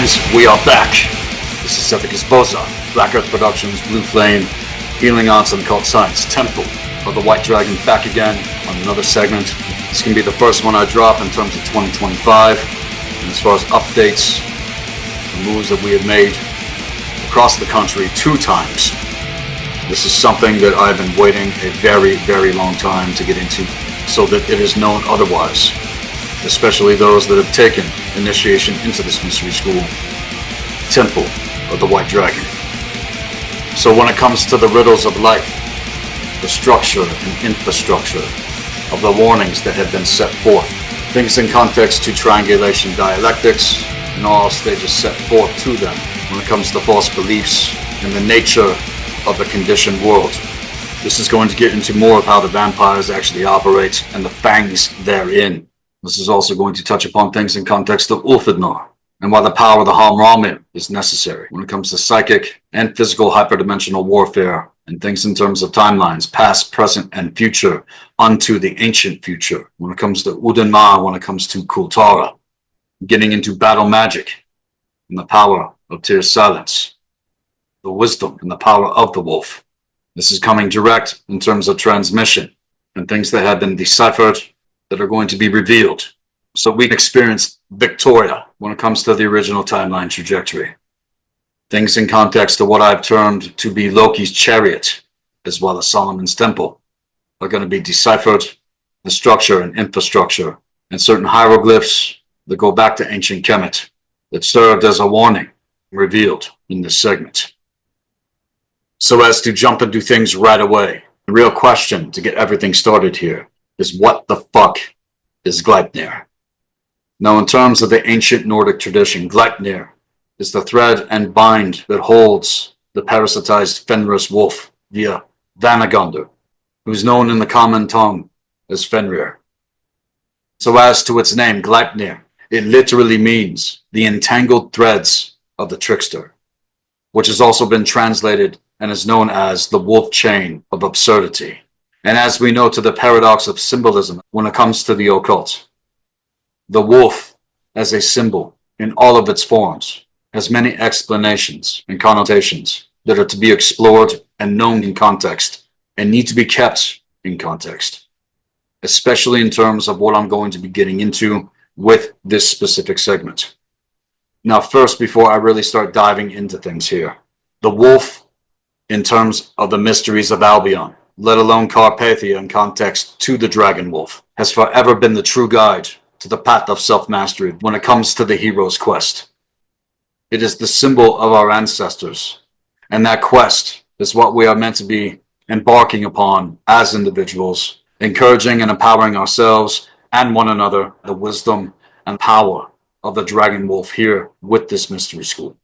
friends, we are back. This is Sethikus Boza, blackearthproductions, Blue Flame, Healing Arts and Occult Science, Temple of the White Dragon, back again on another segment. This can be the first one I drop in terms of 2025. And as far as updates, the moves that we have made across the country 2 times. This is something that I've been waiting a very, very long time to get into so that it is known otherwise, especially those that have taken initiation into this mystery school, Temple of the White Dragon. So when it comes to the riddles of life, the structure and infrastructure of the warnings that have been set forth, things in context to triangulation dialectics, and all stages set forth to them when it comes to false beliefs and the nature of the conditioned world. This is going to get into more of how the vampires actually operate and the fangs therein. This is also going to touch upon things in context of Ulfidnor and why the power of the Hamramim is necessary when it comes to psychic and physical hyperdimensional warfare and things in terms of timelines, past, present, and future, unto the ancient future. When it comes to Udenma, when it comes to Kultara, getting into battle magic and the power of Tyr's silence, the wisdom and the power of the wolf. This is coming direct in terms of transmission and things that have been deciphered that are going to be revealed. So we experience Victoria when it comes to the original timeline trajectory. Things in context to what I've termed to be Loki's chariot, as well as Solomon's temple, are going to be deciphered, the structure and infrastructure, and certain hieroglyphs that go back to ancient Kemet that served as a warning revealed in this segment. So as to jump into things right away, the real question to get everything started here is what the fuck is Gleipnir? Now, in terms of the ancient Nordic tradition, Gleipnir is the thread and bind that holds the parasitized Fenris wolf via Vanagundur, who's known in the common tongue as Fenrir. So as to its name, Gleipnir, it literally means the entangled threads of the trickster, which has also been translated and is known as the wolf chain of absurdity. And as we know to the paradox of symbolism when it comes to the occult, the wolf as a symbol in all of its forms has many explanations and connotations that are to be explored and known in context and need to be kept in context, especially in terms of what I'm going to be getting into with this specific segment. Now, first, before I really start diving into things here, the wolf in terms of the mysteries of Albion, let alone Carpathia in context to the dragon wolf, has forever been the true guide to the path of self-mastery when it comes to the hero's quest. It is the symbol of our ancestors, and that quest is what we are meant to be embarking upon as individuals, encouraging and empowering ourselves and one another, the wisdom and power of the dragon wolf here with this mystery school.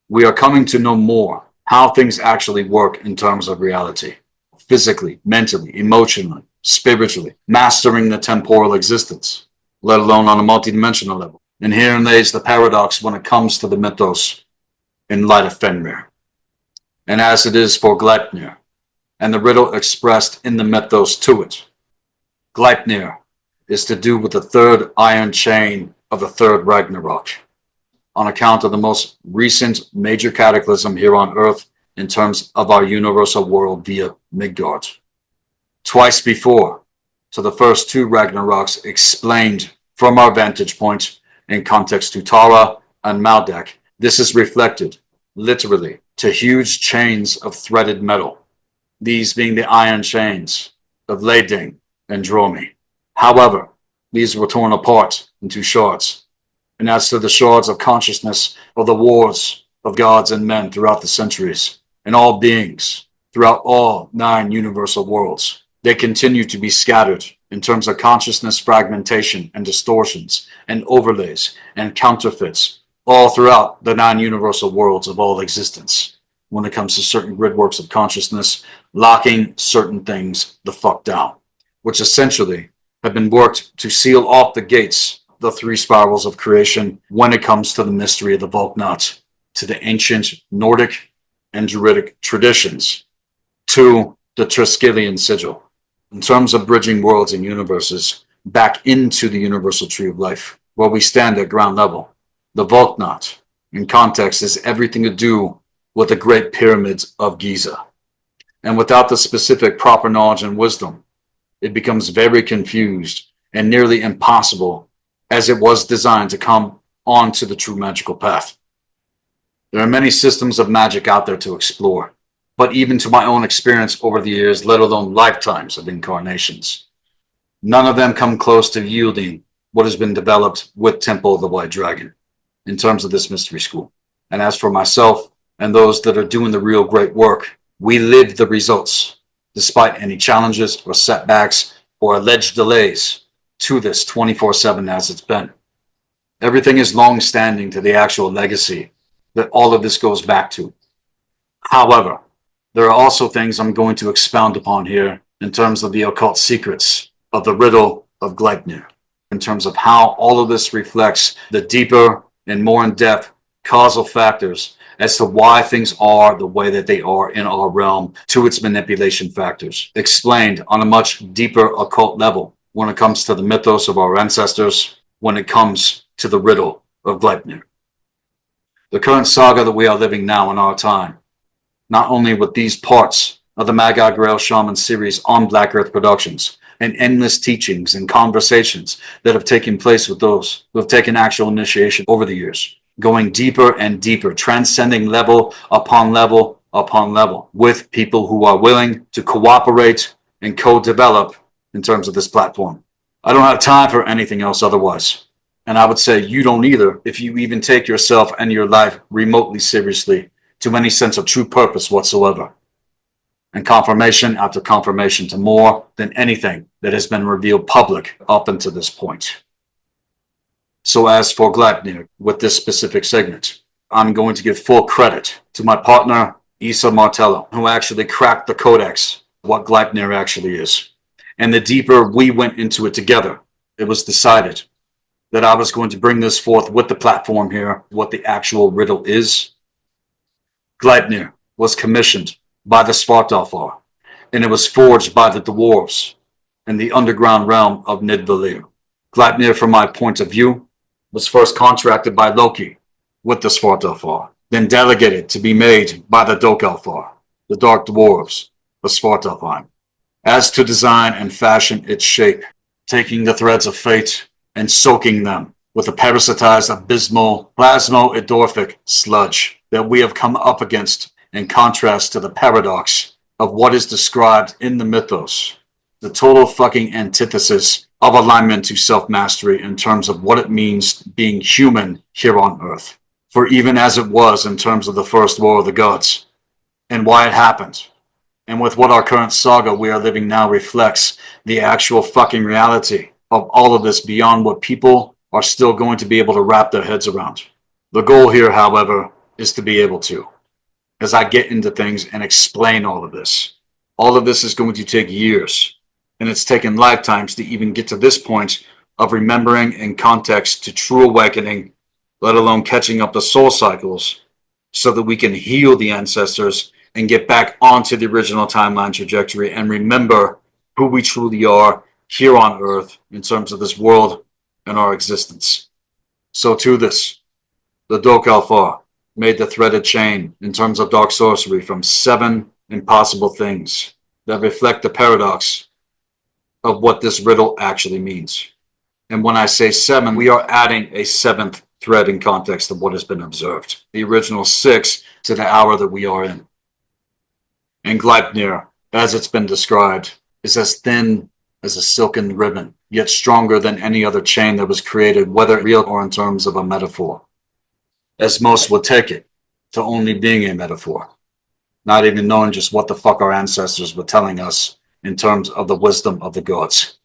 We are coming to know more how things actually work in terms of reality, physically, mentally, emotionally, spiritually, mastering the temporal existence, let alone on a multidimensional level. And herein lays the paradox when it comes to the mythos in light of Fenrir. And as it is for Gleipnir, and the riddle expressed in the mythos to it, Gleipnir is to do with the third iron chain of the third Ragnarok, on account of the most recent major cataclysm here on Earth in terms of our universal world via Midgard. Twice before, to the first 2 Ragnaroks explained from our vantage point in context to Tara and Maldek, this is reflected, literally, to huge chains of threaded metal, these being the iron chains of Leding and Dromi. However, these were torn apart into shards. And as to the shards of consciousness of the wars of gods and men throughout the centuries, and all beings throughout all 9 universal worlds, they continue to be scattered in terms of consciousness fragmentation and distortions and overlays and counterfeits all throughout the 9 universal worlds of all existence when it comes to certain gridworks of consciousness, locking certain things the fuck down, which essentially have been worked to seal off the gates, the 3 spirals of creation when it comes to the mystery of the Volknot, to the ancient Nordic and Druidic traditions, to the Triskelion sigil. In terms of bridging worlds and universes back into the universal tree of life, where we stand at ground level, the Volknot in context is everything to do with the Great Pyramids of Giza. And without the specific proper knowledge and wisdom, it becomes very confused and nearly impossible, as it was designed to come onto the true magical path. There are many systems of magic out there to explore, but even to my own experience over the years, let alone lifetimes of incarnations, none of them come close to yielding what has been developed with Temple of the White Dragon in terms of this mystery school. And as for myself and those that are doing the real great work, we live the results despite any challenges or setbacks or alleged delays to this 24/7 as it's been. Everything is long-standing to the actual legacy that all of this goes back to. However, there are also things I'm going to expound upon here in terms of the occult secrets of the Riddle of Gleipnir, in terms of how all of this reflects the deeper and more in-depth causal factors as to why things are the way that they are in our realm, to its manipulation factors, explained on a much deeper occult level when it comes to the mythos of our ancestors, when it comes to the Riddle of Gleipnir. The current saga that we are living now in our time, not only with these parts of the Magi Grail Shaman series on Black Earth Productions, and endless teachings and conversations that have taken place with those who have taken actual initiation over the years, going deeper and deeper, transcending level upon level upon level, with people who are willing to cooperate and co-develop in terms of this platform. I don't have time for anything else otherwise. And I would say you don't either if you even take yourself and your life remotely seriously to any sense of true purpose whatsoever. And confirmation after confirmation to more than anything that has been revealed public up until this point. So as for Gleipnir, with this specific segment, I'm going to give full credit to my partner, Isa Martello, who actually cracked the codex, what Gleipnir actually is. And the deeper we went into it together, it was decided that I was going to bring this forth with the platform here, what the actual riddle is. Gleipnir was commissioned by the Svartalfar, and it was forged by the dwarves in the underground realm of Nidvalir. Gleipnir, from my point of view, was first contracted by Loki with the Svartalfar, then delegated to be made by the Dokalfar, the Dark Dwarves, the Svartalfheim, as to design and fashion its shape, taking the threads of fate and soaking them with a parasitized abysmal plasmo-edorphic sludge that we have come up against in contrast to the paradox of what is described in the mythos, the total fucking antithesis of alignment to self-mastery in terms of what it means being human here on Earth. For even as it was in terms of the first war of the gods, and why it happened, and with what our current saga we are living now reflects the actual fucking reality of all of this beyond what people are still going to be able to wrap their heads around. The goal here, however, is to be able to, as I get into things and explain all of this is going to take years, and it's taken lifetimes to even get to this point of remembering in context to true awakening, let alone catching up the soul cycles, so that we can heal the ancestors and get back onto the original timeline trajectory and remember who we truly are here on Earth in terms of this world and our existence. So to this, the Dokalfar made the threaded chain in terms of dark sorcery from 7 impossible things that reflect the paradox of what this riddle actually means. And when I say 7, we are adding a 7th thread in context of what has been observed. The original 6 to the hour that we are in. And Gleipnir, as it's been described, is as thin as a silken ribbon, yet stronger than any other chain that was created, whether real or in terms of a metaphor. As most would take it, to only being a metaphor, not even knowing just what the fuck our ancestors were telling us in terms of the wisdom of the gods.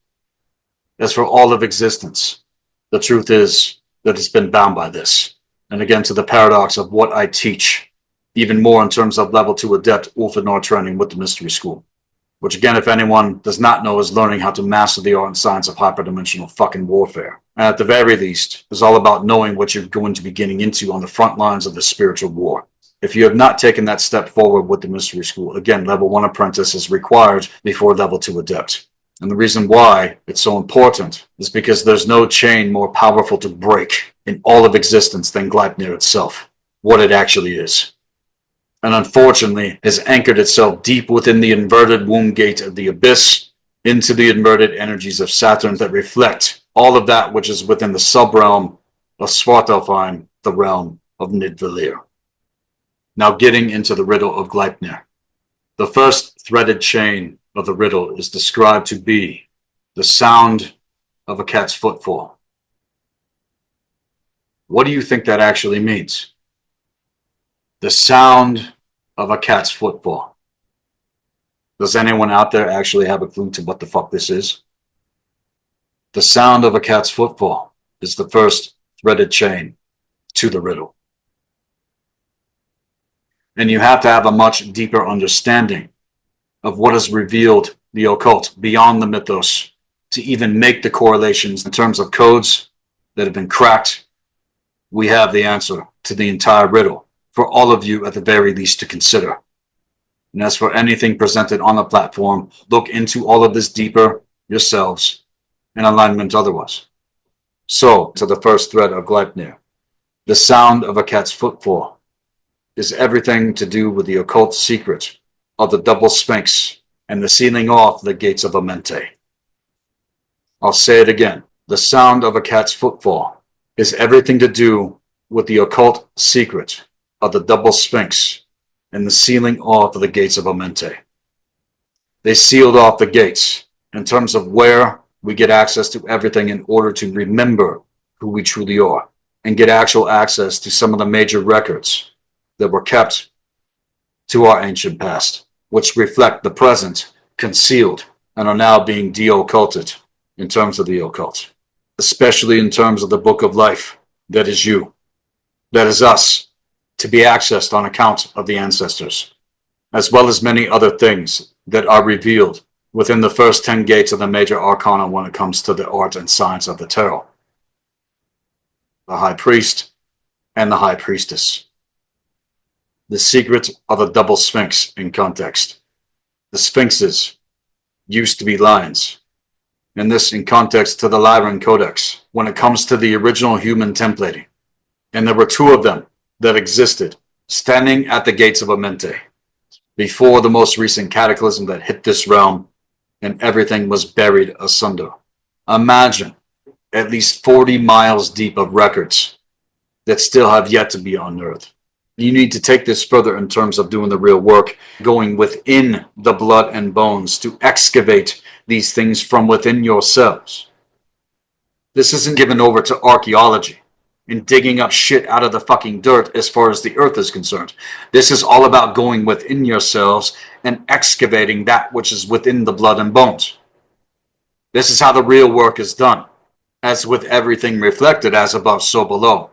As for all of existence, the truth is that it's been bound by this. And again, to the paradox of what I teach, even more in terms of level 2 adept Ulfenor training with the mystery school. Which again, if anyone does not know, is learning how to master the art and science of hyperdimensional fucking warfare. And at the very least, it's all about knowing what you're going to be getting into on the front lines of the spiritual war. If you have not taken that step forward with the mystery school, again, level 1 apprentice is required before level 2 adept. And the reason why it's so important is because there's no chain more powerful to break in all of existence than Gleipnir itself. what it actually is. And unfortunately has anchored itself deep within the inverted womb gate of the abyss into the inverted energies of Saturn that reflect all of that which is within the sub-realm of Svartalfheim, the realm of Nidvalir. Now getting into the riddle of Gleipnir. The first threaded chain of the riddle is described to be the sound of a cat's footfall. What do you think that actually means? The sound of a cat's footfall. Does anyone out there actually have a clue to what the fuck this is? The sound of a cat's footfall is the first threaded chain to the riddle. And you have to have a much deeper understanding of what has revealed the occult beyond the mythos to even make the correlations in terms of codes that have been cracked. We have the answer to the entire riddle for all of you at the very least to consider. And as for anything presented on the platform, look into all of this deeper yourselves in alignment otherwise. So, to the first thread of Gleipnir, the sound of a cat's footfall is everything to do with the occult secret of the double sphinx and the sealing off the gates of Amente. I'll say it again. The sound of a cat's footfall is everything to do with the occult secret of the double sphinx and the sealing off of the gates of Amente. They sealed off the gates in terms of where we get access to everything in order to remember who we truly are and get actual access to some of the major records that were kept to our ancient past, which reflect the present concealed and are now being de-occulted in terms of the occult, especially in terms of the book of life that is you, that is us, to be accessed on account of the ancestors, as well as many other things that are revealed within the first 10 gates of the major arcana when it comes to the art and science of the tarot. The high priest and the high priestess. The secret of the double sphinx in context. The sphinxes used to be lions. And this in context to the Lyran codex when it comes to the original human templating. And there were two of them that existed standing at the gates of Amente before the most recent cataclysm that hit this realm and everything was buried asunder. Imagine at least 40 miles deep of records that still have yet to be unearthed. You need to take this further in terms of doing the real work, going within the blood and bones to excavate these things from within yourselves. This isn't given over to archaeology and digging up shit out of the fucking dirt as far as the earth is concerned. This is all about going within yourselves and excavating that which is within the blood and bones. This is how the real work is done. As with everything reflected as above, so below.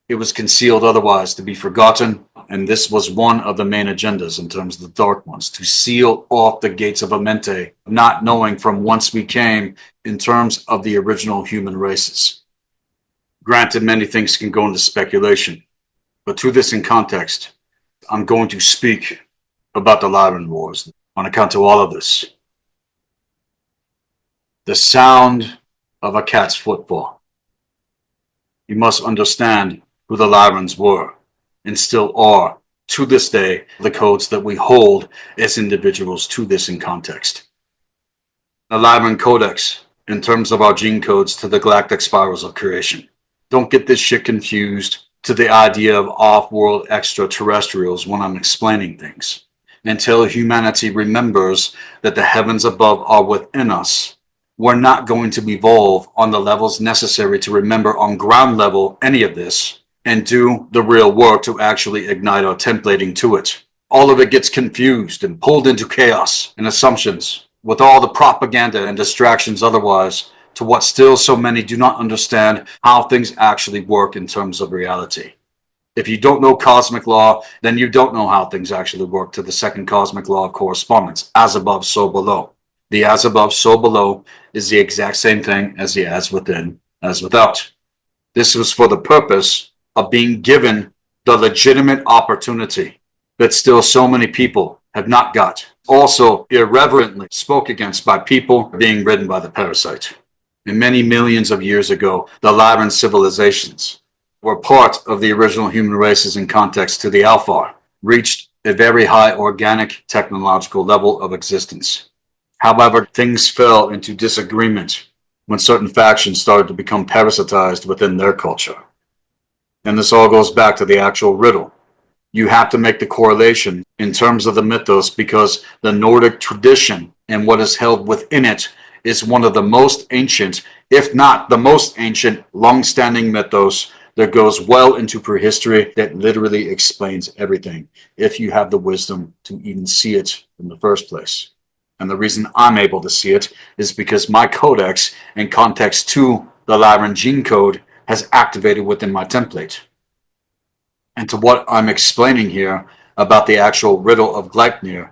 It was concealed otherwise to be forgotten, and this was one of the main agendas in terms of the dark ones, to seal off the gates of Amente, not knowing from whence we came in terms of the original human races. Granted, many things can go into speculation, but to this in context, I'm going to speak about the Lyran Wars on account of all of this. The sound of a cat's footfall. You must understand who the Lyrans were and still are to this day, the codes that we hold as individuals to this in context. The Lyran Codex in terms of our gene codes to the galactic spirals of creation. Don't get this shit confused to the idea of off-world extraterrestrials when I'm explaining things. Until humanity remembers that the heavens above are within us, we're not going to evolve on the levels necessary to remember on ground level any of this and do the real work to actually ignite our templating to it. All of it gets confused and pulled into chaos and assumptions with all the propaganda and distractions otherwise to what still so many do not understand how things actually work in terms of reality. If you don't know cosmic law, then you don't know how things actually work to the second cosmic law of correspondence, as above, so below. The as above, so below is the exact same thing as the as within, as without. This was for the purpose of being given the legitimate opportunity that still so many people have not got. Also irreverently spoke against by people being ridden by the parasite. And many millions of years ago, the Lyran civilizations were part of the original human races in context to the Alpha, reached a very high organic technological level of existence. However, things fell into disagreement when certain factions started to become parasitized within their culture. And this all goes back to the actual riddle. You have to make the correlation in terms of the mythos because the Nordic tradition and what is held within it is one of the most ancient, if not the most ancient, long-standing mythos that goes well into prehistory that literally explains everything if you have the wisdom to even see it in the first place. And the reason I'm able to see it is because my codex and context to the lyran gene code has activated within my template. And to what I'm explaining here about the actual riddle of Gleipnir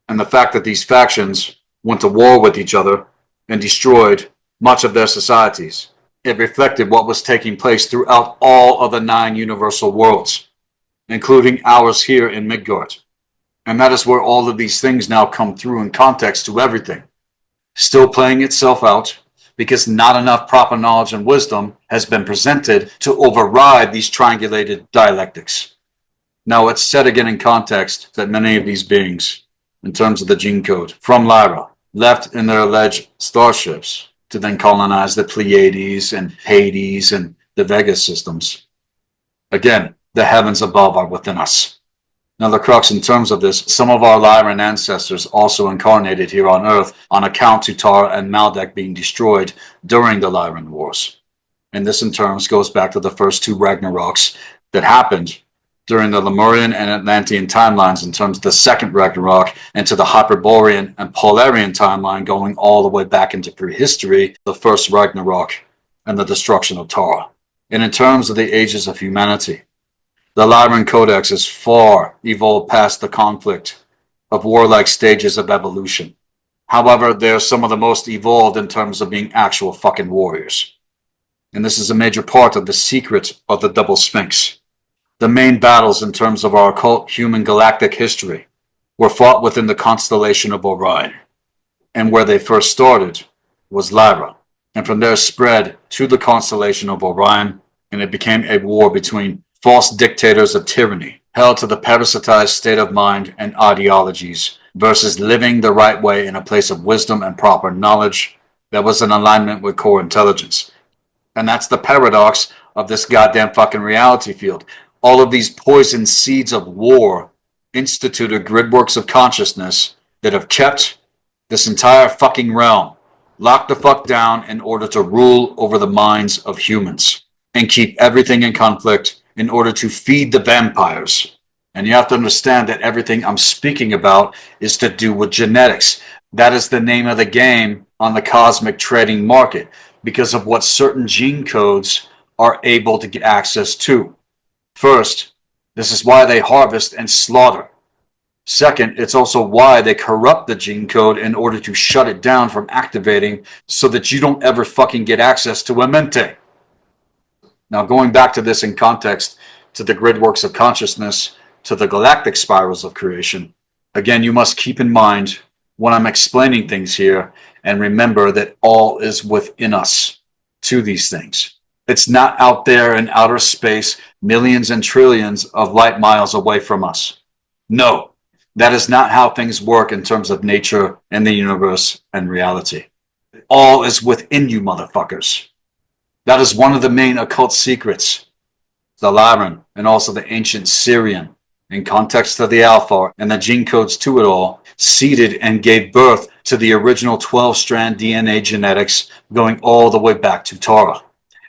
and the fact that these factions went to war with each other and destroyed much of their societies. It reflected what was taking place throughout all of the 9 universal worlds, including ours here in Midgard. And that is where all of these things now come through in context to everything. Still playing itself out because not enough proper knowledge and wisdom has been presented to override these triangulated dialectics. Now it's said again in context that many of these beings, in terms of the gene code, from Lyra, left in their alleged starships to then colonize the Pleiades and Hades and the Vega systems. Again, the heavens above are within us. Now the crux in terms of this, some of our Lyran ancestors also incarnated here on Earth on account to Tara and Maldek being destroyed during the Lyran Wars. And this in terms goes back to the first 2 Ragnaroks that happened during the Lemurian and Atlantean timelines in terms of the second Ragnarok and to the Hyperborean and Polarian timeline going all the way back into prehistory, the first Ragnarok and the destruction of Tara. And in terms of the ages of humanity, the Lyran Codex is far evolved past the conflict of warlike stages of evolution. However, they're some of the most evolved in terms of being actual fucking warriors. And this is a major part of the secret of the double sphinx. The main battles in terms of our occult human galactic history were fought within the constellation of Orion. And where they first started was Lyra. And from there spread to the constellation of Orion, and it became a war between false dictators of tyranny, held to the parasitized state of mind and ideologies, versus living the right way in a place of wisdom and proper knowledge that was in alignment with core intelligence. And that's the paradox of this goddamn fucking reality field. All of these poison seeds of war instituted gridworks of consciousness that have kept this entire fucking realm locked the fuck down in order to rule over the minds of humans and keep everything in conflict in order to feed the vampires. And you have to understand that everything I'm speaking about is to do with genetics. That is the name of the game on the cosmic trading market because of what certain gene codes are able to get access to. First, this is why they harvest and slaughter. Second, it's also why they corrupt the gene code in order to shut it down from activating so that you don't ever fucking get access to a mente. Now, going back to this in context to the gridworks of consciousness, to the galactic spirals of creation, again, you must keep in mind when I'm explaining things here and remember that all is within us to these things. It's not out there in outer space, millions and trillions of light miles away from us. No, that is not how things work in terms of nature and the universe and reality. All is within you, motherfuckers. That is one of the main occult secrets. The Lyran and also the ancient Syrian, in context of the Alpha and the gene codes to it all, seeded and gave birth to the original 12-strand DNA genetics going all the way back to Tara.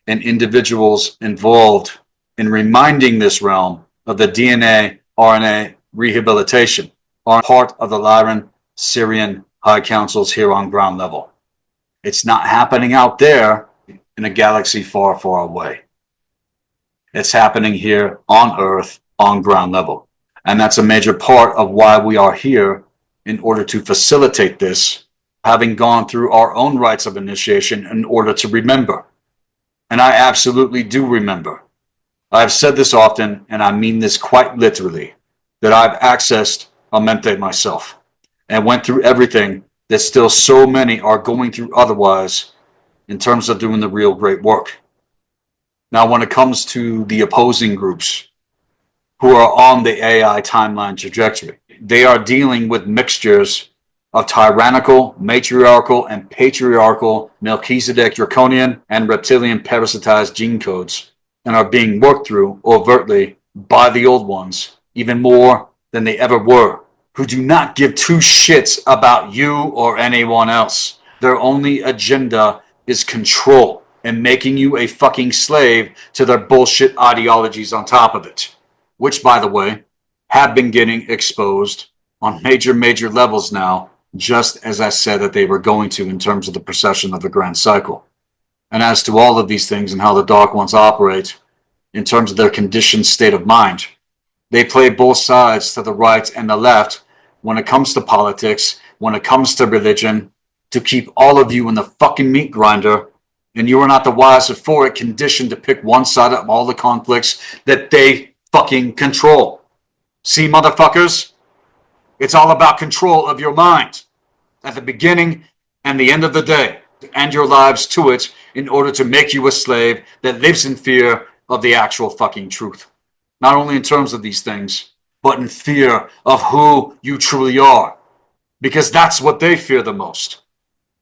And individuals involved in reminding this realm of the DNA RNA rehabilitation are part of the Lyran Syrian high councils here on ground level. It's not happening out there in a galaxy far, far away. It's happening here on Earth on ground level. And that's a major part of why we are here in order to facilitate this, having gone through our own rites of initiation in order to remember. And I absolutely do remember. I've said this often, and I mean this quite literally, that I've accessed a mente myself and went through everything that still so many are going through otherwise in terms of doing the real great work. Now, when it comes to the opposing groups who are on the AI timeline trajectory, they are dealing with mixtures of tyrannical, matriarchal, and patriarchal Melchizedek draconian and reptilian parasitized gene codes, and are being worked through overtly by the old ones, even more than they ever were, who do not give two shits about you or anyone else. Their only agenda is control and making you a fucking slave to their bullshit ideologies on top of it, which, by the way, have been getting exposed on major levels now, just as I said that they were going to in terms of the procession of the grand cycle. And as to all of these things and how the Dark Ones operate in terms of their conditioned state of mind, they play both sides to the right and the left when it comes to politics, when it comes to religion, to keep all of you in the fucking meat grinder, and you are not the wiser for it, conditioned to pick one side of all the conflicts that they fucking control. See, motherfuckers? It's all about control of your mind at the beginning and the end of the day, to end your lives to it in order to make you a slave that lives in fear of the actual fucking truth. Not only in terms of these things, but in fear of who you truly are. Because that's what they fear the most,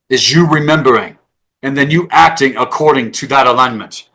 is you remembering and then you acting according to that alignment.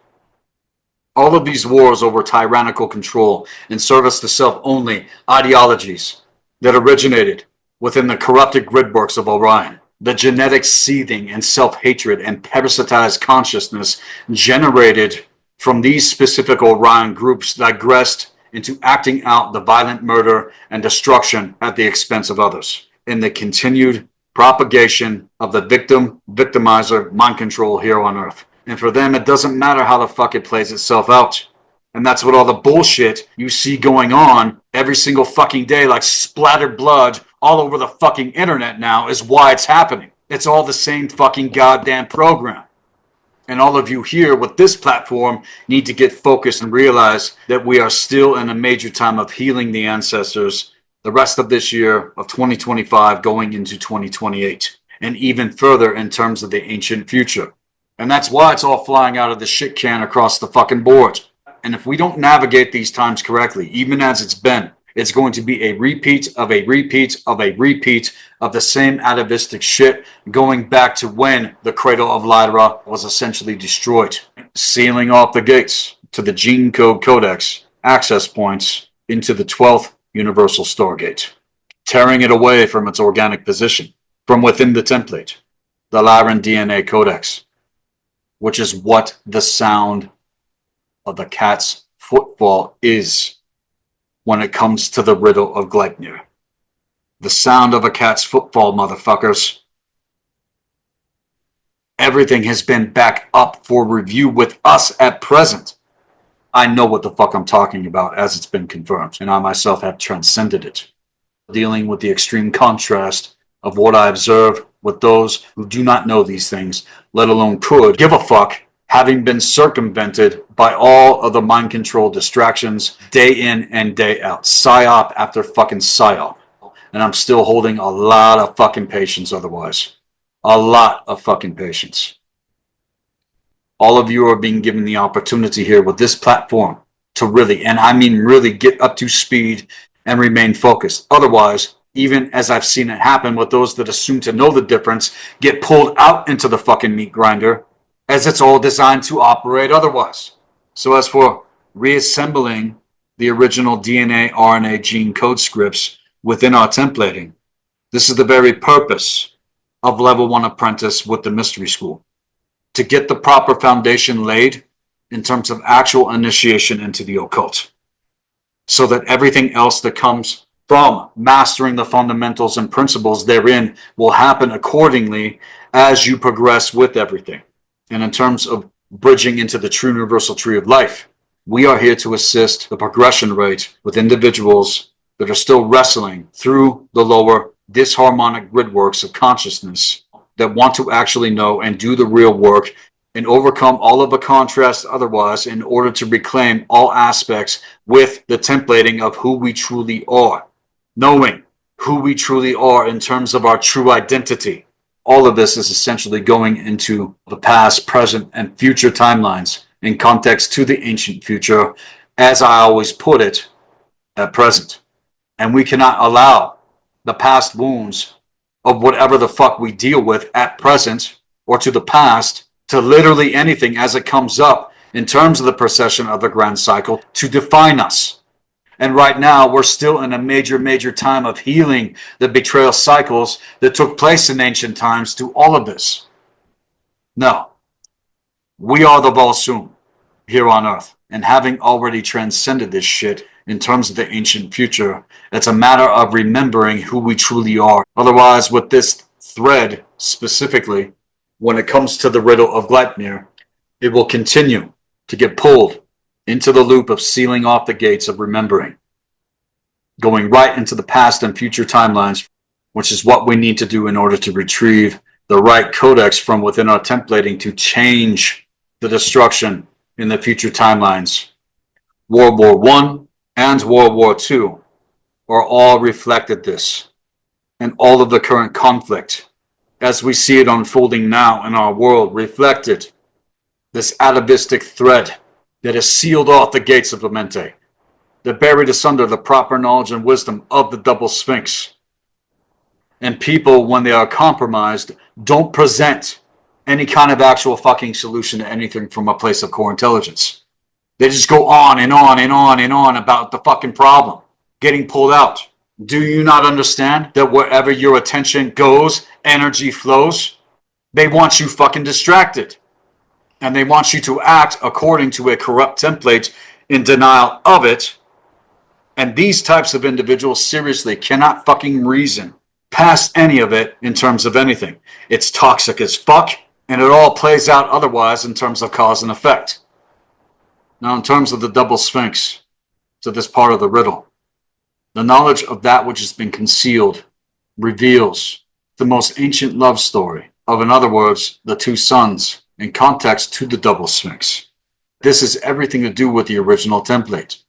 All of these wars over tyrannical control and service to self only ideologies that originated within the corrupted gridworks of Orion, the genetic seething and self-hatred and parasitized consciousness generated from these specific Orion groups digressed into acting out the violent murder and destruction at the expense of others, in the continued propagation of the victimizer mind control here on Earth. And for them, it doesn't matter how the fuck it plays itself out. And that's what all the bullshit you see going on every single fucking day, like splattered blood all over the fucking internet now, is why it's happening. It's all the same fucking goddamn program. And all of you here with this platform need to get focused and realize that we are still in a major time of healing the ancestors the rest of this year of 2025 going into 2028, and even further in terms of the ancient future. And that's why it's all flying out of the shit can across the fucking board. And if we don't navigate these times correctly, even as it's been, it's going to be a repeat of a repeat of a repeat of the same atavistic shit going back to when the cradle of Lyra was essentially destroyed, sealing off the gates to the gene code codex access points into the 12th universal stargate, tearing it away from its organic position from within the template, the lyran DNA codex, which is what the sound of the cat's footfall is when it comes to the riddle of Gleipnir. The sound of a cat's footfall, motherfuckers. Everything has been back up for review with us at present. I know what the fuck I'm talking about, as it's been confirmed, and I myself have transcended it, dealing with the extreme contrast of what I observe with those who do not know these things, let alone could give a fuck, having been circumvented by all of the mind control distractions day in and day out, psyop after fucking psyop. And I'm still holding a lot of fucking patience otherwise. A lot of fucking patience. All of you are being given the opportunity here with this platform to really, and I mean really, get up to speed and remain focused. Otherwise, even as I've seen it happen with those that assume to know the difference, get pulled out into the fucking meat grinder, as it's all designed to operate otherwise. So as for reassembling the original DNA, RNA, gene code scripts within our templating, this is the very purpose of Level 1 Apprentice with the Mystery School, to get the proper foundation laid in terms of actual initiation into the occult, so that everything else that comes from mastering the fundamentals and principles therein will happen accordingly as you progress with everything. And in terms of bridging into the true universal tree of life, we are here to assist the progression rate with individuals that are still wrestling through the lower disharmonic gridworks of consciousness, that want to actually know and do the real work and overcome all of the contrast otherwise in order to reclaim all aspects with the templating of who we truly are, knowing who we truly are in terms of our true identity. All of this is essentially going into the past, present, and future timelines in context to the ancient future, as I always put it, at present. And we cannot allow the past wounds of whatever the fuck we deal with at present or to the past to literally anything as it comes up in terms of the procession of the grand cycle to define us. And right now, we're still in a major time of healing the betrayal cycles that took place in ancient times to all of this. No, we are the Volsung here on Earth. And having already transcended this shit in terms of the ancient future, it's a matter of remembering who we truly are. Otherwise, with this thread specifically, when it comes to the riddle of Gleipnir, it will continue to get pulled into the loop of sealing off the gates of remembering, going right into the past and future timelines, which is what we need to do in order to retrieve the right codex from within our templating to change the destruction in the future timelines. World War I and World War II are all reflected this, and all of the current conflict, as we see it unfolding now in our world, reflected this atavistic thread that has sealed off the gates of the Mente, that buried asunder the proper knowledge and wisdom of the double sphinx. And people, when they are compromised, don't present any kind of actual fucking solution to anything from a place of core intelligence. They just go on and on and on and on about the fucking problem getting pulled out. Do you not understand that wherever your attention goes, energy flows? They want you fucking distracted. And they want you to act according to a corrupt template in denial of it. And these types of individuals seriously cannot fucking reason past any of it in terms of anything. It's toxic as fuck, and it all plays out otherwise in terms of cause and effect. Now, in terms of the double sphinx, to this part of the riddle, the knowledge of that which has been concealed reveals the most ancient love story of, in other words, the two sons in context to the double sphinx. This has everything to do with the original template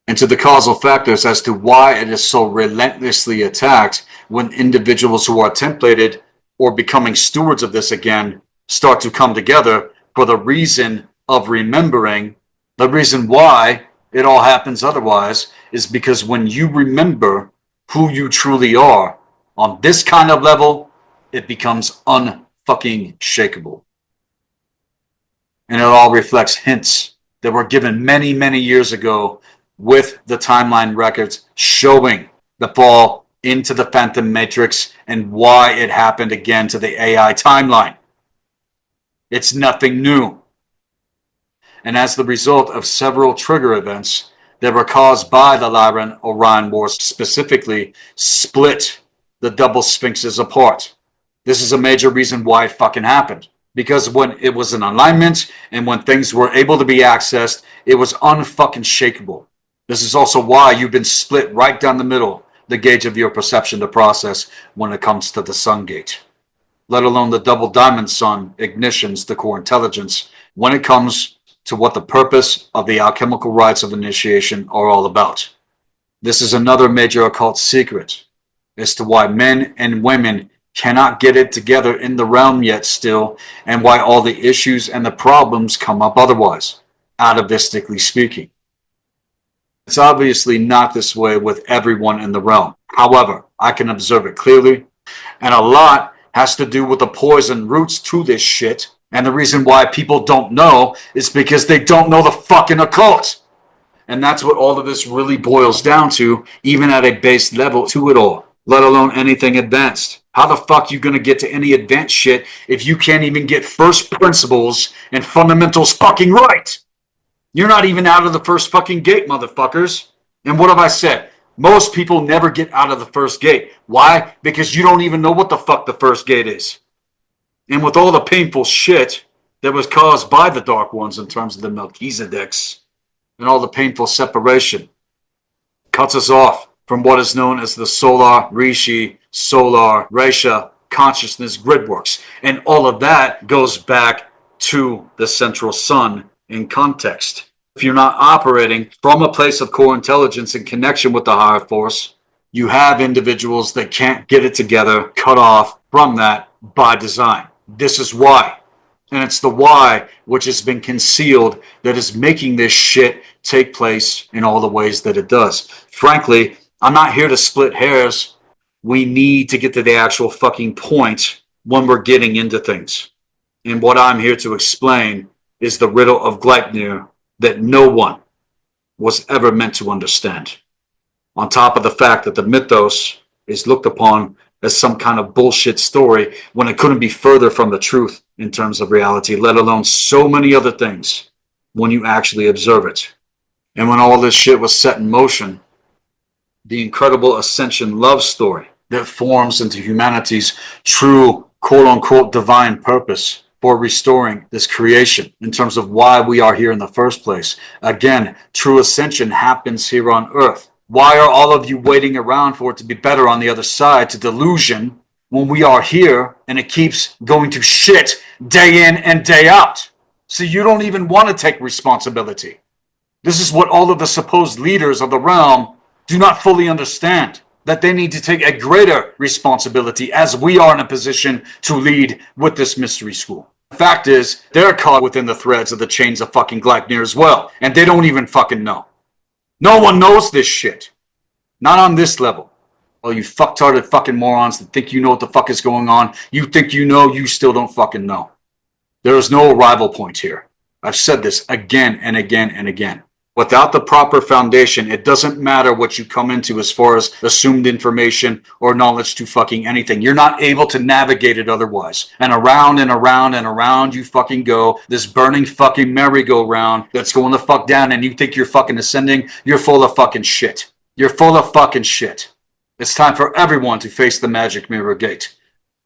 and to the causal factors as to why it is so relentlessly attacked when individuals who are templated or becoming stewards of this again start to come together for the reason of remembering. The reason why it all happens otherwise is because when you remember who you truly are on this kind of level, it becomes unfucking shakeable. And it all reflects hints that were given many years ago with the timeline records showing the fall into the Phantom Matrix and why it happened again to the AI timeline. It's nothing new. And as the result of several trigger events that were caused by the Lyran-Orion Wars, specifically split the double sphinxes apart. This is a major reason why it fucking happened. Because when it was in alignment and when things were able to be accessed, it was unfucking shakeable. This is also why you've been split right down the middle, the gauge of your perception to process when it comes to the sun gate. Let alone the double diamond sun ignitions, the core intelligence, when it comes to what the purpose of the alchemical rites of initiation are all about. This is another major occult secret as to why men and women cannot get it together in the realm yet still, and why all the issues and the problems come up otherwise, atavistically speaking. It's obviously not this way with everyone in the realm. However, I can observe it clearly, and a lot has to do with the poison roots to this shit, and the reason why people don't know is because they don't know the fucking occult. And that's what all of this really boils down to, even at a base level to it all, let alone anything advanced. How the fuck you gonna get to any advanced shit if you can't even get first principles and fundamentals fucking right? You're not even out of the first fucking gate, motherfuckers. And what have I said? Most people never get out of the first gate. Why? Because you don't even know what the fuck the first gate is. And with all the painful shit that was caused by the Dark Ones in terms of the Melchizedeks and all the painful separation, cuts us off from what is known as the Solar Rishi, Solar Resha consciousness gridworks. And all of that goes back to the central sun in context. If you're not operating from a place of core intelligence in connection with the higher force, you have individuals that can't get it together, cut off from that by design. This is why. And it's the why which has been concealed that is making this shit take place in all the ways that it does. Frankly, I'm not here to split hairs. We need to get to the actual fucking point when we're getting into things. And what I'm here to explain is the riddle of Gleipnir that no one was ever meant to understand. On top of the fact that the mythos is looked upon as some kind of bullshit story when it couldn't be further from the truth in terms of reality, let alone so many other things when you actually observe it. And when all this shit was set in motion, the incredible ascension love story that forms into humanity's true quote-unquote divine purpose for restoring this creation in terms of why we are here in the first place. Again, true ascension happens here on Earth. Why are all of you waiting around for it to be better on the other side to delusion when we are here and it keeps going to shit day in and day out? So you don't even want to take responsibility. This is what all of the supposed leaders of the realm do not fully understand, that they need to take a greater responsibility as we are in a position to lead with this mystery school. The fact is, they're caught within the threads of the chains of fucking Gleipnir as well, and they don't even fucking know. No one knows this shit. Not on this level. All you fucktarded fucking morons that think you know what the fuck is going on, you think you know, you still don't fucking know. There is no arrival point here. I've said this again and again and again. Without the proper foundation, it doesn't matter what you come into as far as assumed information or knowledge to fucking anything. You're not able to navigate it otherwise. And around and around and around you fucking go, this burning fucking merry-go-round that's going the fuck down, and you think you're fucking ascending, you're full of fucking shit. You're full of fucking shit. It's time for everyone to face the magic mirror gate.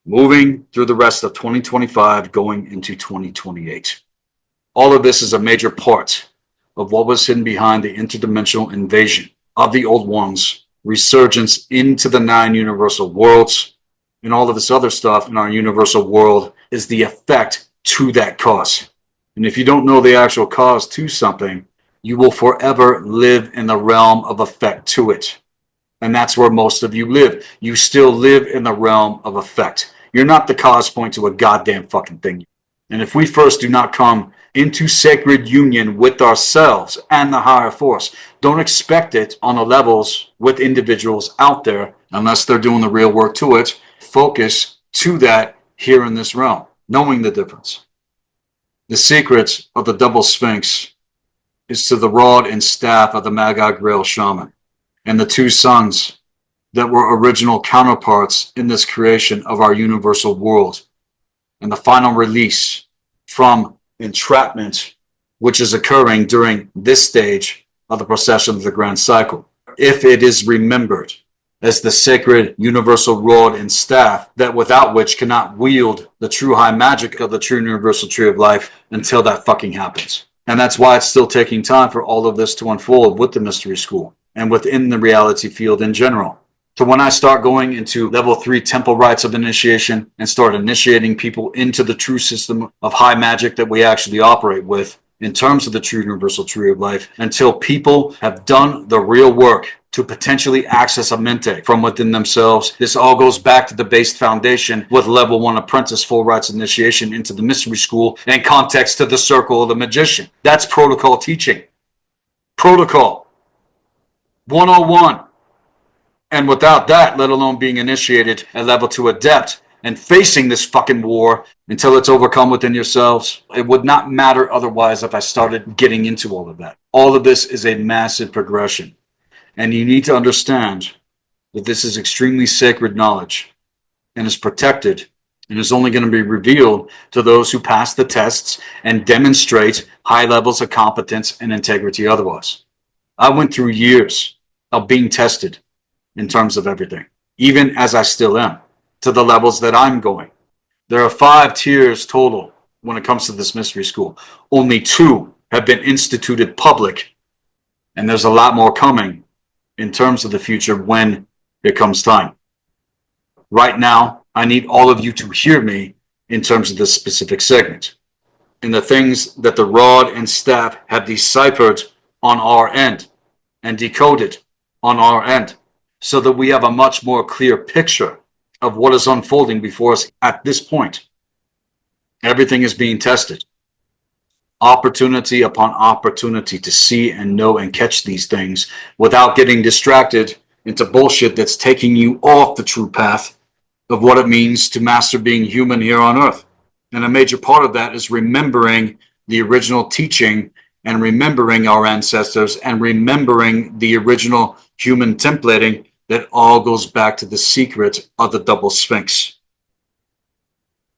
Moving through the rest of 2025, going into 2028. All of this is a major part of what was hidden behind the interdimensional invasion of the Old Ones, resurgence into the 9 universal worlds, and all of this other stuff in our universal world is the effect to that cause. And if you don't know the actual cause to something, you will forever live in the realm of effect to it. And that's where most of you live. You still live in the realm of effect. You're not the cause point to a goddamn fucking thing. And if we first do not come into sacred union with ourselves and the higher force, don't expect it on the levels with individuals out there unless they're doing the real work to it. Focus to that here in this realm, knowing the difference. The secret of the double sphinx is to the rod and staff of the Magi Grail Shaman and the 2 sons that were original counterparts in this creation of our universal world, and the final release from entrapment, which is occurring during this stage of the procession of the grand cycle. If it is remembered as the sacred universal rod and staff, that without which cannot wield the true high magic of the true universal tree of life until that fucking happens. And that's why it's still taking time for all of this to unfold with the mystery school and within the reality field in general. So when I start going into level 3 temple rites of initiation and start initiating people into the true system of high magic that we actually operate with in terms of the true universal tree of life, until people have done the real work to potentially access a mente from within themselves, this all goes back to the base foundation with level 1 apprentice full rites initiation into the mystery school and context to the circle of the magician. That's protocol teaching. Protocol 101. And without that, let alone being initiated at level 2 adept and facing this fucking war until it's overcome within yourselves, it would not matter otherwise if I started getting into all of that. All of this is a massive progression. And you need to understand that this is extremely sacred knowledge and is protected and is only going to be revealed to those who pass the tests and demonstrate high levels of competence and integrity otherwise. I went through years of being tested in terms of everything, even as I still am, to the levels that I'm going. There are 5 tiers total when it comes to this mystery school. Only 2 have been instituted public, and there's a lot more coming in terms of the future when it comes time. Right now, I need all of you to hear me in terms of this specific segment and the things that the rod and staff have deciphered on our end and decoded on our end, so that we have a much more clear picture of what is unfolding before us at this point. Everything is being tested. Opportunity upon opportunity to see and know and catch these things without getting distracted into bullshit that's taking you off the true path of what it means to master being human here on Earth. And a major part of that is remembering the original teaching and remembering our ancestors and remembering the original human templating that all goes back to the secret of the double sphinx.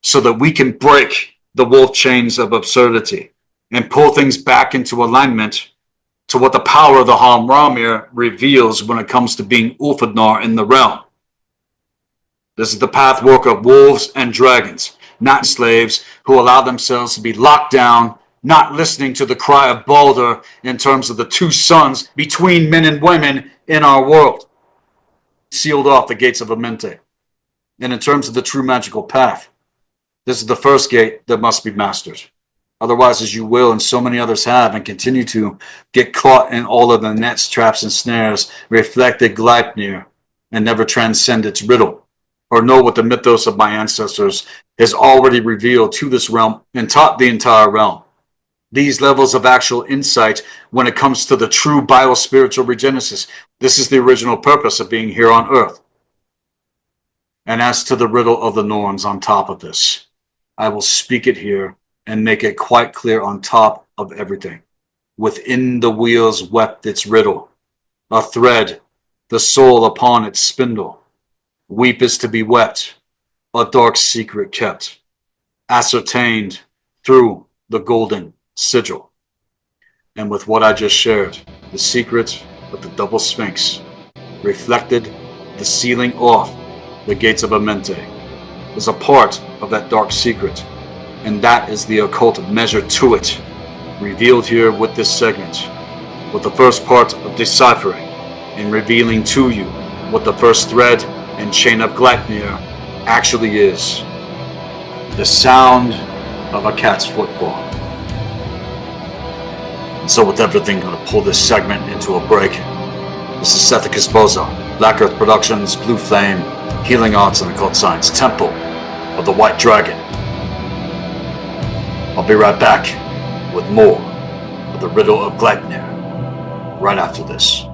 So that we can break the wolf chains of absurdity and pull things back into alignment to what the power of the Hamramir reveals when it comes to being Ulfadnar in the realm. This is the pathwork of wolves and dragons, not slaves who allow themselves to be locked down, not listening to the cry of Balder in terms of the two sons between men and women in our world. Sealed off the gates of Amente. And in terms of the true magical path, this is the first gate that must be mastered. Otherwise, as you will and so many others have and continue to get caught in all of the nets, traps, and snares, reflected Gleipnir, and never transcend its riddle, or know what the mythos of my ancestors has already revealed to this realm and taught the entire realm. These levels of actual insight when it comes to the true biospiritual regenesis. This is the original purpose of being here on Earth. And as to the riddle of the Norns on top of this, I will speak it here and make it quite clear on top of everything. Within the wheels wept its riddle, a thread, the soul upon its spindle. Weep is to be wept, a dark secret kept, ascertained through the golden sigil. And with what I just shared, the secret of the double sphinx, reflected the sealing off the gates of Amente, is a part of that dark secret. And that is the occult measure to it, revealed here with this segment, with the first part of deciphering and revealing to you what the first thread and chain of Gleipnir actually is. The sound of a cat's footfall. And so with everything, I'm going to pull this segment into a break. This is Sethikus Boza, Black Earth Productions, Blue Flame, Healing Arts and Occult Science, Temple of the White Dragon. I'll be right back with more of the Riddle of Gleipnir right after this.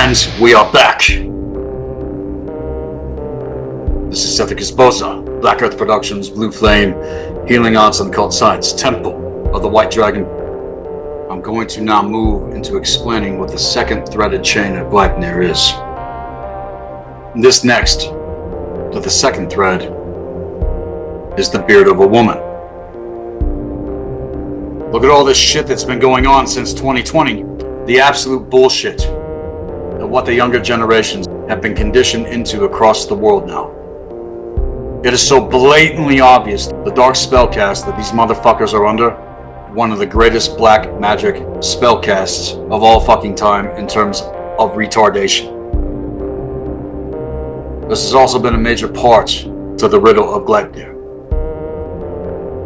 And we are back. This is Sethikus Boza, Black Earth Productions, Blue Flame, Healing Arts and Occult Science, Temple of the White Dragon. I'm going to now move into explaining what the second threaded chain of Gleipnir is. This next, to the second thread, is the beard of a woman. Look at all this shit that's been going on since 2020. The absolute bullshit of what the younger generations have been conditioned into across the world now. It is so blatantly obvious the dark spellcast that these motherfuckers are under, one of the greatest black magic spellcasts of all fucking time in terms of retardation. This has also been a major part to the Riddle of Gleipnir,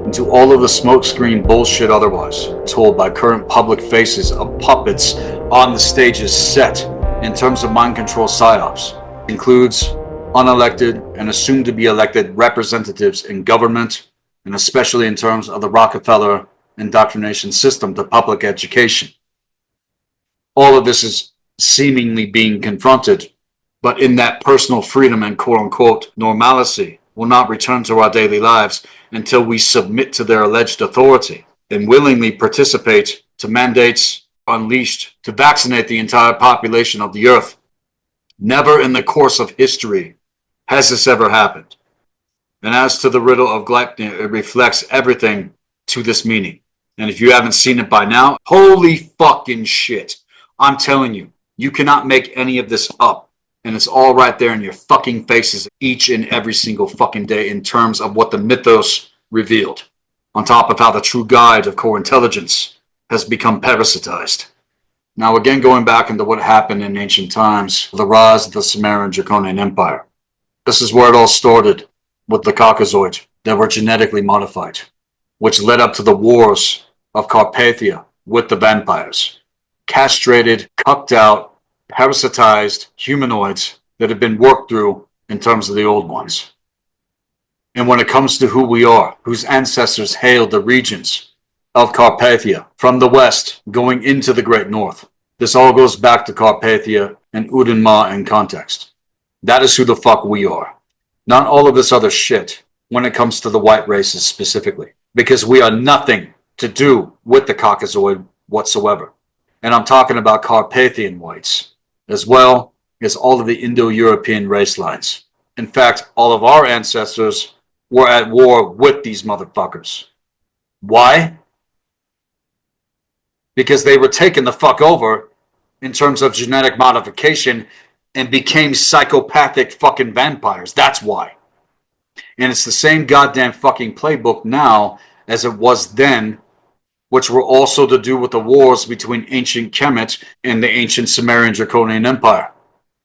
and to all of the smokescreen bullshit otherwise told by current public faces of puppets on the stages set in terms of mind control psyops, includes unelected and assumed to be elected representatives in government, and especially in terms of the Rockefeller indoctrination system to public education. All of this is seemingly being confronted, but in that personal freedom and quote-unquote normalcy will not return to our daily lives until we submit to their alleged authority and willingly participate to mandates unleashed to vaccinate the entire population of the earth. Never in the course of history has this ever happened. And as to the Riddle of Gleipnir, it reflects everything to this meaning. And if you haven't seen it by now, holy fucking shit. I'm telling you, you cannot make any of this up. And it's all right there in your fucking faces each and every single fucking day in terms of what the mythos revealed. On top of how the true guide of core intelligence has become parasitized. Now again, going back into what happened in ancient times, the rise of the Sumerian Draconian Empire. This is where it all started, with the Caucasoid that were genetically modified, which led up to the wars of Carpathia with the vampires. Castrated, cucked out, parasitized humanoids that have been worked through in terms of the old ones. And when it comes to who we are, whose ancestors hailed the regions of Carpathia from the west going into the great north, this all goes back to Carpathia and Udinma in context. That is who the fuck we are. Not all of this other shit when it comes to the white races specifically, because we are nothing to do with the Caucasoid whatsoever. And I'm talking about Carpathian whites, as well as all of the Indo-European race lines. In fact, all of our ancestors were at war with these motherfuckers. Why? Because they were taken the fuck over in terms of genetic modification and became psychopathic fucking vampires. That's why. And it's the same goddamn fucking playbook now as it was then, which were also to do with the wars between ancient Kemet and the ancient Sumerian Draconian Empire.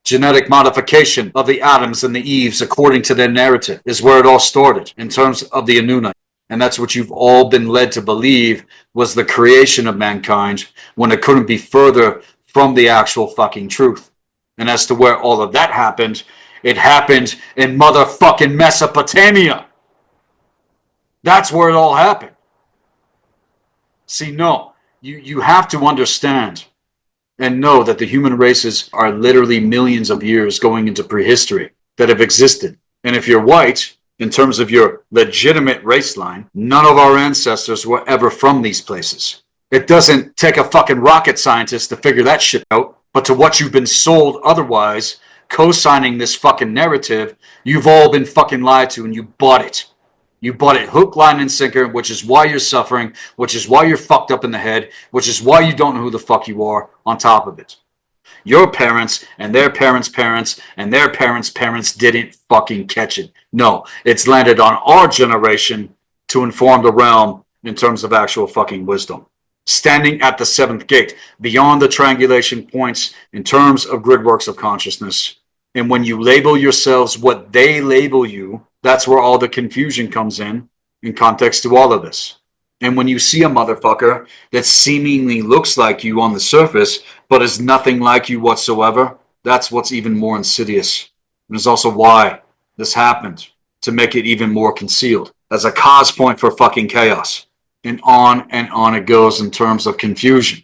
Genetic modification of the Adams and the Eves, according to their narrative, is where it all started in terms of the Anuna. And that's what you've all been led to believe was the creation of mankind, when it couldn't be further from the actual fucking truth. And as to where all of that happened, it happened in motherfucking Mesopotamia. That's where it all happened. See, no, you have to understand and know that the human races are literally millions of years going into prehistory that have existed. And if you're white, in terms of your legitimate race line, none of our ancestors were ever from these places. It doesn't take a fucking rocket scientist to figure that shit out. But to what you've been sold otherwise, co-signing this fucking narrative, you've all been fucking lied to and you bought it. You bought it hook, line, and sinker, which is why you're suffering, which is why you're fucked up in the head, which is why you don't know who the fuck you are on top of it. Your parents and their parents' parents and their parents' parents didn't fucking catch it. No, it's landed on our generation to inform the realm in terms of actual fucking wisdom. Standing at the seventh gate, beyond the triangulation points in terms of gridworks of consciousness. And when you label yourselves what they label you, that's where all the confusion comes in context to all of this. And when you see a motherfucker that seemingly looks like you on the surface, but is nothing like you whatsoever, that's what's even more insidious. And it's also why this happened, to make it even more concealed, as a cause point for fucking chaos. And on it goes in terms of confusion.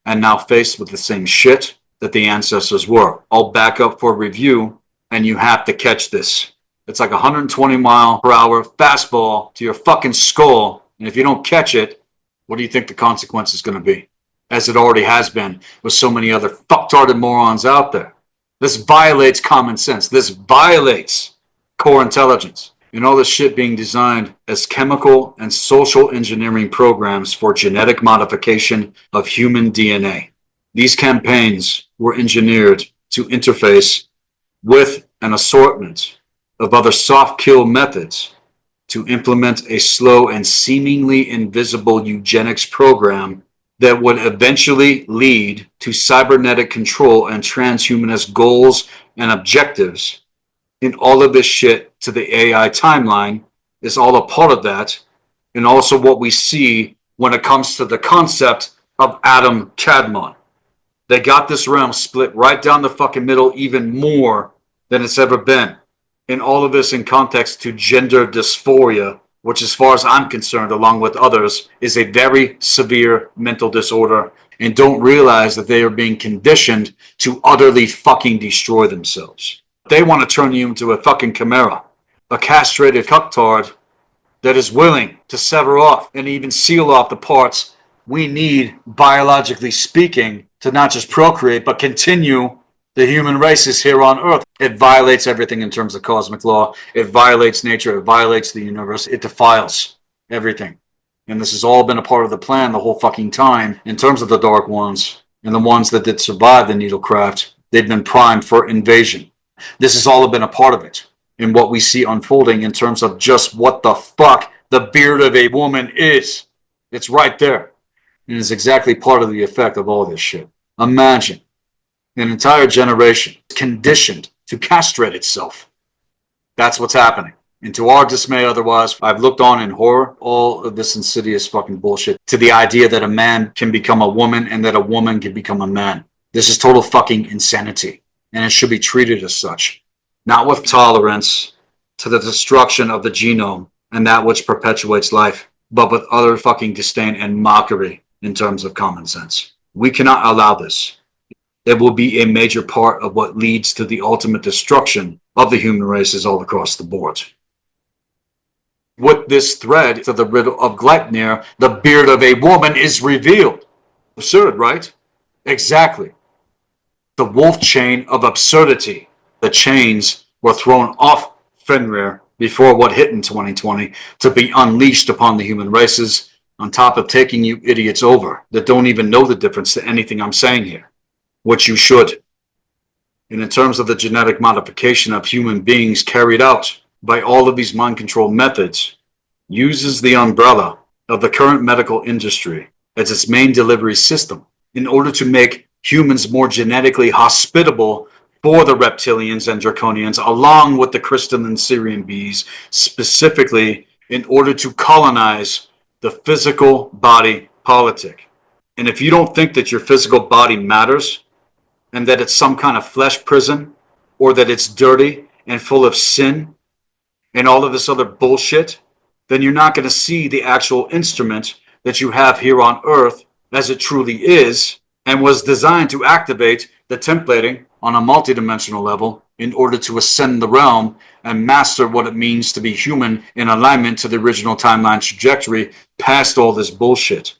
And now faced with the same shit, that the ancestors were. I'll back up for review, and you have to catch this. It's like 120-mile-per-hour fastball to your fucking skull, and if you don't catch it, what do you think the consequence is going to be? As it already has been with so many other fucktarded morons out there. This violates common sense. This violates core intelligence. And all this shit being designed as chemical and social engineering programs for genetic modification of human DNA. These campaigns were engineered to interface with an assortment of other soft kill methods to implement a slow and seemingly invisible eugenics program that would eventually lead to cybernetic control and transhumanist goals and objectives. And all of this shit to the AI timeline is all a part of that. And also what we see when it comes to the concept of Adam Kadmon. They got this realm split right down the fucking middle even more than it's ever been. And all of this in context to gender dysphoria, which as far as I'm concerned, along with others, is a very severe mental disorder, and don't realize that they are being conditioned to utterly fucking destroy themselves. They want to turn you into a fucking chimera, a castrated cucktard that is willing to sever off and even seal off the parts we need, biologically speaking, to not just procreate, but continue the human races here on Earth. It violates everything in terms of cosmic law. It violates nature. It violates the universe. It defiles everything. And this has all been a part of the plan the whole fucking time in terms of the Dark Ones and the ones that did survive the Needlecraft. They've been primed for invasion. This has all been a part of it. And what we see unfolding in terms of just what the fuck the beard of a woman is. It's right there. And it's exactly part of the effect of all this shit. Imagine an entire generation conditioned to castrate itself. That's what's happening. And to our dismay otherwise, I've looked on in horror all of this insidious fucking bullshit to the idea that a man can become a woman and that a woman can become a man. This is total fucking insanity. And it should be treated as such. Not with tolerance to the destruction of the genome and that which perpetuates life, but with utter fucking disdain and mockery in terms of common sense. We cannot allow this. It will be a major part of what leads to the ultimate destruction of the human races all across the board. With this thread to the riddle of Gleipnir, the beard of a woman is revealed. Absurd, right? Exactly. The wolf chain of absurdity. The chains were thrown off Fenrir before what hit in 2020 to be unleashed upon the human races, on top of taking you idiots over that don't even know the difference to anything I'm saying here. Which you should. And in terms of the genetic modification of human beings carried out by all of these mind control methods, uses the umbrella of the current medical industry as its main delivery system in order to make humans more genetically hospitable for the reptilians and draconians, along with the crystalline Syrian bees, specifically in order to colonize the physical body politic. And if you don't think that your physical body matters, and that it's some kind of flesh prison, or that it's dirty and full of sin, and all of this other bullshit, then you're not going to see the actual instrument that you have here on Earth as it truly is, and was designed to activate the templating on a multidimensional level in order to ascend the realm and master what it means to be human in alignment to the original timeline trajectory past all this bullshit.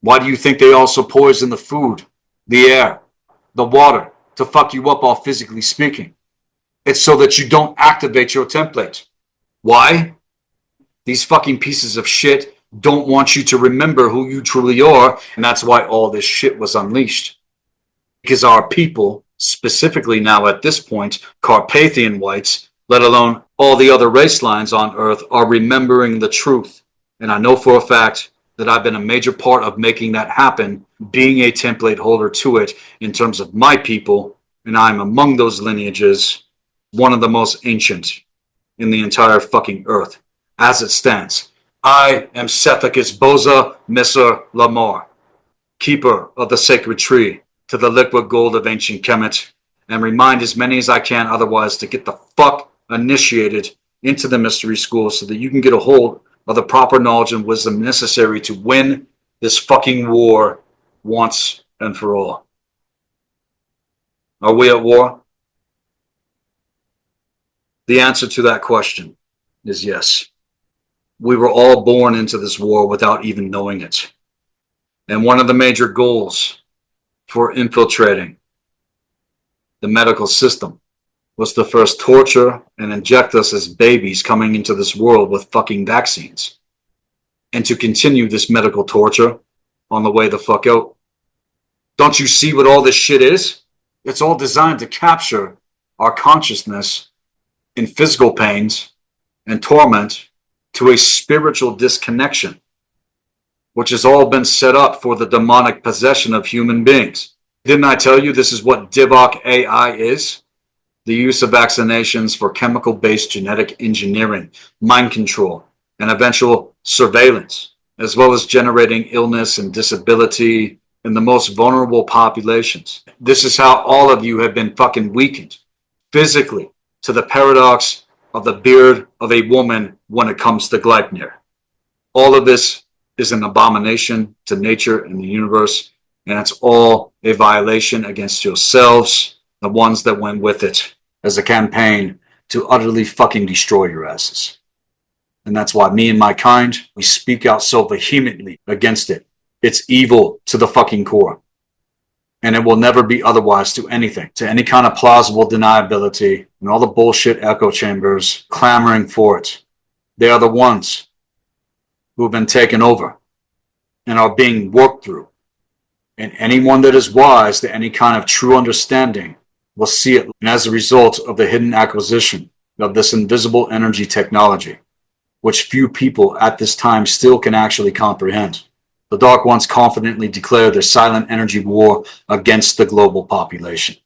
Why do you think they also poison the food, the air, the water, to fuck you up all physically speaking? It's so that you don't activate your template. Why? These fucking pieces of shit don't want you to remember who you truly are, and that's why all this shit was unleashed. Because our people, specifically now at this point, Carpathian whites, let alone all the other race lines on Earth, are remembering the truth. And I know for a fact that I've been a major part of making that happen, being a template holder to it in terms of my people, and I'm among those lineages, one of the most ancient in the entire fucking Earth, as it stands. I am Sethikus Boza, Mr. Lamar, keeper of the sacred tree to the liquid gold of ancient Kemet, and remind as many as I can otherwise to get the fuck initiated into the mystery school so that you can get a hold of the proper knowledge and wisdom necessary to win this fucking war once and for all. Are we at war? The answer to that question is yes. We were all born into this war without even knowing it. And one of the major goals for infiltrating the medical system was to first torture and inject us as babies coming into this world with fucking vaccines. And to continue this medical torture on the way the fuck out. Don't you see what all this shit is? It's all designed to capture our consciousness in physical pains and torment to a spiritual disconnection, which has all been set up for the demonic possession of human beings. Didn't I tell you this is what Divok AI is? The use of vaccinations for chemical-based genetic engineering, mind control, and eventual surveillance, as well as generating illness and disability in the most vulnerable populations. This is how all of you have been fucking weakened physically to the paradox of the beard of a woman when it comes to Gleipnir. All of this is an abomination to nature and the universe, and it's all a violation against yourselves, the ones that went with it, as a campaign to utterly fucking destroy your asses. And that's why me and my kind, we speak out so vehemently against it. It's evil to the fucking core. And it will never be otherwise to anything, to any kind of plausible deniability and all the bullshit echo chambers clamoring for it. They are the ones who have been taken over and are being worked through. And anyone that is wise to any kind of true understanding will see it. And as a result of the hidden acquisition of this invisible energy technology, which few people at this time still can actually comprehend, the Dark Ones confidently declare their silent energy war against the global population.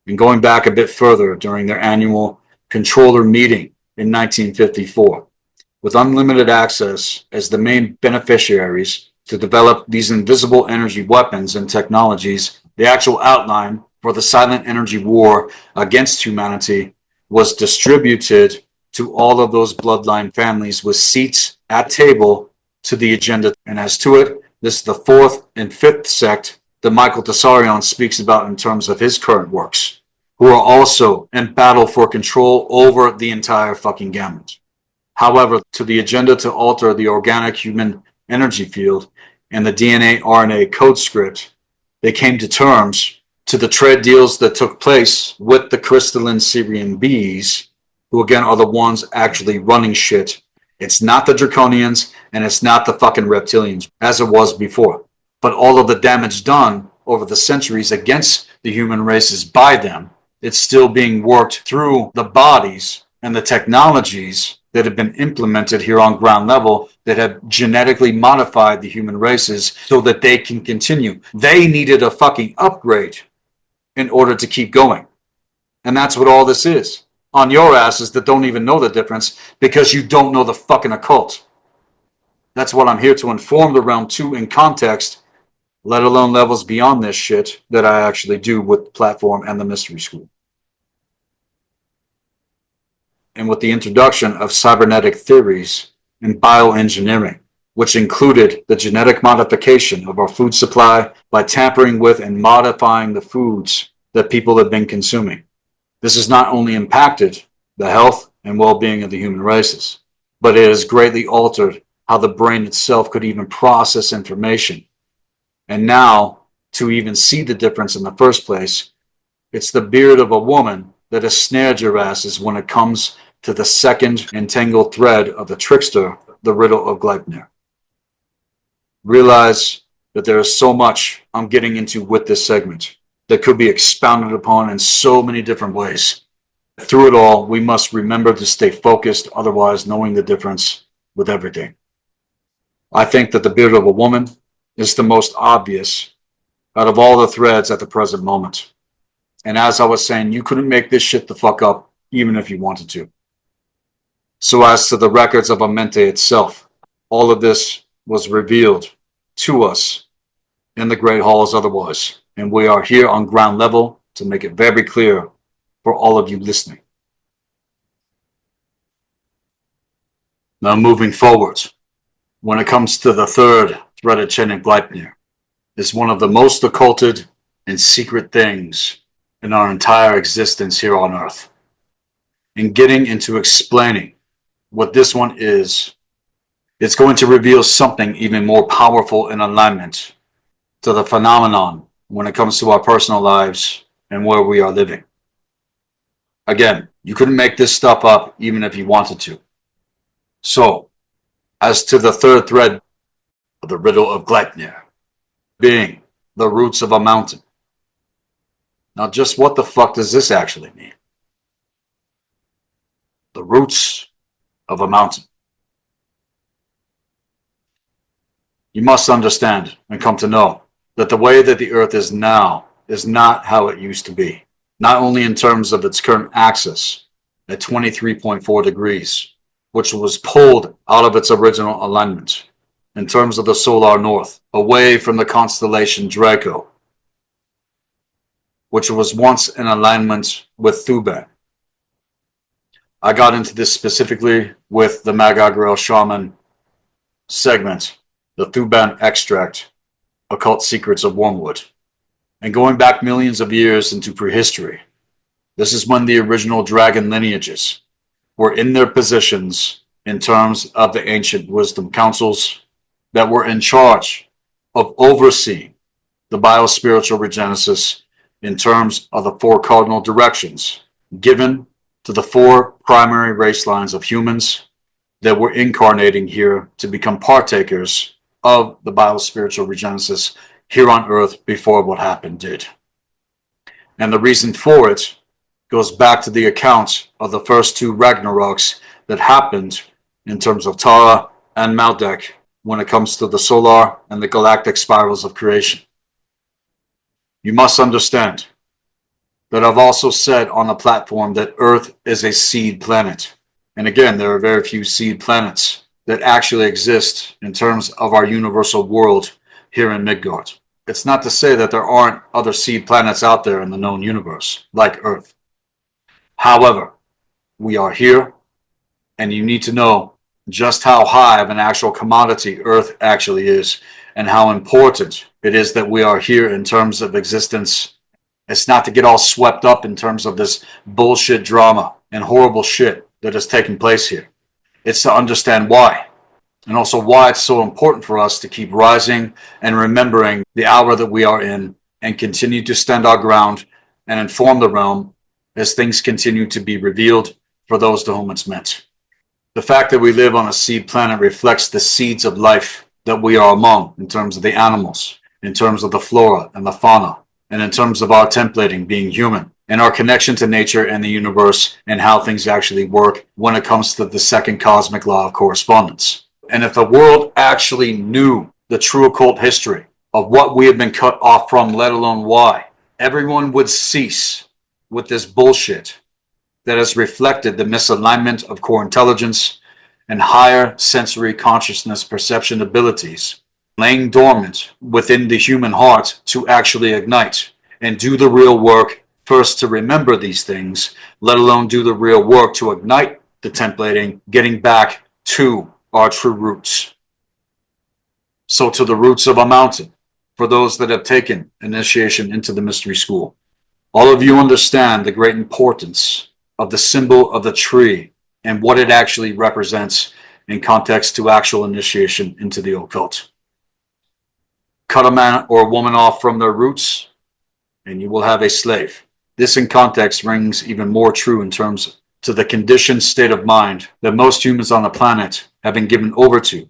And going back a bit further, during their annual controller meeting in 1954, with unlimited access as the main beneficiaries to develop these invisible energy weapons and technologies, the actual outline for the silent energy war against humanity was distributed to all of those bloodline families with seats at table to the agenda. And as to it, this is the fourth and fifth sect that Michael Tessarion speaks about in terms of his current works, who are also in battle for control over the entire fucking gamut. However, to the agenda to alter the organic human energy field and the DNA RNA code script, they came to terms to the trade deals that took place with the crystalline Syrian bees, who again are the ones actually running shit. It's not the Draconians and it's not the fucking reptilians as it was before. But all of the damage done over the centuries against the human races by them, it's still being worked through the bodies and the technologies that have been implemented here on ground level that have genetically modified the human races so that they can continue. They needed a fucking upgrade in order to keep going. And that's what all this is. On your asses that don't even know the difference because you don't know the fucking occult. That's what I'm here to inform the realm to in context, let alone levels beyond this shit that I actually do with the platform and the mystery school. And with the introduction of cybernetic theories and bioengineering, which included the genetic modification of our food supply by tampering with and modifying the foods that people have been consuming. This has not only impacted the health and well-being of the human races, but it has greatly altered how the brain itself could even process information. And now, to even see the difference in the first place, it's the beard of a woman that has snared your asses when it comes to the second entangled thread of the trickster, the Riddle of Gleipnir. Realize that there is so much I'm getting into with this segment that could be expounded upon in so many different ways. Through it all, we must remember to stay focused, otherwise knowing the difference with everything. I think that the beard of a woman is the most obvious out of all the threads at the present moment. And as I was saying, you couldn't make this shit the fuck up, even if you wanted to. So as to the records of Amente itself, all of this was revealed to us in the Great Halls otherwise. And we are here on ground level to make it very clear for all of you listening. Now moving forward, when it comes to the third threaded chain of Gleipnir, is one of the most occulted and secret things in our entire existence here on Earth. And getting into explaining what this one is, it's going to reveal something even more powerful in alignment to the phenomenon when it comes to our personal lives and where we are living. Again, you couldn't make this stuff up even if you wanted to. So, as to the third thread of the riddle of Gleipnir, being the roots of a mountain. Now, just what the fuck does this actually mean? The roots of a mountain. You must understand and come to know that the way that the Earth is now is not how it used to be. Not only in terms of its current axis at 23.4 degrees, which was pulled out of its original alignment in terms of the solar north, away from the constellation Draco, which was once in alignment with Thuban. I got into this specifically with the Magi Grail Shaman segment, the Thuban extract, Occult Secrets of Wormwood. And going back millions of years into prehistory, this is when the original dragon lineages were in their positions in terms of the ancient wisdom councils that were in charge of overseeing the biospiritual regenesis in terms of the four cardinal directions given to the four primary race lines of humans that were incarnating here to become partakers of the biospiritual regenesis here on Earth before what happened did. And the reason for it goes back to the account of the first two Ragnaroks that happened in terms of Tara and Maldek when it comes to the solar and the galactic spirals of creation. You must understand that I've also said on the platform that Earth is a seed planet. And again, there are very few seed planets that actually exist in terms of our universal world here in Midgard. It's not to say that there aren't other seed planets out there in the known universe, like Earth. However, we are here, and you need to know just how high of an actual commodity Earth actually is, and how important it is that we are here in terms of existence. It's not to get all swept up in terms of this bullshit drama and horrible shit that is taking place here. It's to understand why, and also why it's so important for us to keep rising and remembering the hour that we are in, and continue to stand our ground and inform the realm as things continue to be revealed for those to whom it's meant. The fact that we live on a seed planet reflects the seeds of life that we are among in terms of the animals, in terms of the flora and the fauna, and in terms of our templating being human, and our connection to nature and the universe, and how things actually work when it comes to the second cosmic law of correspondence. And if the world actually knew the true occult history of what we have been cut off from, let alone why, everyone would cease with this bullshit that has reflected the misalignment of core intelligence and higher sensory consciousness perception abilities laying dormant within the human heart to actually ignite and do the real work first to remember these things, let alone do the real work to ignite the templating, getting back to our true roots. So to the roots of a mountain, for those that have taken initiation into the mystery school, all of you understand the great importance of the symbol of the tree and what it actually represents in context to actual initiation into the occult. Cut a man or a woman off from their roots, and you will have a slave. This in context rings even more true in terms to the conditioned state of mind that most humans on the planet have been given over to,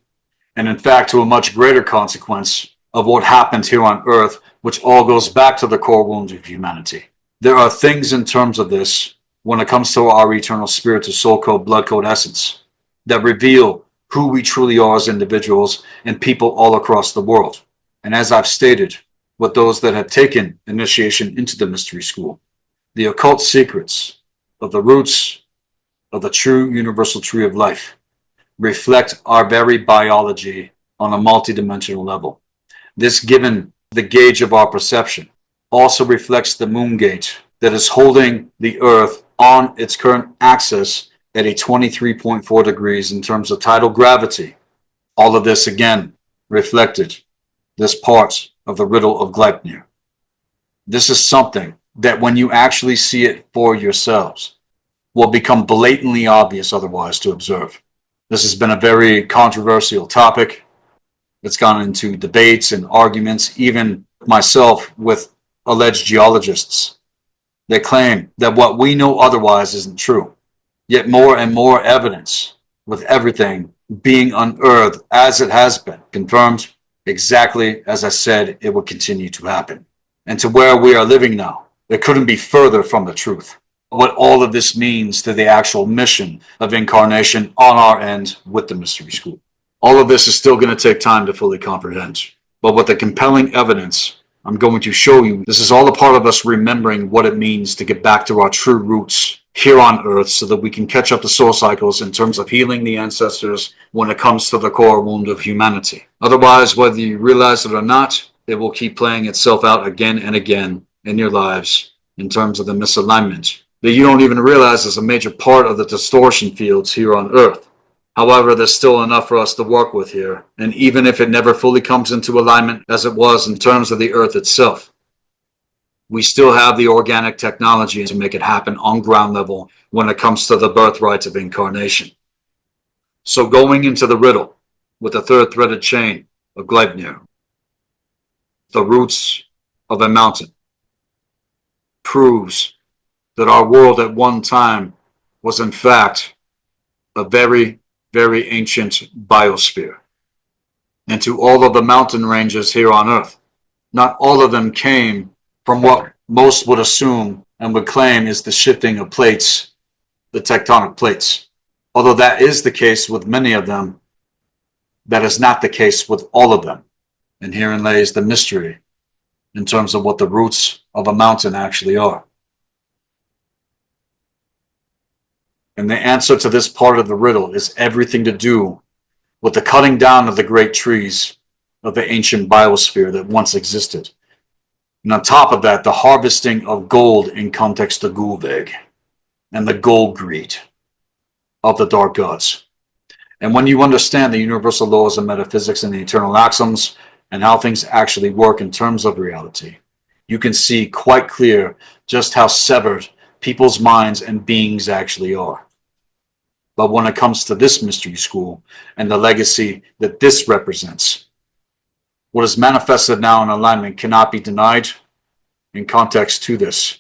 and in fact to a much greater consequence of what happened here on Earth, which all goes back to the core wounds of humanity. There are things in terms of this when it comes to our eternal spirit to soul code, blood code essence that reveal who we truly are as individuals and people all across the world. And as I've stated, with those that have taken initiation into the mystery school, the occult secrets of the roots of the true universal tree of life reflect our very biology on a multidimensional level. This, given the gauge of our perception, also reflects the moon gate that is holding the Earth on its current axis at a 23.4 degrees in terms of tidal gravity. All of this again reflected this part of the riddle of Gleipnir. This is something that when you actually see it for yourselves, will become blatantly obvious otherwise to observe. This has been a very controversial topic. It's gone into debates and arguments, even myself with alleged geologists. They claim that what we know otherwise isn't true. Yet more and more evidence, with everything being unearthed as it has been, confirmed exactly as I said it would continue to happen. And to where we are living now, it couldn't be further from the truth. What all of this means to the actual mission of incarnation on our end with the Mystery School. All of this is still going to take time to fully comprehend. But with the compelling evidence I'm going to show you, this is all a part of us remembering what it means to get back to our true roots here on Earth so that we can catch up the soul cycles in terms of healing the ancestors when it comes to the core wound of humanity. Otherwise, whether you realize it or not, it will keep playing itself out again and again in your lives in terms of the misalignment that you don't even realize is a major part of the distortion fields here on Earth. However, there's still enough for us to work with here, and even if it never fully comes into alignment as it was in terms of the Earth itself, we still have the organic technology to make it happen on ground level when it comes to the birthrights of incarnation. So going into the riddle with the third threaded chain of Gleipnir, the roots of a mountain, proves that our world at one time was in fact a very, very ancient biosphere. And to all of the mountain ranges here on Earth, not all of them came from what most would assume and would claim is the shifting of plates, the tectonic plates. Although that is the case with many of them, that is not the case with all of them. And herein lays the mystery in terms of what the roots of a mountain actually are. And the answer to this part of the riddle is everything to do with the cutting down of the great trees of the ancient biosphere that once existed. And on top of that, the harvesting of gold in context to Gulveg and the gold greed of the dark gods. And when you understand the universal laws of metaphysics and the eternal axioms and how things actually work in terms of reality, you can see quite clear just how severed people's minds and beings actually are. But when it comes to this mystery school and the legacy that this represents, what is manifested now in alignment cannot be denied in context to this,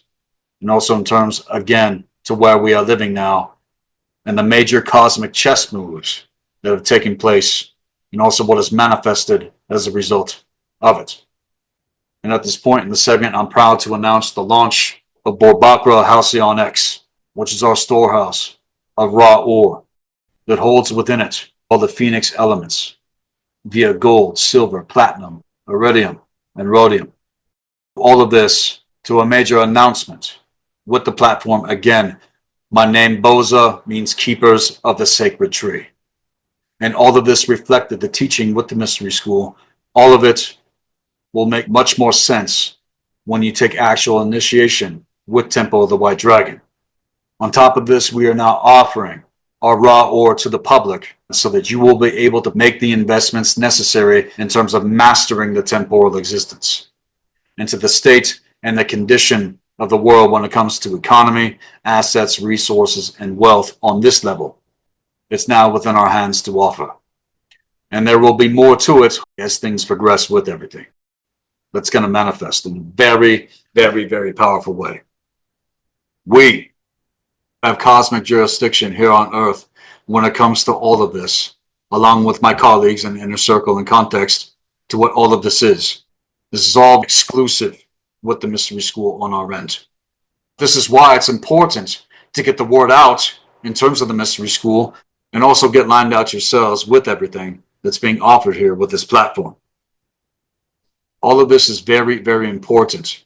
and also in terms, again, to where we are living now and the major cosmic chess moves that have taken place, and also what is manifested as a result of it. And at this point in the segment, I'm proud to announce the launch of Borbakra Halcyon X, which is our storehouse of raw ore that holds within it all the phoenix elements via gold, silver, platinum, iridium, and rhodium. All of this to a major announcement with the platform. Again, my name Boza means keepers of the sacred tree. And all of this reflected the teaching with the mystery school. All of it will make much more sense when you take actual initiation with Temple of the White Dragon. On top of this, we are now offering our raw ore to the public so that you will be able to make the investments necessary in terms of mastering the temporal existence and to the state and the condition of the world when it comes to economy, assets, resources, and wealth on this level. It's now within our hands to offer. And there will be more to it as things progress with everything. That's going to manifest in a very, very, very powerful way. We have cosmic jurisdiction here on Earth when it comes to all of this, along with my colleagues in the inner circle and context to what all of this is. This is all exclusive with the mystery school on our end. This is why it's important to get the word out in terms of the mystery school and also get lined out yourselves with everything that's being offered here with this platform. All of this is very, very important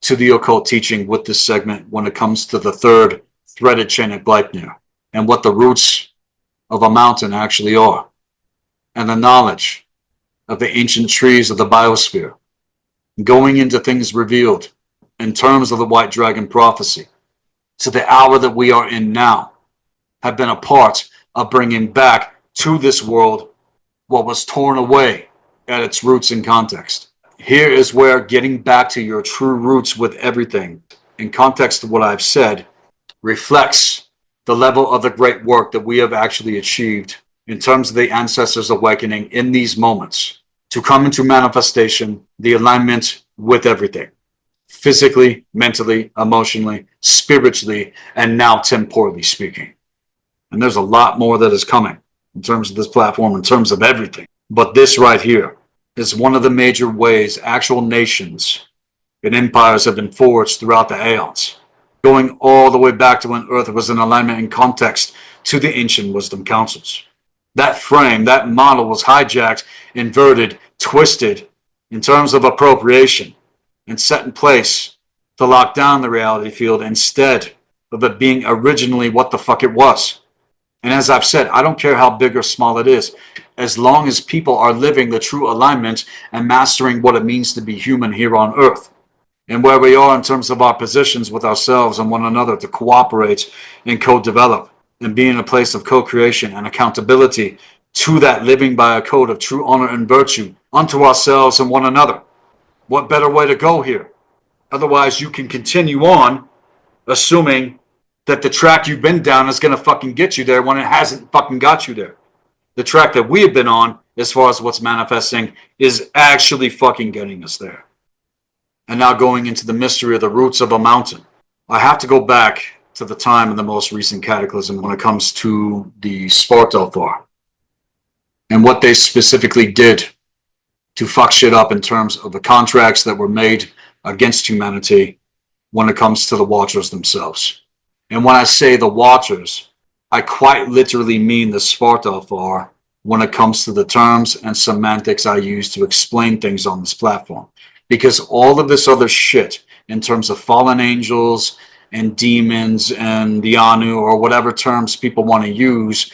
to the occult teaching with this segment when it comes to the third threaded chain of Gleipnir and what the roots of a mountain actually are and the knowledge of the ancient trees of the biosphere going into things revealed in terms of the White Dragon prophecy to the hour that we are in now have been a part of bringing back to this world what was torn away at its roots and context. Here is where getting back to your true roots with everything, in context of what I've said, reflects the level of the great work that we have actually achieved in terms of the ancestors awakening in these moments to come into manifestation, the alignment with everything, physically, mentally, emotionally, spiritually, and now temporally speaking. And there's a lot more that is coming in terms of this platform, in terms of everything. But this right here is one of the major ways actual nations and empires have been forged throughout the aeons, going all the way back to when Earth was in alignment and context to the ancient wisdom councils. That frame, that model was hijacked, inverted, twisted in terms of appropriation and set in place to lock down the reality field instead of it being originally what the fuck it was. And as I've said, I don't care how big or small it is, as long as people are living the true alignment and mastering what it means to be human here on Earth, and where we are in terms of our positions with ourselves and one another to cooperate and co-develop and be in a place of co-creation and accountability to that living by a code of true honor and virtue unto ourselves and one another. What better way to go here? Otherwise, you can continue on assuming that the track you've been down is going to fucking get you there when it hasn't fucking got you there. The track that we have been on, as far as what's manifesting, is actually fucking getting us there. And now going into the mystery of the roots of a mountain. I have to go back to the time of the most recent cataclysm when it comes to the Svartalfar and what they specifically did to fuck shit up in terms of the contracts that were made against humanity when it comes to the Watchers themselves. And when I say the Watchers, I quite literally mean the Svartalfar when it comes to the terms and semantics I use to explain things on this platform. Because all of this other shit in terms of fallen angels and demons and the Anu or whatever terms people want to use,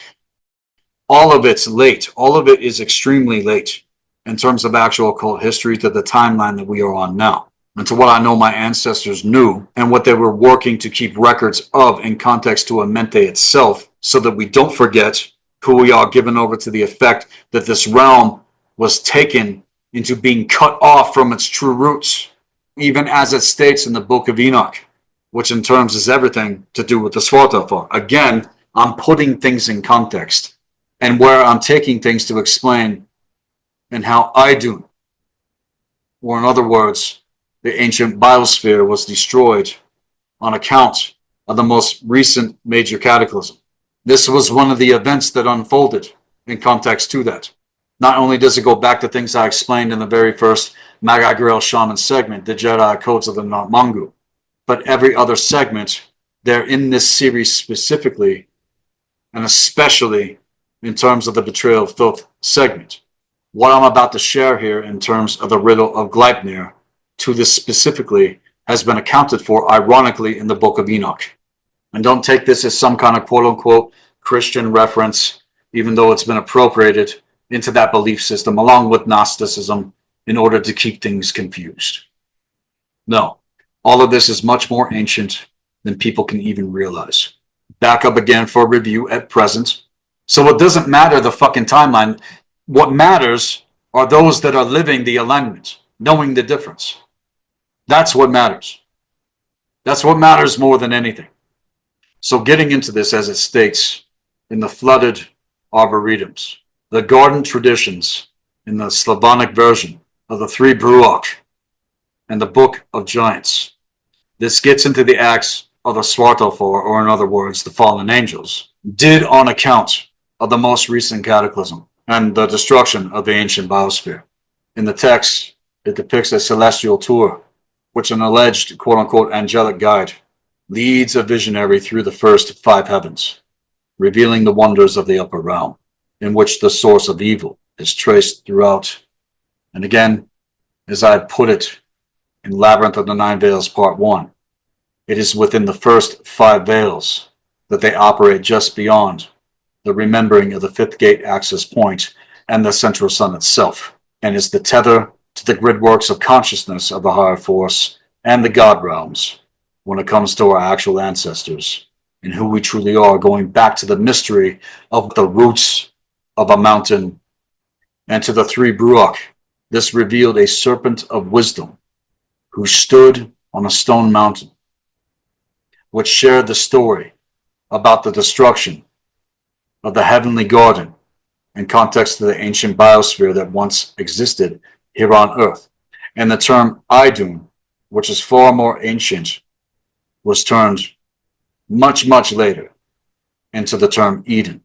all of it's late. All of it is extremely late in terms of actual occult history to the timeline that we are on now. And to what I know my ancestors knew and what they were working to keep records of in context to Amente itself so that we don't forget who we are, given over to the effect that this realm was taken into being cut off from its true roots, even as it states in the Book of Enoch, which in terms is everything to do with the Svartalfar. Again, I'm putting things in context and where I'm taking things to explain and how I do. Or in other words, the ancient biosphere was destroyed on account of the most recent major cataclysm. This was one of the events that unfolded in context to that. Not only does it go back to things I explained in the very first Magi, Grail, Shaman segment, the Jedi codes of the Mangu, but every other segment, they're in this series specifically, and especially in terms of the Betrayal of Thoth segment. What I'm about to share here in terms of the Riddle of Gleipnir to this specifically has been accounted for, ironically, in the Book of Enoch. And don't take this as some kind of quote-unquote Christian reference, even though it's been appropriated into that belief system along with Gnosticism in order to keep things confused. No, all of this is much more ancient than people can even realize. Back up again for review at present. So it doesn't matter the fucking timeline. What matters are those that are living the alignment, knowing the difference. That's what matters. That's what matters more than anything. So getting into this as it states in the flooded arboretums, the garden traditions in the Slavonic version of the three Bruach and the Book of Giants. This gets into the acts of the Svartalfar, or in other words, the fallen angels, did on account of the most recent cataclysm and the destruction of the ancient biosphere. In the text, it depicts a celestial tour, which an alleged quote-unquote angelic guide leads a visionary through the first five heavens, revealing the wonders of the upper realm, in which the source of evil is traced throughout. And again, as I put it in Labyrinth of the Nine Veils Part 1, it is within the first five veils that they operate just beyond the remembering of the fifth gate access point and the central sun itself, and is the tether to the gridworks of consciousness of the higher force and the God realms when it comes to our actual ancestors and who we truly are, going back to the mystery of the roots of a mountain and to the three Bruach, this revealed a serpent of wisdom who stood on a stone mountain, which shared the story about the destruction of the heavenly garden in context to the ancient biosphere that once existed here on Earth. And the term Idun, which is far more ancient, was turned much, much later into the term Eden.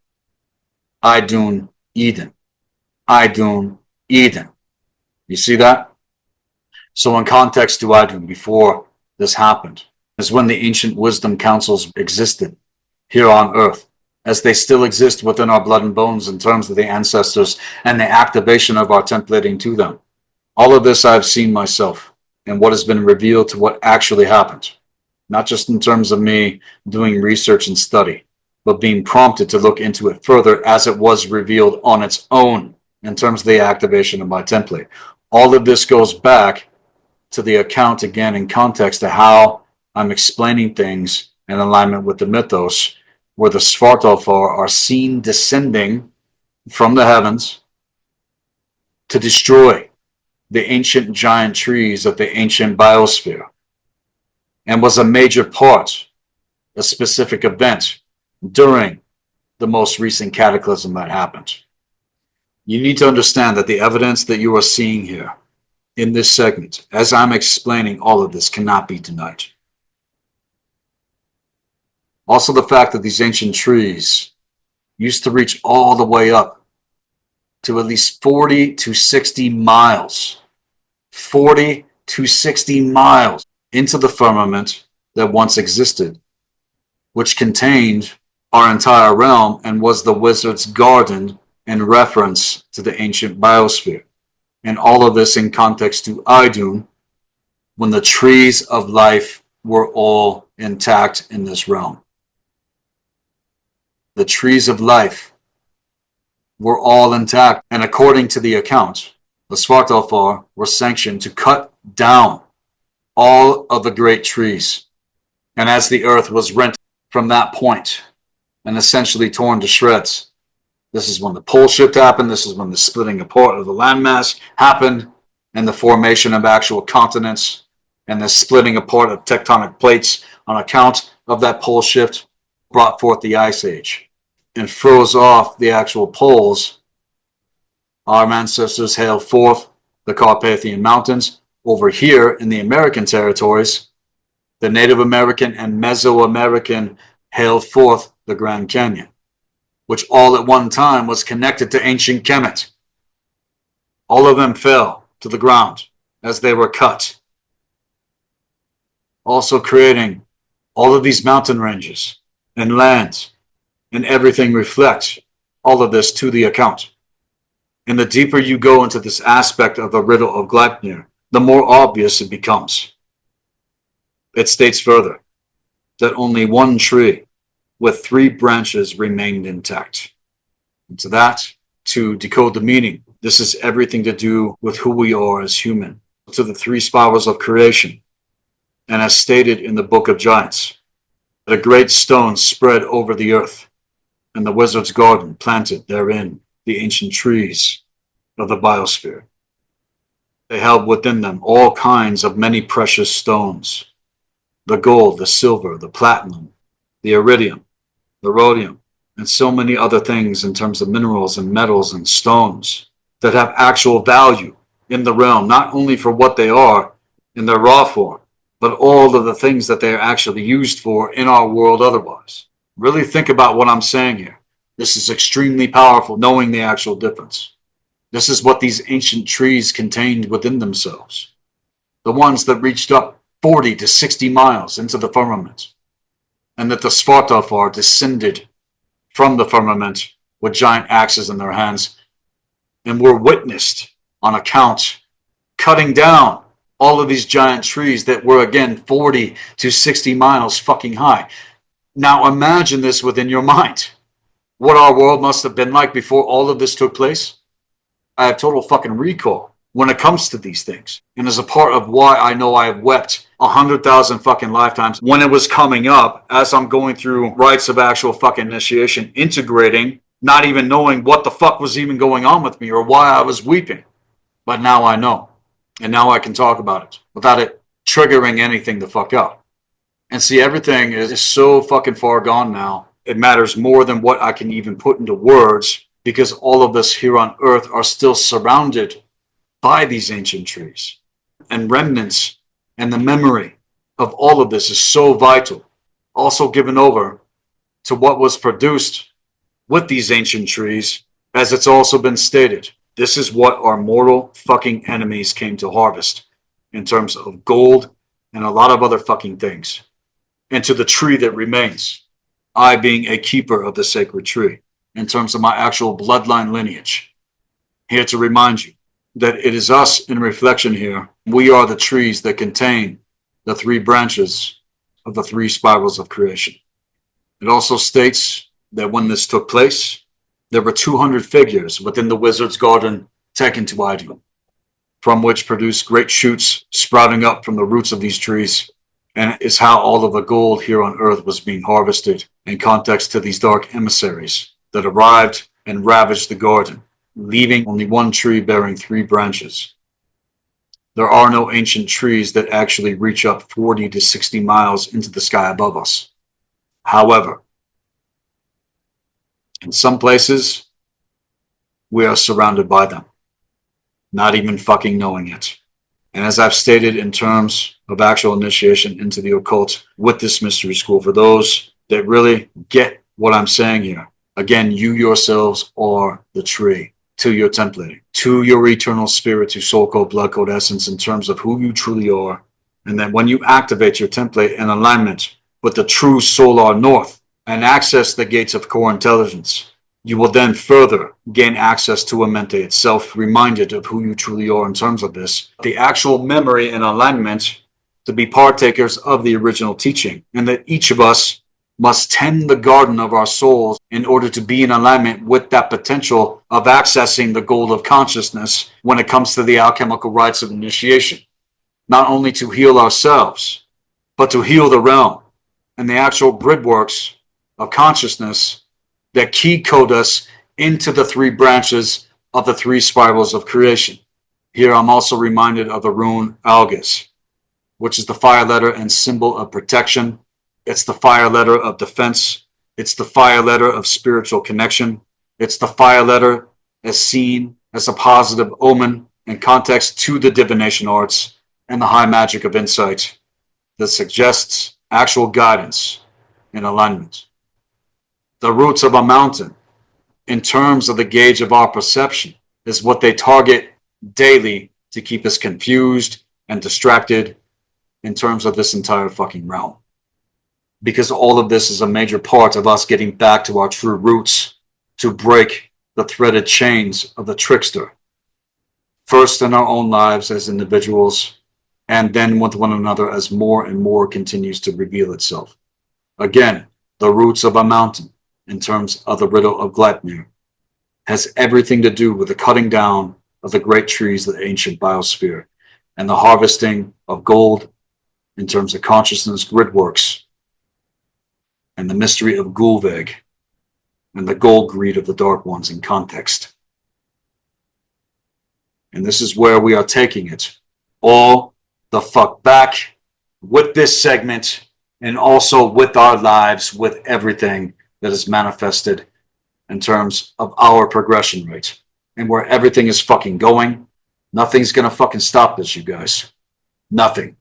Idun, Eden. Idun, Eden. You see that? So in context to Idun, before this happened, is when the ancient wisdom councils existed here on Earth, as they still exist within our blood and bones in terms of the ancestors and the activation of our templating to them. All of this I've seen myself and what has been revealed to what actually happened, not just in terms of me doing research and study, but being prompted to look into it further as it was revealed on its own in terms of the activation of my template. All of this goes back to the account again in context to how I'm explaining things in alignment with the mythos, where the Svartalfar are seen descending from the heavens to destroy the ancient giant trees of the ancient biosphere, and was a major part, a specific event during the most recent cataclysm that happened. You need to understand that the evidence that you are seeing here in this segment, as I'm explaining all of this, cannot be denied. Also, the fact that these ancient trees used to reach all the way up to at least 40 to 60 miles, 40 to 60 miles into the firmament that once existed, which contained our entire realm and was the wizard's garden in reference to the ancient biosphere. And all of this in context to Idun, when the trees of life were all intact in this realm. The trees of life were all intact, and according to the account, the Svartalfar were sanctioned to cut down all of the great trees. And as the earth was rent from that point and essentially torn to shreds, this is when the pole shift happened. This is when the splitting apart of the landmass happened, and the formation of actual continents and the splitting apart of tectonic plates on account of that pole shift brought forth the Ice Age and froze off the actual poles. Our ancestors hailed forth the Carpathian Mountains. Over here in the American territories, the Native American and Mesoamerican hailed forth the Grand Canyon, which all at one time was connected to ancient Kemet. All of them fell to the ground as they were cut, also creating all of these mountain ranges and lands, and everything reflects all of this to the account. And the deeper you go into this aspect of the riddle of Gleipnir, the more obvious it becomes. It states further that only one tree with 3 branches remained intact. And to that, to decode the meaning, this is everything to do with who we are as human, to the 3 spirals of creation. And as stated in the Book of Giants, that a great stone spread over the earth, and the wizard's garden planted therein the ancient trees of the biosphere. They held within them all kinds of many precious stones, the gold, the silver, the platinum, the iridium, the rhodium, and so many other things in terms of minerals and metals and stones that have actual value in the realm, not only for what they are in their raw form, but all of the things that they are actually used for in our world otherwise. Really think about what I'm saying here. This is extremely powerful, knowing the actual difference. This is what these ancient trees contained within themselves. The ones that reached up 40 to 60 miles into the firmament, and that the Svartalfar descended from the firmament with giant axes in their hands, and were witnessed on account cutting down all of these giant trees that were, again, 40 to 60 miles fucking high. Now imagine this within your mind. What our world must have been like before all of this took place. I have total fucking recall when it comes to these things. And as a part of why I know I have wept 100,000 fucking lifetimes when it was coming up, as I'm going through rites of actual fucking initiation, integrating, not even knowing what the fuck was even going on with me or why I was weeping. But now I know. And now I can talk about it without it triggering anything the fuck up. And see, everything is so fucking far gone now. It matters more than what I can even put into words, because all of us here on Earth are still surrounded by these ancient trees. And remnants and the memory of all of this is so vital. Also given over to what was produced with these ancient trees, as it's also been stated. This is what our mortal fucking enemies came to harvest in terms of gold and a lot of other fucking things. And to the tree that remains, I being a keeper of the sacred tree, in terms of my actual bloodline lineage, here to remind you that it is us in reflection here. We are the trees that contain the three branches of the three spirals of creation. It also states that when this took place, there were 200 figures within the wizard's garden taken to ideal, from which produced great shoots sprouting up from the roots of these trees, and it is how all of the gold here on Earth was being harvested in context to these dark emissaries that arrived and ravaged the garden, leaving only one tree bearing three branches. There are no ancient trees that actually reach up 40 to 60 miles into the sky above us. However, in some places, we are surrounded by them, not even fucking knowing it. And as I've stated in terms of actual initiation into the occult with this mystery school, for those that really get what I'm saying here, again, you yourselves are the tree to your templating, to your eternal spirit, to soul code, blood code essence, in terms of who you truly are. And then when you activate your template in alignment with the true solar north and access the gates of core intelligence, you will then further gain access to Amente itself, reminded of who you truly are in terms of this, the actual memory and alignment to be partakers of the original teaching, and that each of us must tend the garden of our souls in order to be in alignment with that potential of accessing the gold of consciousness when it comes to the alchemical rites of initiation. Not only to heal ourselves, but to heal the realm and the actual gridworks of consciousness that key code us into the three branches of the three spirals of creation. Here I'm also reminded of the rune Algis, which is the fire letter and symbol of protection. It's the fire letter of defense. It's the fire letter of spiritual connection. It's the fire letter as seen as a positive omen in context to the divination arts and the high magic of insight that suggests actual guidance and alignment. The roots of a mountain, in terms of the gauge of our perception, is what they target daily to keep us confused and distracted in terms of this entire fucking realm. Because all of this is a major part of us getting back to our true roots, to break the threaded chains of the trickster, first in our own lives as individuals, and then with one another as more and more continues to reveal itself. Again, the roots of a mountain, in terms of the riddle of Gleipnir, has everything to do with the cutting down of the great trees of the ancient biosphere and the harvesting of gold in terms of consciousness gridworks and the mystery of Gulveg and the gold greed of the Dark Ones in context. And this is where we are taking it all the fuck back with this segment, and also with our lives, with everything that is manifested in terms of our progression rate and where everything is fucking going. Nothing's gonna fucking stop this, you guys. Nothing.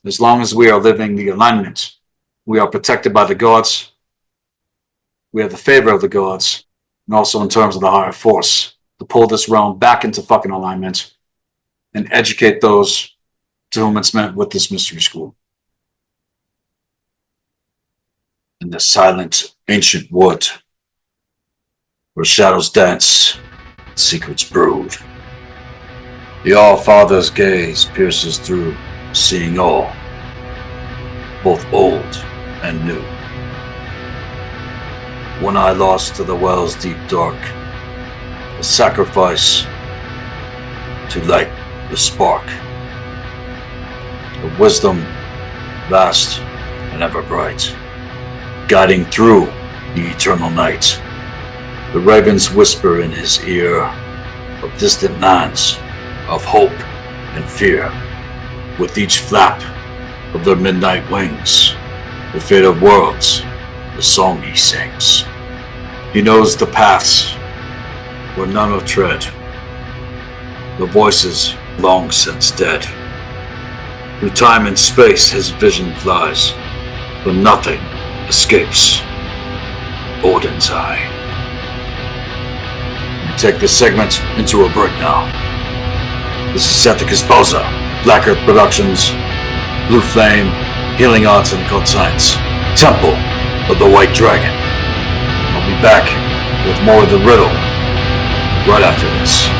As long as we are living the alignment, we are protected by the gods. We have the favor of the gods, and also in terms of the higher force to pull this realm back into fucking alignment and educate those to whom it's meant with this mystery school. In the silent ancient wood, where shadows dance, secrets brood, the All-Father's gaze pierces through, seeing all, both old and new. When I lost to the well's deep dark, a sacrifice to light the spark, of wisdom vast and ever bright, guiding through the eternal night. The ravens whisper in his ear of distant lands, of hope and fear. With each flap of their midnight wings, the fate of worlds, the song he sings. He knows the paths where none will tread, the voices long since dead. Through time and space his vision flies, but nothing escapes Odin's eye. We take this segment into a break now. This is Sethikus Boza, Black Earth Productions, Blue Flame, Healing Arts and Occult Science, Temple of the White Dragon. I'll be back with more of the Riddle right after this.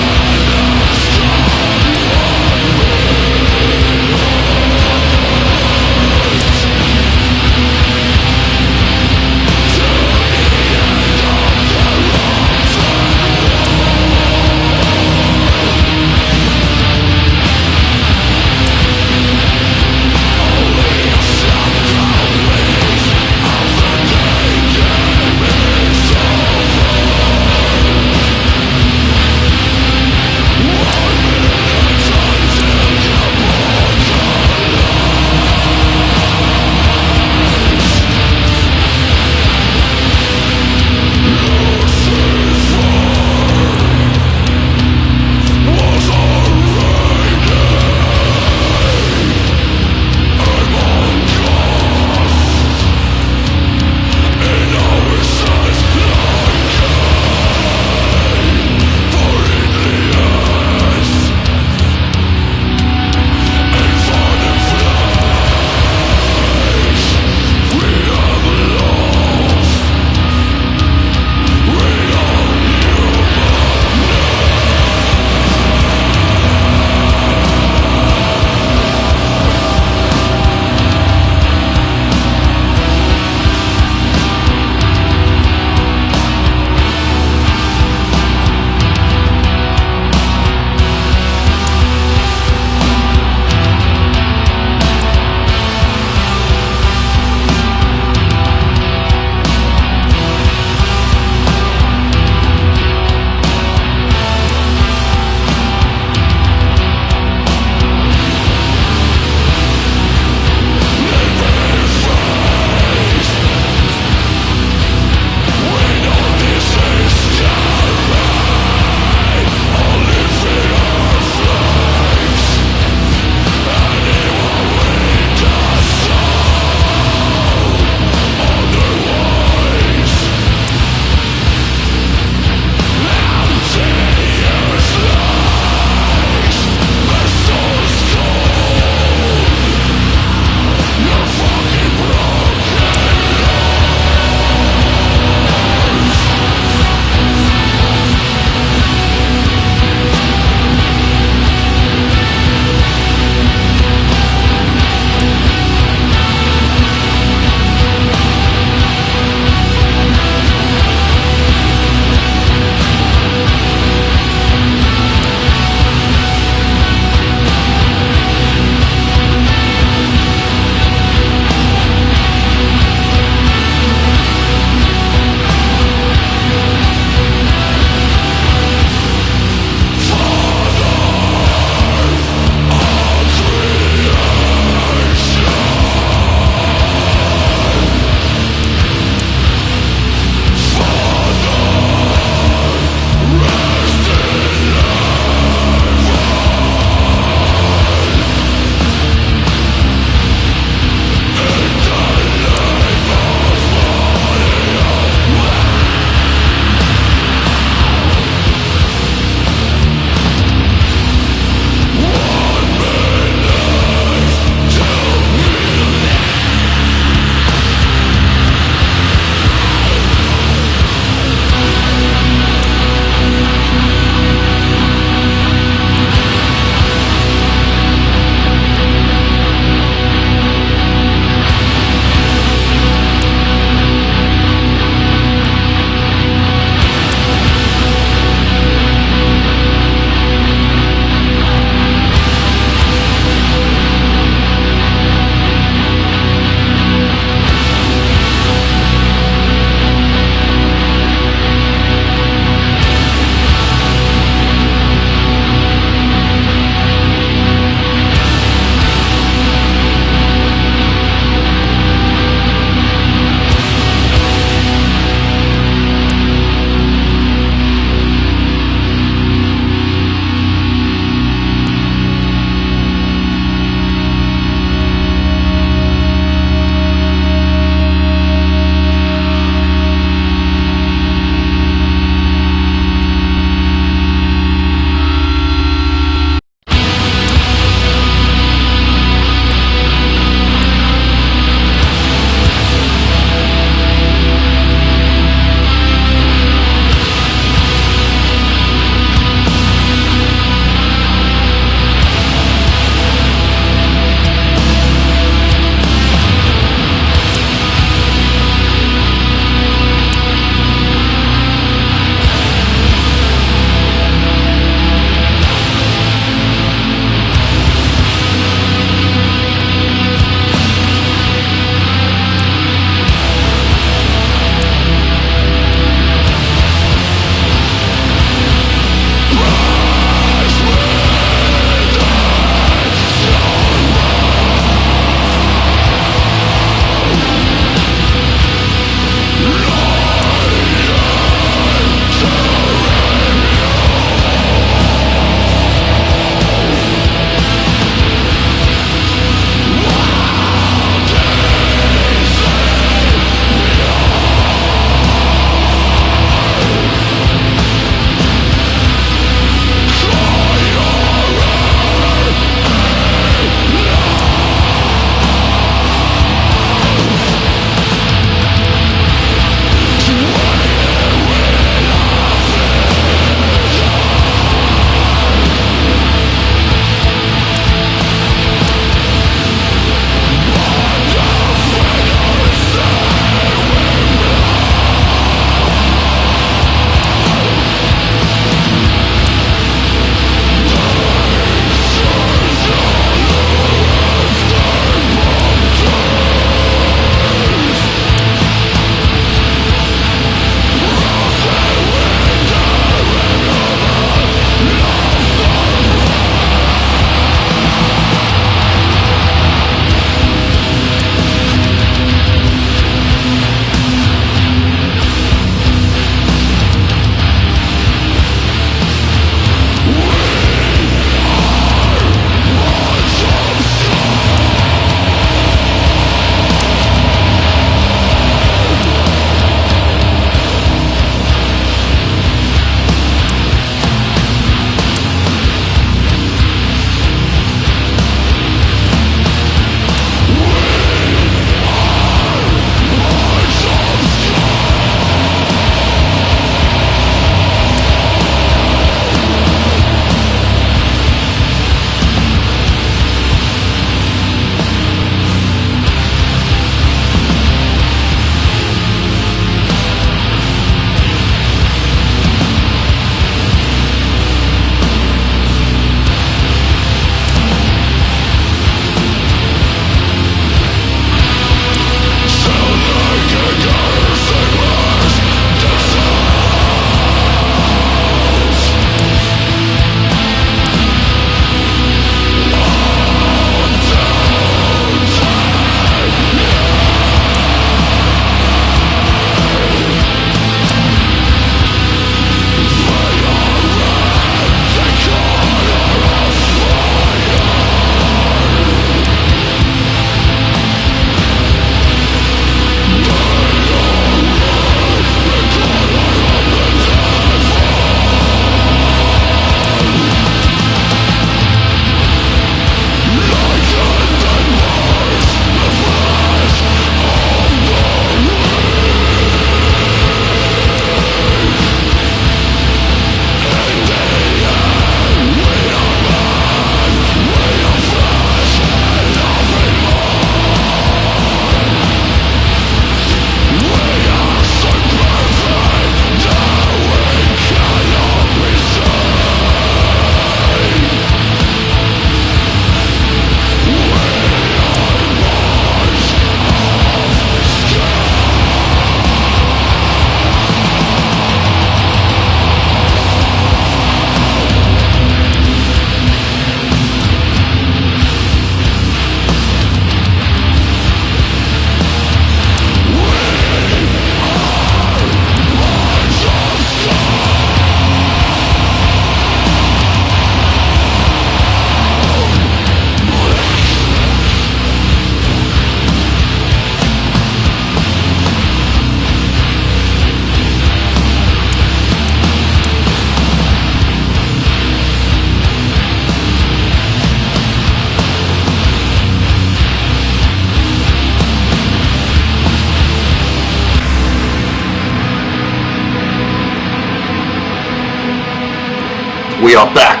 We are back.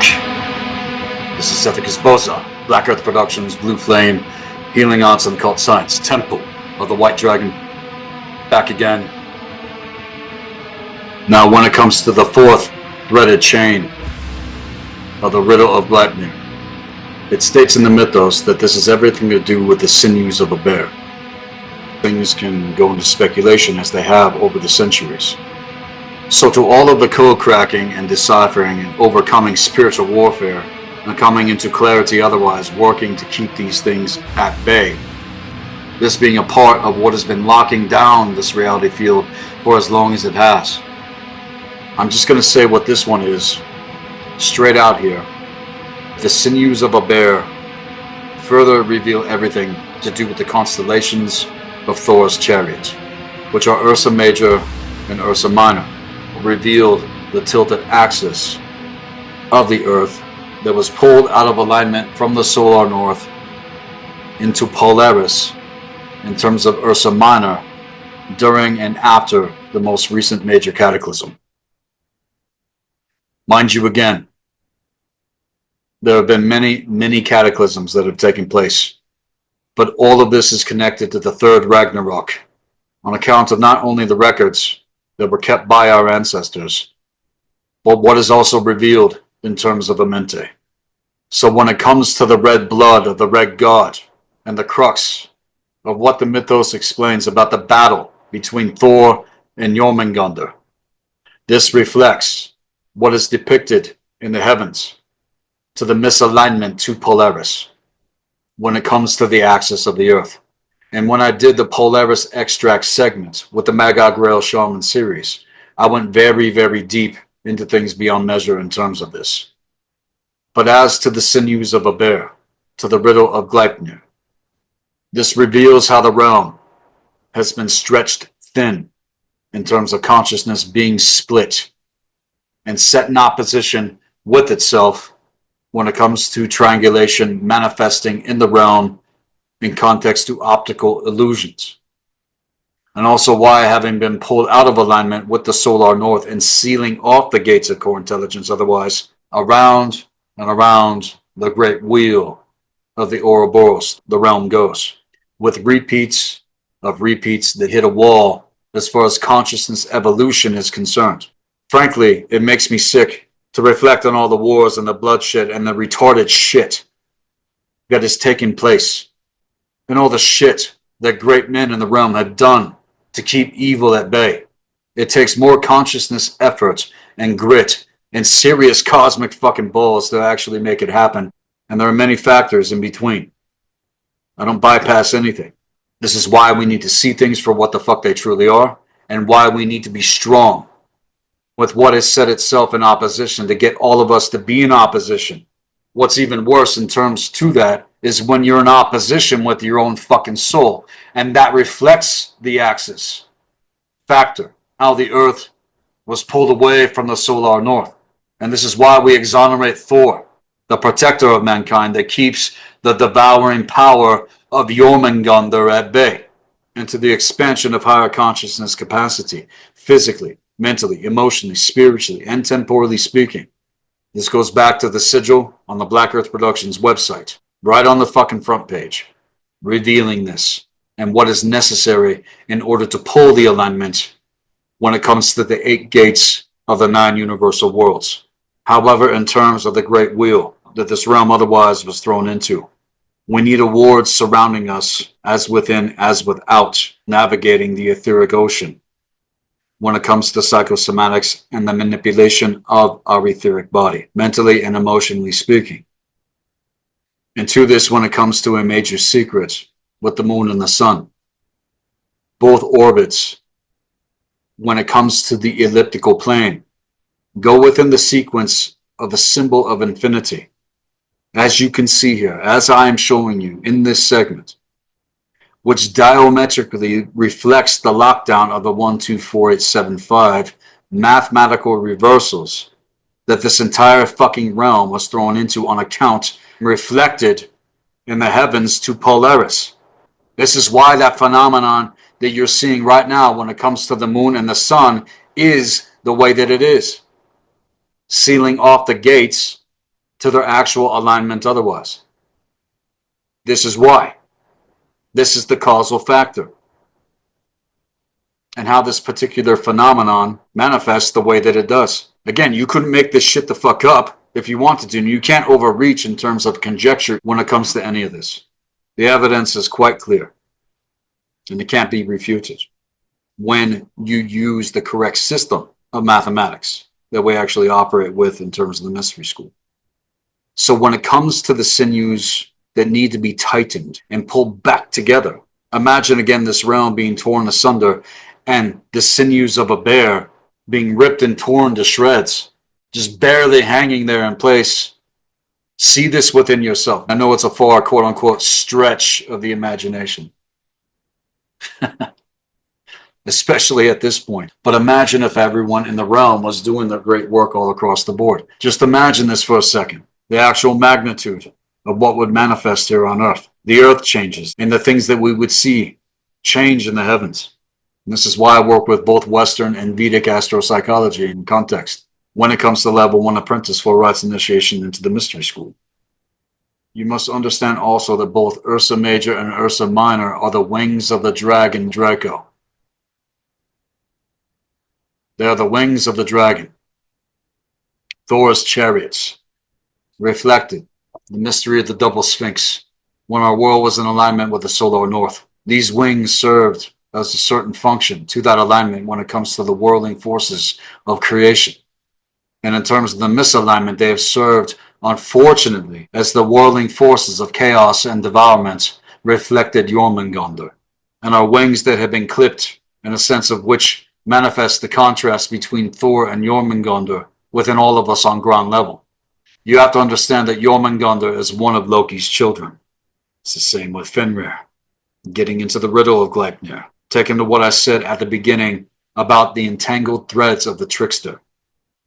This is Sethikus Boza, Black Earth Productions, Blue Flame, Healing Arts and Occult Science, Temple of the White Dragon, back again. Now when it comes to the fourth threaded chain of the Riddle of Gleipnir, it states in the mythos that this has everything to do with the sinews of a bear. Things can go into speculation as they have over the centuries. So to all of the code cracking and deciphering and overcoming spiritual warfare and coming into clarity otherwise, working to keep these things at bay, this being a part of what has been locking down this reality field for as long as it has. I'm just going to say what this one is, straight out here. The sinews of a bear further reveal everything to do with the constellations of Thor's chariot, which are Ursa Major and Ursa Minor, revealed the tilted axis of the Earth that was pulled out of alignment from the solar north into Polaris in terms of Ursa Minor during and after the most recent major cataclysm. Mind you, again, there have been many cataclysms that have taken place, but all of this is connected to the third Ragnarok on account of not only the records that were kept by our ancestors, but what is also revealed in terms of Amente. So when it comes to the red blood of the red god and the crux of what the mythos explains about the battle between Thor and Jormungandr, this reflects what is depicted in the heavens to the misalignment to Polaris when it comes to the axis of the Earth. And when I did the Polaris extract segment with the Magi Grail Shaman series, I went very deep into things beyond measure in terms of this. But as to the sinews of a bear, to the riddle of Gleipnir, this reveals how the realm has been stretched thin in terms of consciousness being split and set in opposition with itself when it comes to triangulation manifesting in the realm in context to optical illusions. And also why, having been pulled out of alignment with the solar north and sealing off the gates of core intelligence otherwise, around and around the great wheel of the Ouroboros, the realm goes, with repeats of repeats that hit a wall as far as consciousness evolution is concerned. Frankly, it makes me sick to reflect on all the wars and the bloodshed and the retarded shit that is taking place, and all the shit that great men in the realm have done to keep evil at bay. It takes more consciousness effort and grit and serious cosmic fucking balls to actually make it happen. And there are many factors in between. I don't bypass anything. This is why we need to see things for what the fuck they truly are, and why we need to be strong with what has set itself in opposition to get all of us to be in opposition. What's even worse in terms to that is when you're in opposition with your own fucking soul, and that reflects the axis factor, how the Earth was pulled away from the solar north. And this is why we exonerate Thor, the protector of mankind that keeps the devouring power of Jormungandr at bay, into the expansion of higher consciousness capacity, physically, mentally, emotionally, spiritually, and temporally speaking. This goes back to the sigil on the Black Earth Productions website, right on the fucking front page, revealing this and what is necessary in order to pull the alignment when it comes to the 8 gates of the 9 universal worlds. However, in terms of the great wheel that this realm otherwise was thrown into, we need a ward surrounding us, as within as without, navigating the etheric ocean when it comes to psychosomatics and the manipulation of our etheric body, mentally and emotionally speaking. And to this, when it comes to a major secret with the moon and the sun, both orbits, when it comes to the elliptical plane, go within the sequence of a symbol of infinity, as you can see here, as I am showing you in this segment, which diametrically reflects the lockdown of the 124875 mathematical reversals that this entire fucking realm was thrown into on account reflected in the heavens to Polaris. This is why that phenomenon that you're seeing right now when it comes to the moon and the sun is the way that it is. sealing off the gates to their actual alignment otherwise. This is why. This is the causal factor. And how this particular phenomenon manifests the way that it does. Again, you couldn't make this shit the fuck up if you wanted to, and you can't overreach in terms of conjecture when it comes to any of this. The evidence is quite clear, and it can't be refuted when you use the correct system of mathematics that we actually operate with in terms of the mystery school. So when it comes to the sinews that need to be tightened and pulled back together, imagine again this realm being torn asunder and the sinews of a bear being ripped and torn to shreds, just barely hanging there in place. See this within yourself. I know it's a far, quote-unquote, stretch of the imagination, especially at this point. But imagine if everyone in the realm was doing their great work all across the board. Just imagine this for a second. The actual magnitude of what would manifest here on Earth. The Earth changes, and the things that we would see change in the heavens. And this is why I work with both Western and Vedic astropsychology in context when it comes to level 1 apprentice full rights initiation into the mystery school. You must understand also that both Ursa Major and Ursa Minor are the wings of the dragon Draco. They are the wings of the dragon. Thor's chariots, reflected the mystery of the double sphinx when our world was in alignment with the solar north. These wings served as a certain function to that alignment when it comes to the whirling forces of creation. And in terms of the misalignment, they have served, unfortunately, as the whirling forces of chaos and devourment reflected Jormungandr. And our wings that have been clipped, in a sense of which manifests the contrast between Thor and Jormungandr within all of us on ground level. You have to understand that Jormungandr is one of Loki's children. It's the same with Fenrir. Getting into the riddle of Gleipnir, taking to what I said at the beginning about the entangled threads of the trickster.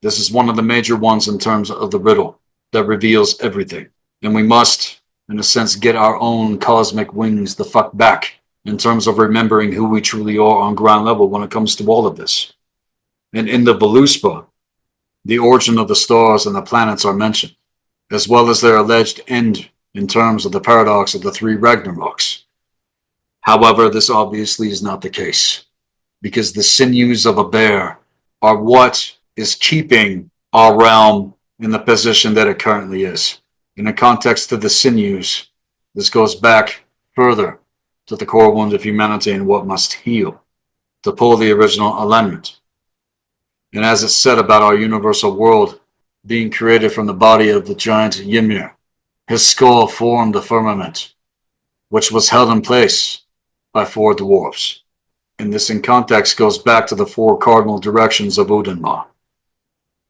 This is one of the major ones in terms of the riddle that reveals everything. And we must, in a sense, get our own cosmic wings the fuck back in terms of remembering who we truly are on ground level when it comes to all of this. And in the Voluspa, the origin of the stars and the planets are mentioned, as well as their alleged end in terms of the paradox of the 3 Ragnaroks. However, this obviously is not the case, because the sinews of a bear are what is keeping our realm in the position that it currently is. In the context of the sinews, this goes back further to the core wound of humanity and what must heal to pull the original alignment. And as it's said about our universal world being created from the body of the giant Ymir, his skull formed the firmament, which was held in place by 4 dwarves. And this in context goes back to the 4 cardinal directions of Udinmar.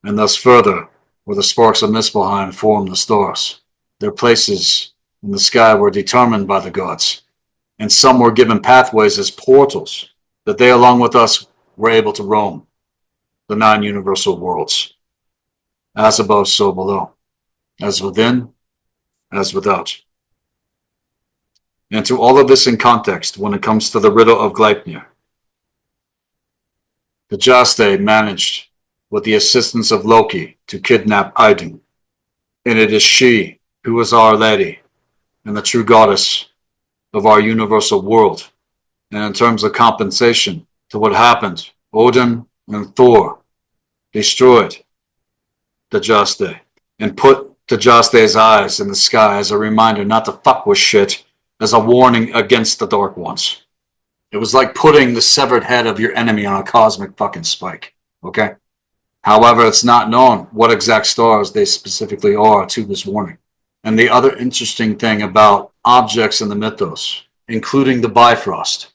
And thus further, where the sparks of Muspelheim formed the stars. Their places in the sky were determined by the gods, and some were given pathways as portals that they along with us were able to roam the 9 universal worlds. As above, so below. As within, as without. And to all of this in context, when it comes to the riddle of Gleipnir, the Jaste managed, with the assistance of Loki, to kidnap Idun. And it is she who is Our Lady and the true goddess of our universal world. And in terms of compensation to what happened, Odin and Thor destroyed the Jaste and put the Jaste's eyes in the sky as a reminder not to fuck with shit, as a warning against the Dark Ones. It was like putting the severed head of your enemy on a cosmic fucking spike, okay? However, it's not known what exact stars they specifically are to this warning. And the other interesting thing about objects in the mythos, including the Bifrost,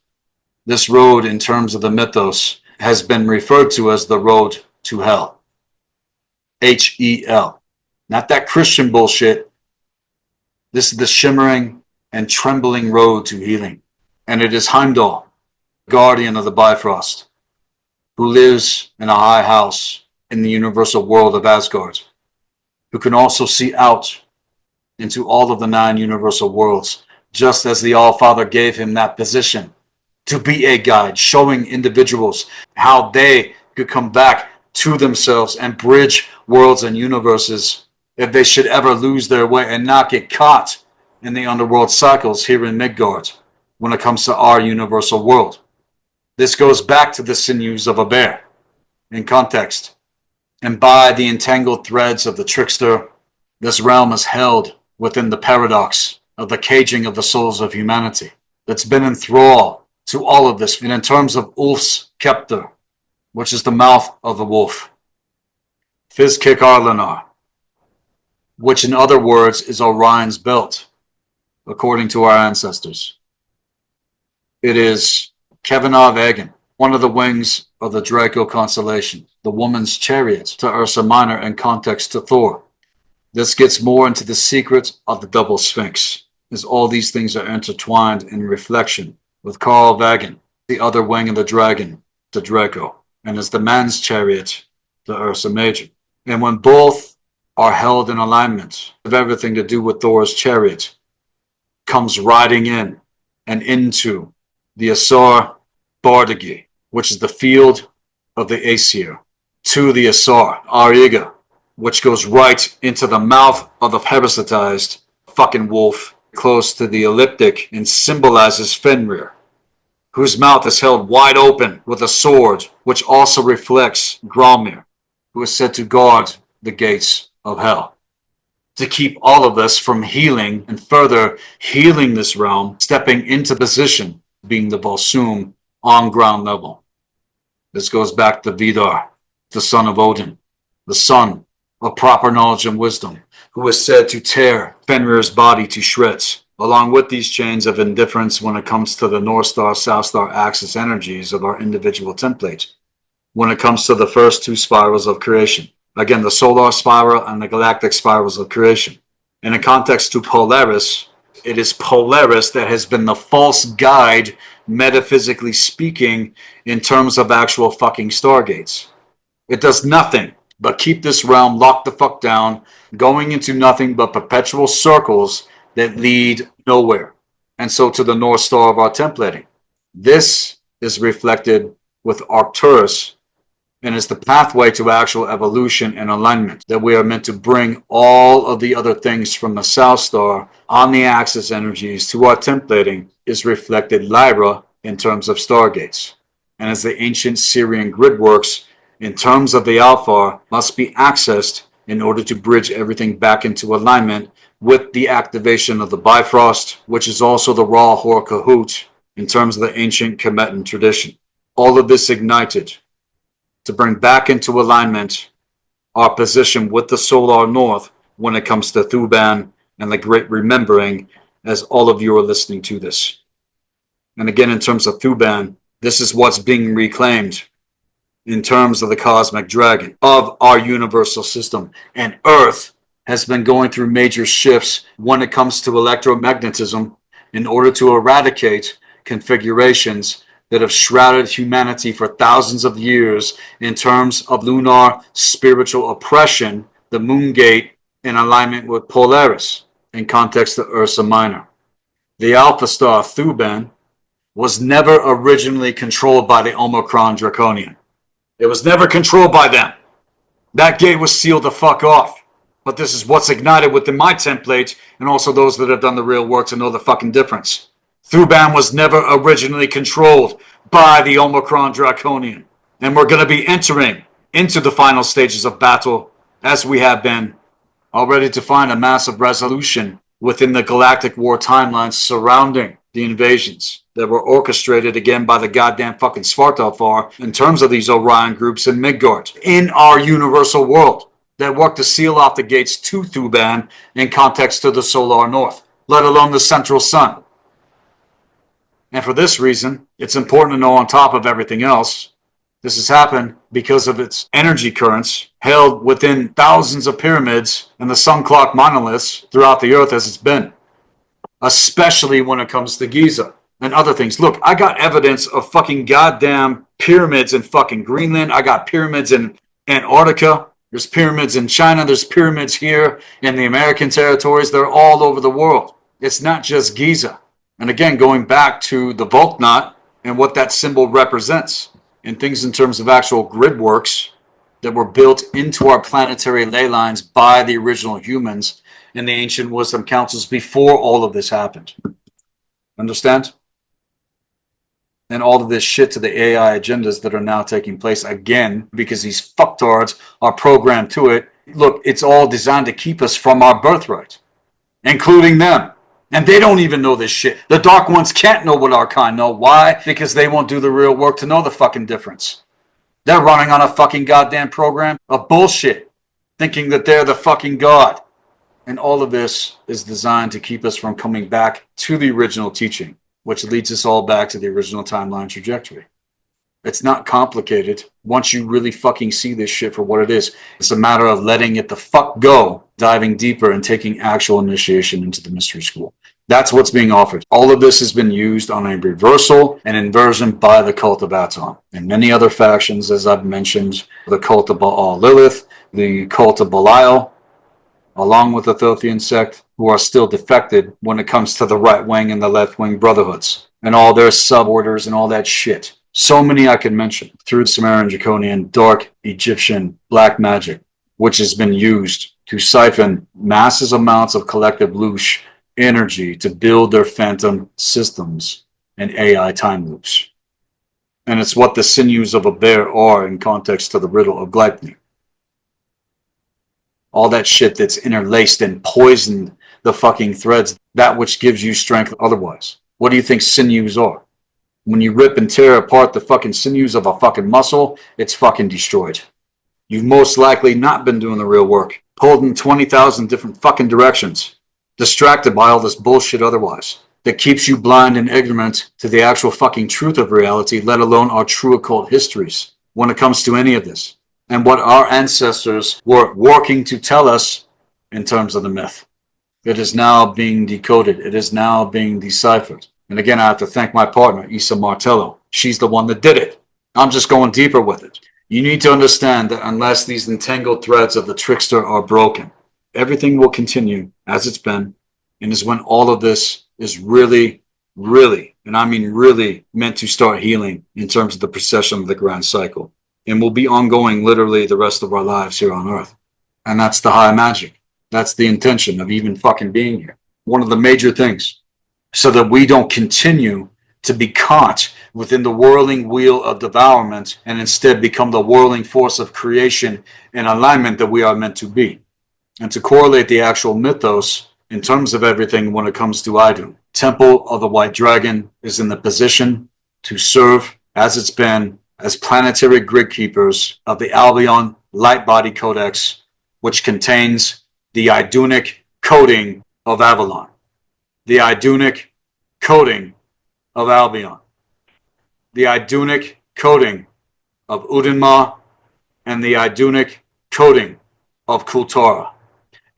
this road in terms of the mythos has been referred to as the road to hell. H-E-L. Not that Christian bullshit. This is the shimmering and trembling road to healing. And it is Heimdall, guardian of the Bifrost, who lives in a high house in the universal world of Asgard, who can also see out into all of the 9 universal worlds, just as the All-Father gave him that position to be a guide, showing individuals how they could come back to themselves and bridge worlds and universes if they should ever lose their way and not get caught in the underworld cycles here in Midgard when it comes to our universal world. This goes back to the sinews of a bear in context. And by the entangled threads of the trickster, this realm is held within the paradox of the caging of the souls of humanity that's been in thrall to all of this. And in terms of Ulf's Scepter, which is the mouth of the wolf, Fizkik Arlanar, which in other words is Orion's belt, according to our ancestors. It is Kevinov Egin, one of the wings of the Draco constellation, the woman's chariot to Ursa Minor in context to Thor. This gets more into the secret of the double sphinx, as all these things are intertwined in reflection, with Karl Vagan, the other wing of the dragon, to Draco, and as the man's chariot to Ursa Major. And when both are held in alignment, of everything to do with Thor's chariot comes riding in and into the Asar Bardagi, which is the field of the Aesir, to the Asar Ariga, which goes right into the mouth of the parasitized fucking wolf, close to the elliptic, and symbolizes Fenrir, whose mouth is held wide open with a sword, which also reflects Gralmir, who is said to guard the gates of hell. To keep all of us from healing and further healing this realm, stepping into position, being the Volsum on ground level. This goes back to Vidar, the son of Odin, the son of proper knowledge and wisdom, who is said to tear Fenrir's body to shreds, along with these chains of indifference when it comes to the North Star, South Star axis energies of our individual template, when it comes to the first two spirals of creation. Again, the solar spiral and the galactic spirals of creation. And in context to Polaris, it is Polaris that has been the false guide, metaphysically speaking, in terms of actual fucking stargates. It does nothing but keep this realm locked the fuck down, going into nothing but perpetual circles that lead nowhere. And so to the North Star of our templating. This is reflected with Arcturus and is the pathway to actual evolution and alignment, that we are meant to bring all of the other things from the South Star on the axis energies to our templating is reflected Lyra in terms of stargates. And as the ancient Syrian grid works, in terms of the Alpha, must be accessed in order to bridge everything back into alignment with the activation of the Bifrost, which is also the Ra Hor Kahut in terms of the ancient Kemetan tradition. All of this ignited to bring back into alignment our position with the Solar North when it comes to Thuban and the Great Remembering, as all of you are listening to this. And again, in terms of Thuban, this is what's being reclaimed in terms of the cosmic dragon of our universal system. And Earth has been going through major shifts when it comes to electromagnetism in order to eradicate configurations that have shrouded humanity for thousands of years in terms of lunar spiritual oppression, the moon gate in alignment with Polaris in context of Ursa Minor. The Alpha star Thuban was never originally controlled by the Omicron Draconian. It was never controlled by them. That gate was sealed the fuck off. But this is what's ignited within my template, and also those that have done the real work to know the fucking difference. Thuban was never originally controlled by the Omicron Draconian. And we're going to be entering into the final stages of battle, as we have been, already to find a massive resolution within the galactic war timelines surrounding the invasions that were orchestrated again by the goddamn fucking Svartalfar in terms of these Orion groups in Midgard, in our universal world, that work to seal off the gates to Thuban in context to the Solar North, let alone the Central Sun. And for this reason, it's important to know, on top of everything else, this has happened because of its energy currents held within thousands of pyramids and the sun clock monoliths throughout the earth as it's been, especially when it comes to Giza and other things. Look, I got evidence of fucking goddamn pyramids in fucking Greenland. I got pyramids in Antarctica. There's pyramids in China. There's pyramids here in the American territories. They're all over the world. It's not just Giza. And again, going back to the Volk knot and what that symbol represents, and things in terms of actual grid works, that were built into our planetary ley lines by the original humans in the ancient wisdom councils before all of this happened. Understand? And all of this shit to the AI agendas that are now taking place again because these fucktards are programmed to it. Look, it's all designed to keep us from our birthright, including them. And they don't even know this shit. The Dark Ones can't know what our kind know. Why? Because they won't do the real work to know the fucking difference. They're running on a fucking goddamn program of bullshit, thinking that they're the fucking God. And all of this is designed to keep us from coming back to the original teaching, which leads us all back to the original timeline trajectory. It's not complicated once you really fucking see this shit for what it is. It's a matter of letting it the fuck go, diving deeper and taking actual initiation into the mystery school. That's what's being offered. All of this has been used on a reversal and inversion by the cult of Aton and many other factions, as I've mentioned, the cult of Baal Lilith, the cult of Belial, along with the Thothian sect, who are still defected when it comes to the right wing and the left wing brotherhoods and all their suborders and all that shit. So many I can mention through Sumerian, Draconian, dark, Egyptian, black magic, which has been used to siphon massive amounts of collective loosh energy to build their phantom systems and AI time loops. And it's what the sinews of a bear are in context to the riddle of Gleipnir. All that shit that's interlaced and poisoned the fucking threads, that which gives you strength otherwise. What do you think sinews are? When you rip and tear apart the fucking sinews of a fucking muscle, it's fucking destroyed. You've most likely not been doing the real work, pulled in 20,000 different fucking directions, distracted by all this bullshit otherwise, that keeps you blind and ignorant to the actual fucking truth of reality, let alone our true occult histories when it comes to any of this, and what our ancestors were working to tell us in terms of the myth. It is now being decoded. It is now being deciphered. And again, I have to thank my partner, Isa Martello. She's the one that did it. I'm just going deeper with it. You need to understand that unless these entangled threads of the trickster are broken, everything will continue as it's been, and is when all of this is really, and I mean really, meant to start healing in terms of the procession of the grand cycle, and will be ongoing literally the rest of our lives here on Earth. And that's the high magic. That's the intention of even fucking being here. One of the major things, so that we don't continue to be caught within the whirling wheel of devourment and instead become the whirling force of creation and alignment that we are meant to be. And to correlate the actual mythos in terms of everything when it comes to Idun, Temple of the White Dragon is in the position to serve, as it's been, as planetary grid keepers of the Albion Light Body Codex, which contains the Idunic coding of Avalon, the Idunic coding of Albion, the Idunic coding of Udinma, and the Idunic coding of Kultara.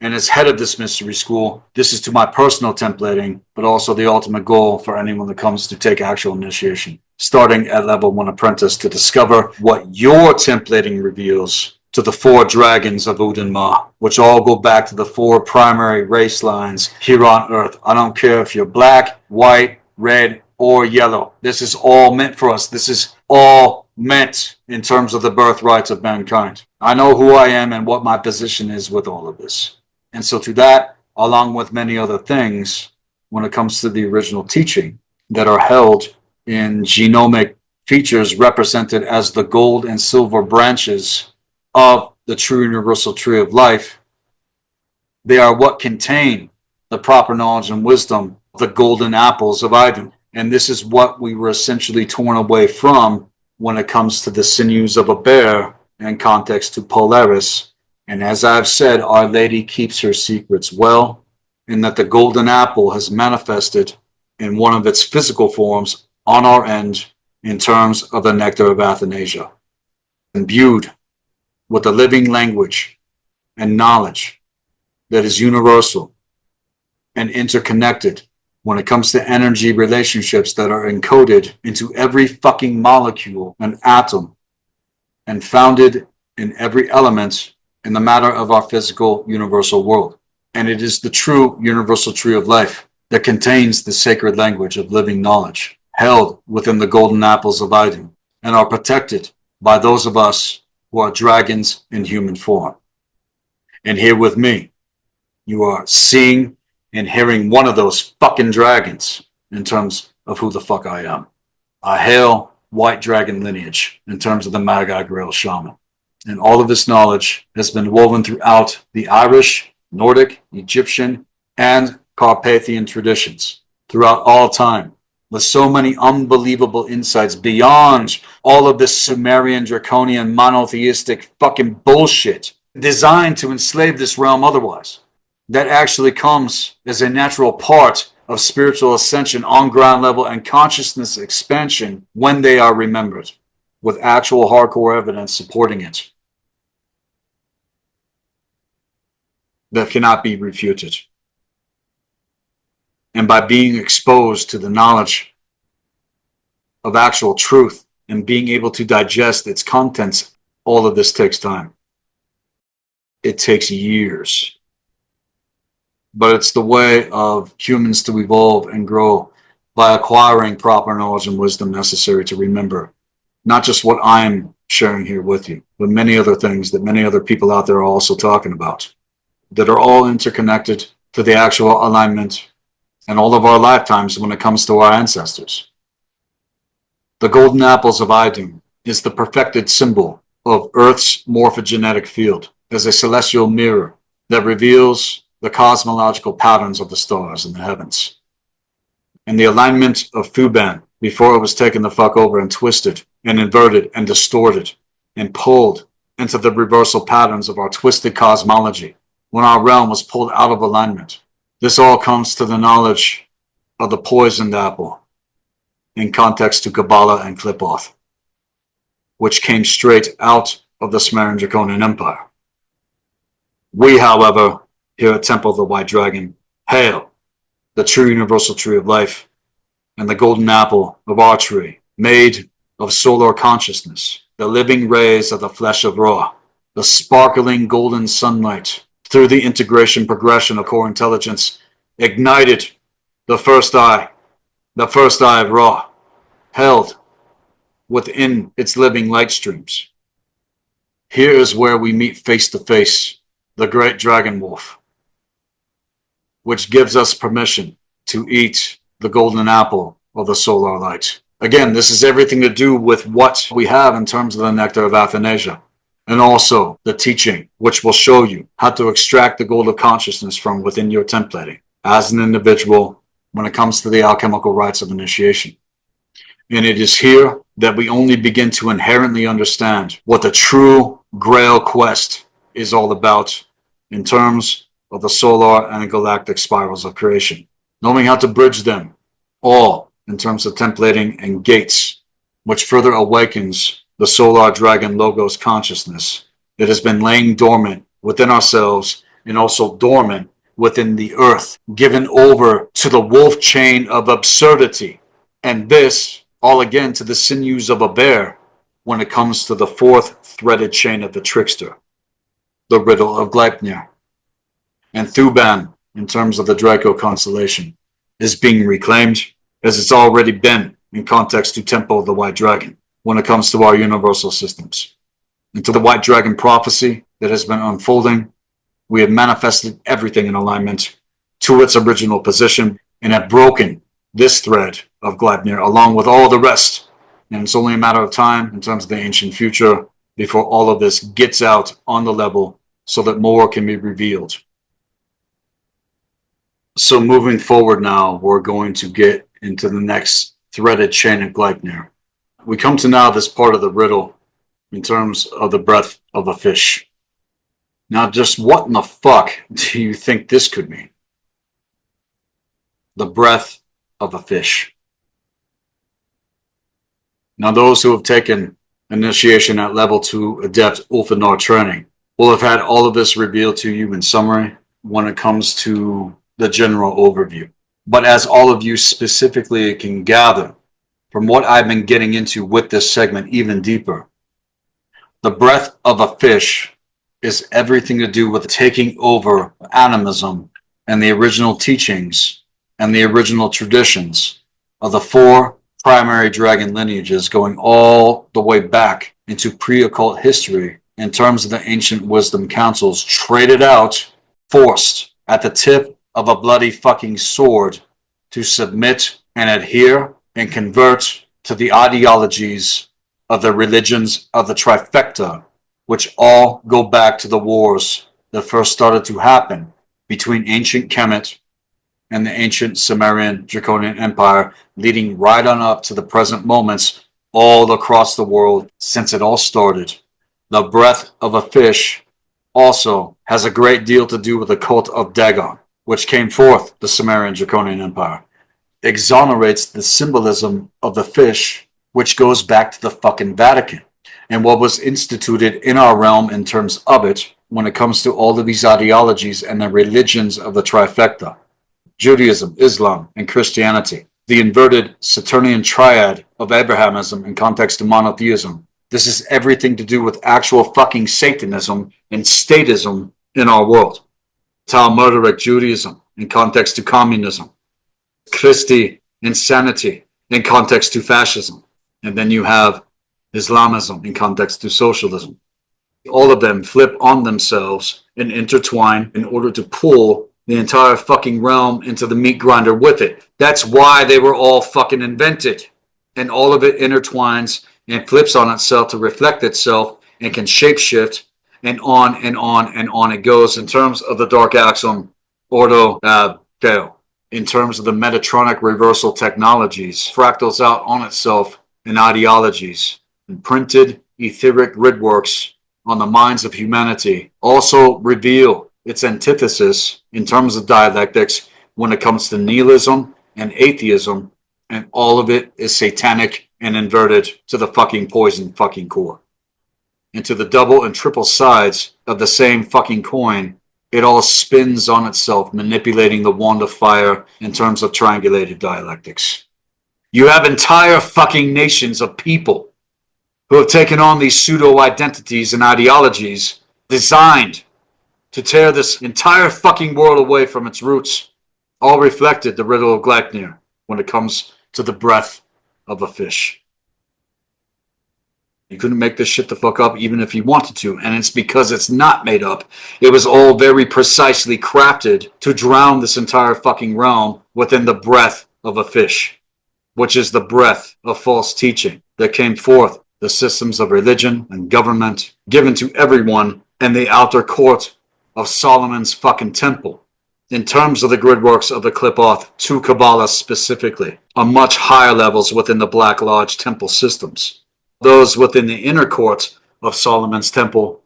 And as head of this mystery school, this is to my personal templating, but also the ultimate goal for anyone that comes to take actual initiation, starting at level 1 apprentice, to discover what your templating reveals to the 4 dragons of Udinma, which all go back to the 4 primary race lines here on Earth. I don't care if you're black, white, red, or yellow. This is all meant for us. This is all meant in terms of the birthrights of mankind. I know who I am and what my position is with all of this. And so to that, along with many other things, when it comes to the original teaching that are held in genomic features represented as the gold and silver branches of the true universal tree of life, they are what contain the proper knowledge and wisdom, the golden apples of Idun. And this is what we were essentially torn away from when it comes to the sinews of a bear in context to Polaris. And as I've said, Our Lady keeps her secrets well, in that the golden apple has manifested in one of its physical forms on our end in terms of the nectar of Athanasia, imbued with a living language and knowledge that is universal and interconnected when it comes to energy relationships that are encoded into every fucking molecule and atom and founded in every element in the matter of our physical universal world. And it is the true universal tree of life that contains the sacred language of living knowledge held within the golden apples of Idun and are protected by those of us who are dragons in human form. And here with me, you are seeing and hearing one of those fucking dragons in terms of who the fuck I am. I hail white dragon lineage in terms of the Magi Grail Shaman. And all of this knowledge has been woven throughout the Irish, Nordic, Egyptian, and Carpathian traditions throughout all time, with so many unbelievable insights beyond all of this Sumerian, draconian, monotheistic fucking bullshit designed to enslave this realm otherwise. That actually comes as a natural part of spiritual ascension on ground level and consciousness expansion when they are remembered, with actual hardcore evidence supporting it that cannot be refuted. And by being exposed to the knowledge of actual truth and being able to digest its contents, all of this takes time. It takes years. But it's the way of humans to evolve and grow by acquiring proper knowledge and wisdom necessary to remember not just what I'm sharing here with you, but many other things that many other people out there are also talking about, that are all interconnected to the actual alignment and all of our lifetimes when it comes to our ancestors. The golden apples of Idun is the perfected symbol of Earth's morphogenetic field as a celestial mirror that reveals the cosmological patterns of the stars in the heavens. And the alignment of Thuban, before it was taken the fuck over and twisted and inverted and distorted and pulled into the reversal patterns of our twisted cosmology, when our realm was pulled out of alignment. This all comes to the knowledge of the poisoned apple in context to Kabbalah and Qliphoth, which came straight out of the Sumerian Draconian Empire. We, however, here at Temple of the White Dragon, hail the true universal tree of life and the golden apple of our tree, made of solar consciousness, the living rays of the flesh of Ra, the sparkling golden sunlight through the integration progression of core intelligence, ignited the first eye of Ra, held within its living light streams. Here is where we meet face to face the great dragon wolf, which gives us permission to eat the golden apple of the solar light. Again, this is everything to do with what we have in terms of the nectar of Athanasia, and also the teaching, which will show you how to extract the gold of consciousness from within your templating as an individual when it comes to the alchemical rites of initiation. And it is here that we only begin to inherently understand what the true Grail quest is all about in terms of the solar and galactic spirals of creation, knowing how to bridge them all in terms of templating and gates, which further awakens the solar dragon logos consciousness that has been laying dormant within ourselves and also dormant within the earth, given over to the wolf chain of absurdity. And this all again to the sinews of a bear when it comes to the fourth threaded chain of the trickster, the Riddle of Gleipnir. And Thuban, in terms of the Draco constellation, is being reclaimed as it's already been in context to Temple of the White Dragon when it comes to our universal systems. And to the White Dragon prophecy that has been unfolding, we have manifested everything in alignment to its original position and have broken this thread of Gleipnir along with all the rest. And it's only a matter of time in terms of the ancient future before all of this gets out on the level so that more can be revealed. So moving forward now, we're going to get into the next threaded chain of Gleipnir. We come to now this part of the riddle in terms of the breath of a fish. Now, just what in the fuck do you think this could mean? The breath of a fish. Now, those who have taken initiation at level 2 adept Ulfanar training will have had all of this revealed to you in summary when it comes to the general overview. But as all of you specifically can gather from what I've been getting into with this segment even deeper, the breath of a fish is everything to do with taking over animism and the original teachings and the original traditions of the four primary dragon lineages going all the way back into pre-occult history in terms of the ancient wisdom councils traded out, forced at the tip of a bloody fucking sword to submit and adhere and convert to the ideologies of the religions of the trifecta, which all go back to the wars that first started to happen between ancient Kemet and the ancient Sumerian Draconian Empire, leading right on up to the present moments all across the world since it all started. The breath of a fish also has a great deal to do with the cult of Dagon, which came forth the Sumerian Draconian Empire. Exonerates the symbolism of the fish, which goes back to the fucking Vatican and what was instituted in our realm in terms of it when it comes to all of these ideologies and the religions of the trifecta. Judaism, Islam, and Christianity. The inverted Saturnian triad of Abrahamism in context to monotheism. This is everything to do with actual fucking Satanism and statism in our world. Talmudic Judaism in context to communism. Christi insanity in context to fascism. And then you have Islamism in context to socialism. All of them flip on themselves and intertwine in order to pull the entire fucking realm into the meat grinder with it. That's why they were all fucking invented. And all of it intertwines and flips on itself to reflect itself and can shapeshift and on and on and on it goes in terms of the dark axiom Ordo Deo. In terms of the Metatronic reversal technologies, fractals out on itself in ideologies, and printed etheric gridworks on the minds of humanity also reveal its antithesis in terms of dialectics when it comes to nihilism and atheism, and all of it is satanic and inverted to the fucking poison fucking core. And to the double and triple sides of the same fucking coin, it all spins on itself, manipulating the wand of fire in terms of triangulated dialectics. You have entire fucking nations of people who have taken on these pseudo-identities and ideologies designed to tear this entire fucking world away from its roots, all reflected the riddle of Gleipnir when it comes to the breath of a fish. You couldn't make this shit the fuck up even if you wanted to, and it's because it's not made up. It was all very precisely crafted to drown this entire fucking realm within the breath of a fish, which is the breath of false teaching that came forth, the systems of religion and government given to everyone in the outer court of Solomon's fucking temple. In terms of the gridworks of the Qliphoth to Kabbalah specifically, on much higher levels within the Black Lodge temple systems. Those within the inner court of Solomon's temple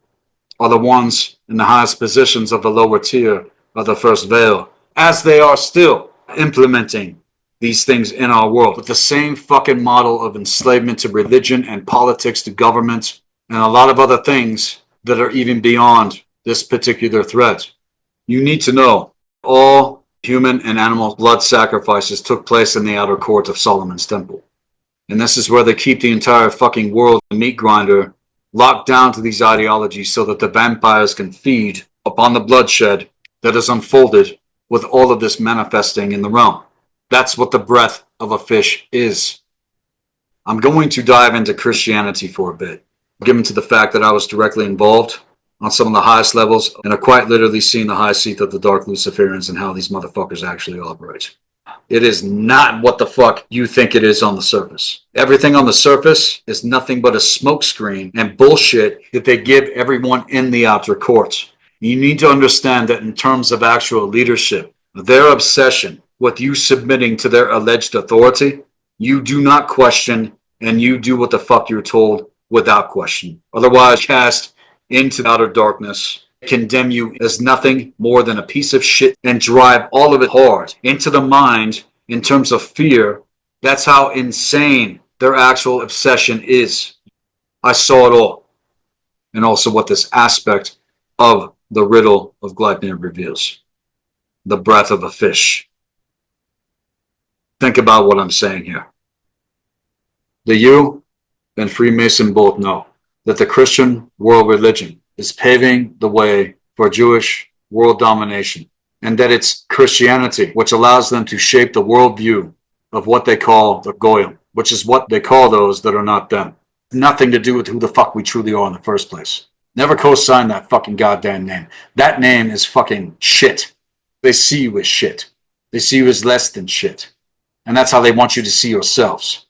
are the ones in the highest positions of the lower tier of the first veil, as they are still implementing these things in our world with the same fucking model of enslavement to religion and politics to government and a lot of other things that are even beyond this particular threat. You need to know all human and animal blood sacrifices took place in the outer court of Solomon's temple. And this is where they keep the entire fucking world, the meat grinder, locked down to these ideologies so that the vampires can feed upon the bloodshed that is unfolded with all of this manifesting in the realm. That's what the breath of a fish is. I'm going to dive into Christianity for a bit, given to the fact that I was directly involved on some of the highest levels and have quite literally seen the high seat of the Dark Luciferians and how these motherfuckers actually operate. It is not what the fuck you think it is on the surface. Everything on the surface is nothing but a smokescreen and bullshit that they give everyone in the outer court. You need to understand that in terms of actual leadership, their obsession with you submitting to their alleged authority, you do not question and you do what the fuck you're told without question. Otherwise, cast into outer darkness, condemn you as nothing more than a piece of shit and drive all of it hard into the mind in terms of fear. That's how insane their actual obsession is. I saw it all. And also what this aspect of the riddle of Gleipnir reveals. The breath of a fish. Think about what I'm saying here. The you and Freemason both know that the Christian world religion is paving the way for Jewish world domination, and that it's Christianity which allows them to shape the worldview of what they call the Goyim, which is what they call those that are not them. Nothing to do with who the fuck we truly are in the first place. Never co-sign that fucking goddamn name. That name is fucking shit. They see you as shit. They see you as less than shit. And that's how they want you to see yourselves.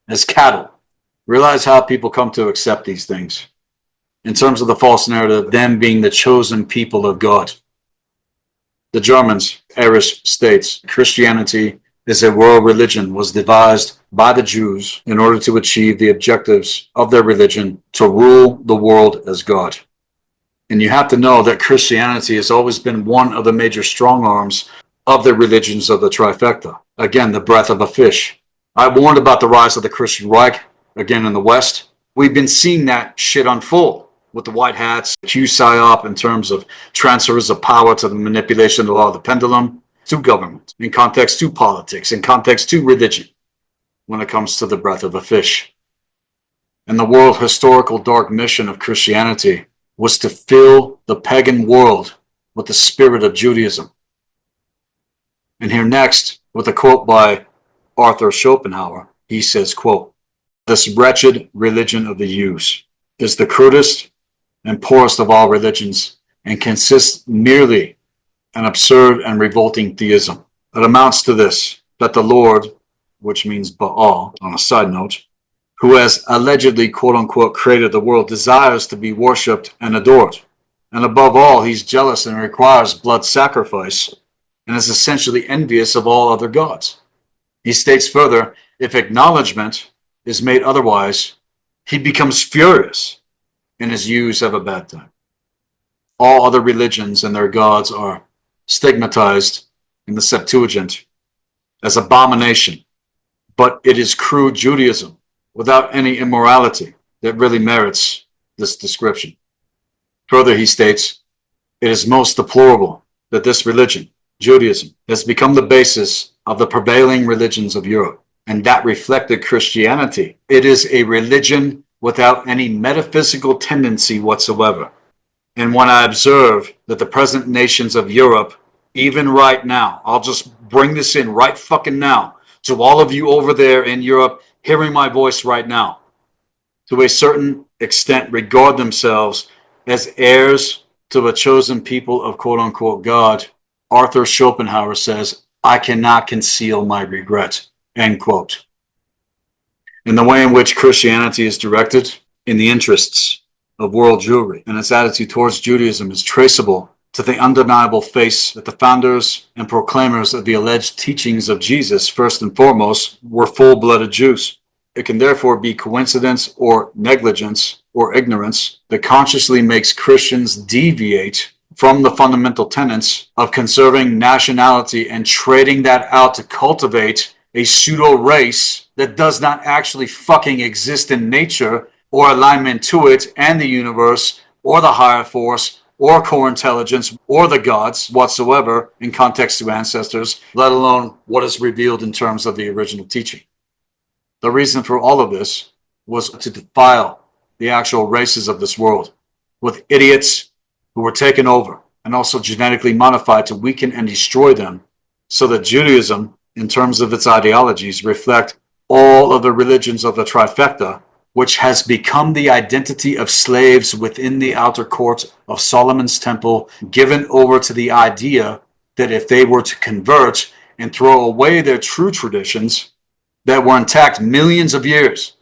As cattle. Realize how people come to accept these things. In terms of the false narrative, them being the chosen people of God. The Germans, Irish states, Christianity is a world religion was devised by the Jews in order to achieve the objectives of their religion to rule the world as God. And you have to know that Christianity has always been one of the major strong arms of the religions of the trifecta. Again, the breath of a fish. I warned about the rise of the Christian Reich, again in the West. We've been seeing that shit unfold with the white hats, Q psyop in terms of transfers of power to the manipulation of the law of the pendulum to government, in context to politics, in context to religion, when it comes to the breath of a fish. And the world historical dark mission of Christianity was to fill the pagan world with the spirit of Judaism. And here next, with a quote by Arthur Schopenhauer, he says, quote, "This wretched religion of the Jews is the crudest and poorest of all religions and consists merely an absurd and revolting theism. It amounts to this, that the Lord," which means Baal, on a side note, "who has allegedly, quote-unquote, created the world, desires to be worshipped and adored. And above all, he's jealous and requires blood sacrifice and is essentially envious of all other gods." He states further, if acknowledgement is made otherwise, he becomes furious and his Jews have a bad time. All other religions and their gods are stigmatized in the Septuagint as abomination, but it is crude Judaism without any immorality that really merits this description. Further, he states, it is most deplorable that this religion, Judaism, has become the basis of the prevailing religions of Europe, and that reflected Christianity. It is a religion without any metaphysical tendency whatsoever. And when I observe that the present nations of Europe, even right now, I'll just bring this in right fucking now, to all of you over there in Europe hearing my voice right now, to a certain extent regard themselves as heirs to the chosen people of quote-unquote God, Arthur Schopenhauer says, I cannot conceal my regret, end quote. In the way in which Christianity is directed in the interests of world Jewry and its attitude towards Judaism is traceable to the undeniable face that the founders and proclaimers of the alleged teachings of Jesus, first and foremost, were full-blooded Jews. It can therefore be coincidence or negligence or ignorance that consciously makes Christians deviate from the fundamental tenets of conserving nationality and trading that out to cultivate a pseudo-race that does not actually fucking exist in nature or alignment to it and the universe or the higher force or core intelligence or the gods whatsoever in context to ancestors, let alone what is revealed in terms of the original teaching. The reason for all of this was to defile the actual races of this world with idiots who were taken over and also genetically modified to weaken and destroy them so that Judaism, in terms of its ideologies, reflect all of the religions of the trifecta, which has become the identity of slaves within the outer court of Solomon's temple, given over to the idea that if they were to convert and throw away their true traditions that were intact millions of years,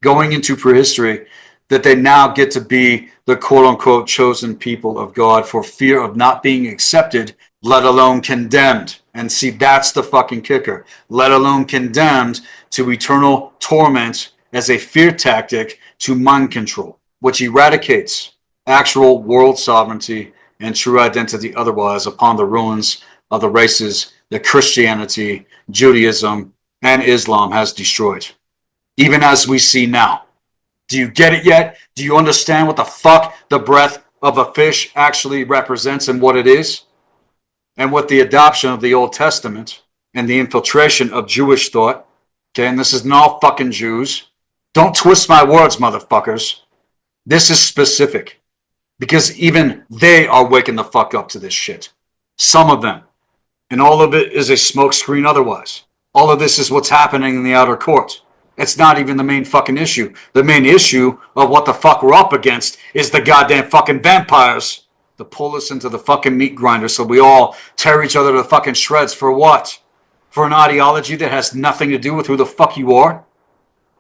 going into prehistory, that they now get to be the quote-unquote chosen people of God for fear of not being accepted, let alone condemned. And see, that's the fucking kicker. Let alone condemned to eternal torment as a fear tactic to mind control, which eradicates actual world sovereignty and true identity otherwise upon the ruins of the races that Christianity, Judaism, and Islam has destroyed. Even as we see now. Do you get it yet? Do you understand what the fuck the breath of a fish actually represents and what it is? And what the adoption of the Old Testament and the infiltration of Jewish thought, okay, and this is not all fucking Jews. Don't twist my words, motherfuckers. This is specific. Because even they are waking the fuck up to this shit. Some of them. And all of it is a smokescreen otherwise. All of this is what's happening in the outer court. It's not even the main fucking issue. The main issue of what the fuck we're up against is the goddamn fucking vampires to pull us into the fucking meat grinder so we all tear each other to fucking shreds. For what? For an ideology that has nothing to do with who the fuck you are,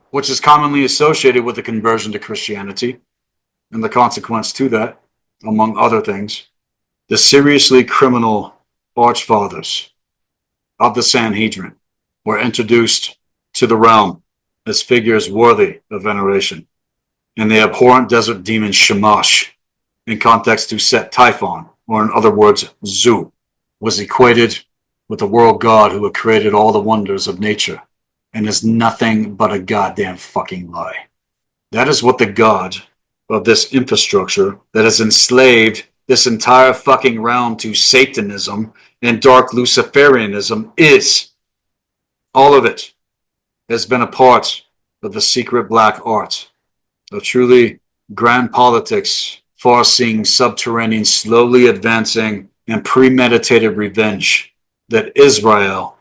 which is commonly associated with the conversion to Christianity and the consequence to that, among other things. The seriously criminal archfathers of the Sanhedrin were introduced to the realm as figures worthy of veneration, and the abhorrent desert demon Shamash, in context to Set Typhon, or in other words, Zu, was equated with the world god who had created all the wonders of nature, and is nothing but a goddamn fucking lie. That is what the god of this infrastructure that has enslaved this entire fucking realm to Satanism and dark Luciferianism is. All of it has been a part of the secret black art, of truly grand politics, far-seeing subterranean, slowly advancing, and premeditated revenge that Israel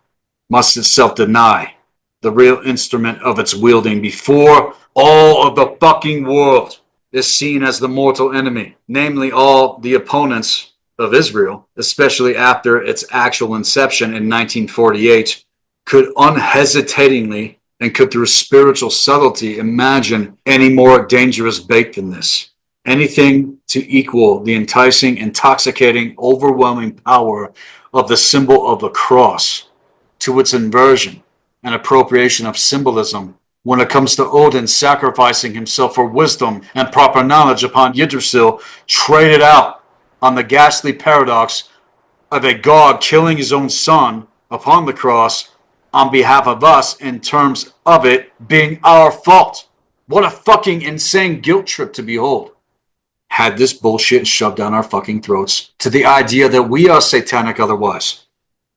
must itself deny the real instrument of its wielding before all of the fucking world is seen as the mortal enemy, namely all the opponents of Israel, especially after its actual inception in 1948, could unhesitatingly and could through spiritual subtlety imagine any more dangerous bait than this. Anything to equal the enticing, intoxicating, overwhelming power of the symbol of the cross to its inversion and appropriation of symbolism when it comes to Odin sacrificing himself for wisdom and proper knowledge upon Yggdrasil, traded out on the ghastly paradox of a god killing his own son upon the cross on behalf of us in terms of it being our fault. What a fucking insane guilt trip to behold. Had this bullshit shoved down our fucking throats to the idea that we are satanic otherwise,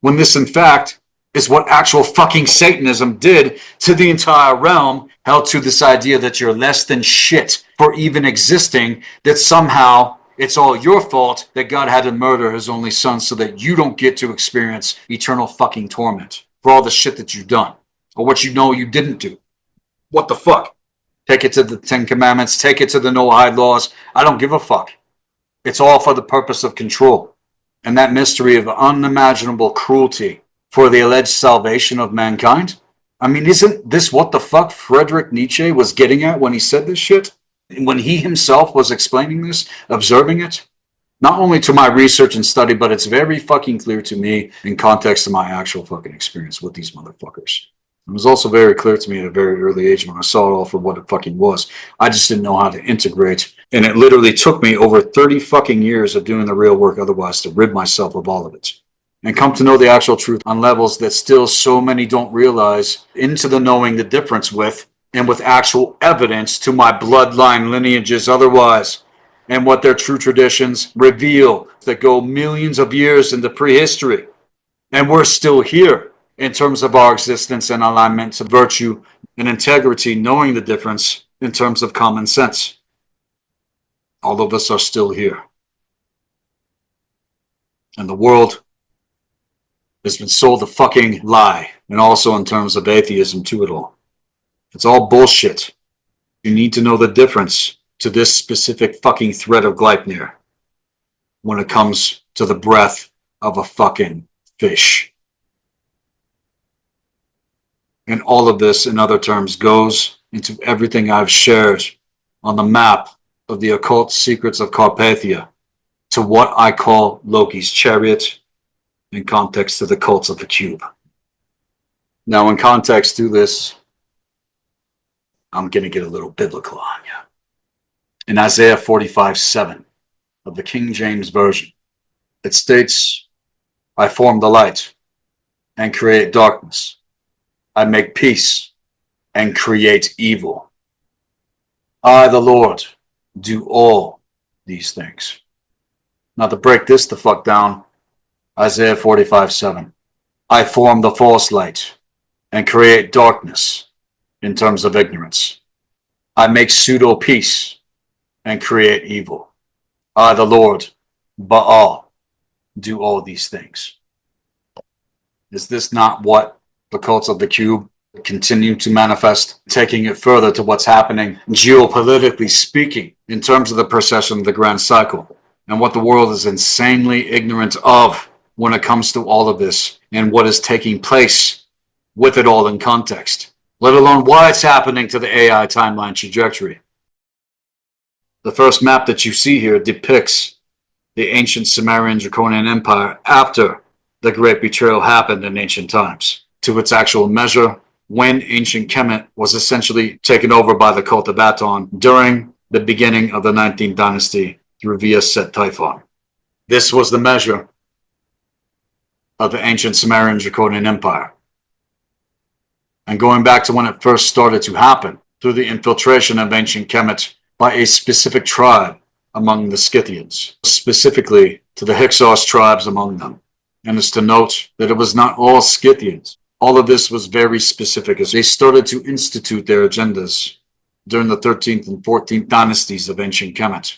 when this in fact is what actual fucking Satanism did to the entire realm, held to this idea that you're less than shit for even existing, that somehow it's all your fault that God had to murder his only son so that you don't get to experience eternal fucking torment for all the shit that you've done or what you know you didn't do. What the fuck? Take it to the Ten Commandments, take it to the no-hide laws. I don't give a fuck. It's all for the purpose of control and that mystery of unimaginable cruelty for the alleged salvation of mankind. I mean, isn't this what the fuck Friedrich Nietzsche was getting at when he said this shit? When he himself was explaining this, observing it? Not only to my research and study, but it's very fucking clear to me in context of my actual fucking experience with these motherfuckers. It was also very clear to me at a very early age when I saw it all for what it fucking was. I just didn't know how to integrate. And it literally took me over 30 fucking years of doing the real work otherwise to rid myself of all of it. And come to know the actual truth on levels that still so many don't realize, into the knowing the difference with, and with actual evidence to my bloodline lineages otherwise, and what their true traditions reveal that go millions of years into prehistory. And we're still here in terms of our existence and alignment to virtue and integrity, knowing the difference in terms of common sense. All of us are still here. And the world has been sold a fucking lie, and also in terms of atheism to it all. It's all bullshit. You need to know the difference to this specific fucking thread of Gleipnir when it comes to the breath of a fucking fish. And all of this, in other terms, goes into everything I've shared on the map of the occult secrets of Carpathia to what I call Loki's chariot, in context to the cults of the cube. Now, in context to this, I'm going to get a little biblical on you. In Isaiah 45:7 of the King James Version, it states, I form the light and create darkness. I make peace and create evil. I, the Lord, do all these things. Now, to break this the fuck down, Isaiah 45:7. I form the false light and create darkness in terms of ignorance. I make pseudo peace and create evil. I, the Lord, Baal, do all these things. Is this not what the cults of the cube continue to manifest, taking it further to what's happening geopolitically speaking in terms of the precession of the grand cycle and what the world is insanely ignorant of when it comes to all of this and what is taking place with it all in context, let alone why it's happening to the AI timeline trajectory. The first map that you see here depicts the ancient Sumerian Draconian Empire after the Great Betrayal happened in ancient times, to its actual measure when ancient Kemet was essentially taken over by the cult of Aton during the beginning of the 19th dynasty through via Set Typhon. This was the measure of the ancient Sumerian Draconian Empire. And going back to when it first started to happen, through the infiltration of ancient Kemet by a specific tribe among the Scythians, specifically to the Hyksos tribes among them. And it's to note that it was not all Scythians. All of this was very specific as they started to institute their agendas during the 13th and 14th dynasties of ancient Kemet,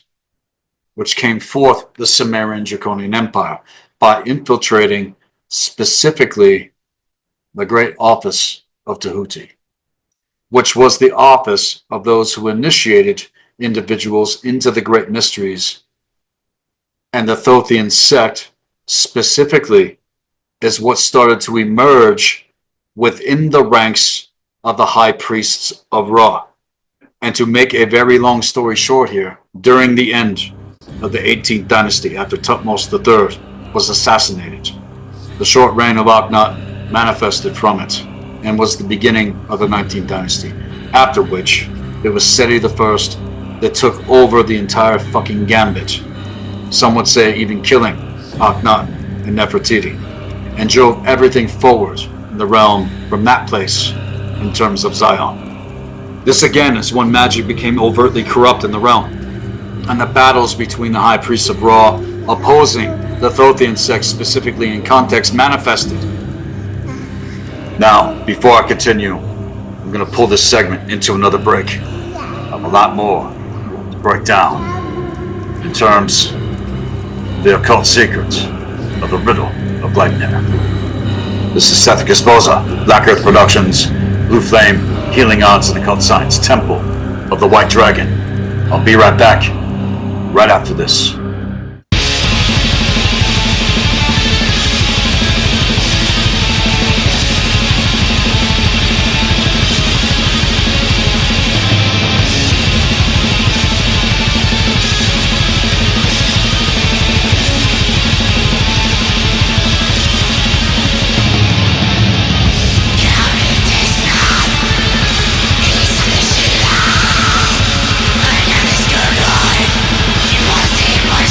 which came forth the Sumerian Draconian Empire by infiltrating specifically the great office of Tahuti, which was the office of those who initiated individuals into the great mysteries. And the Thothian sect specifically is what started to emerge within the ranks of the high priests of Ra. And to make a very long story short here, during the end of the 18th dynasty, after Thutmose III was assassinated, the short reign of Akhenaten manifested from it and was the beginning of the 19th dynasty, after which it was Seti I that took over the entire fucking gambit. Some would say even killing Akhenaten and Nefertiti, and drove everything forward in the realm from that place in terms of Zion. This again is when magic became overtly corrupt in the realm, and the battles between the high priests of Ra opposing the Thothian sect specifically in context manifested. Now, before I continue, I'm going to pull this segment into another break. I have a lot more to break down in terms of the occult secrets of the Riddle of Gleipnir. This is Sethikus Boza, Black Earth Productions, Blue Flame, Healing Arts and Occult Science, Temple of the White Dragon. I'll be right back, right after this. He must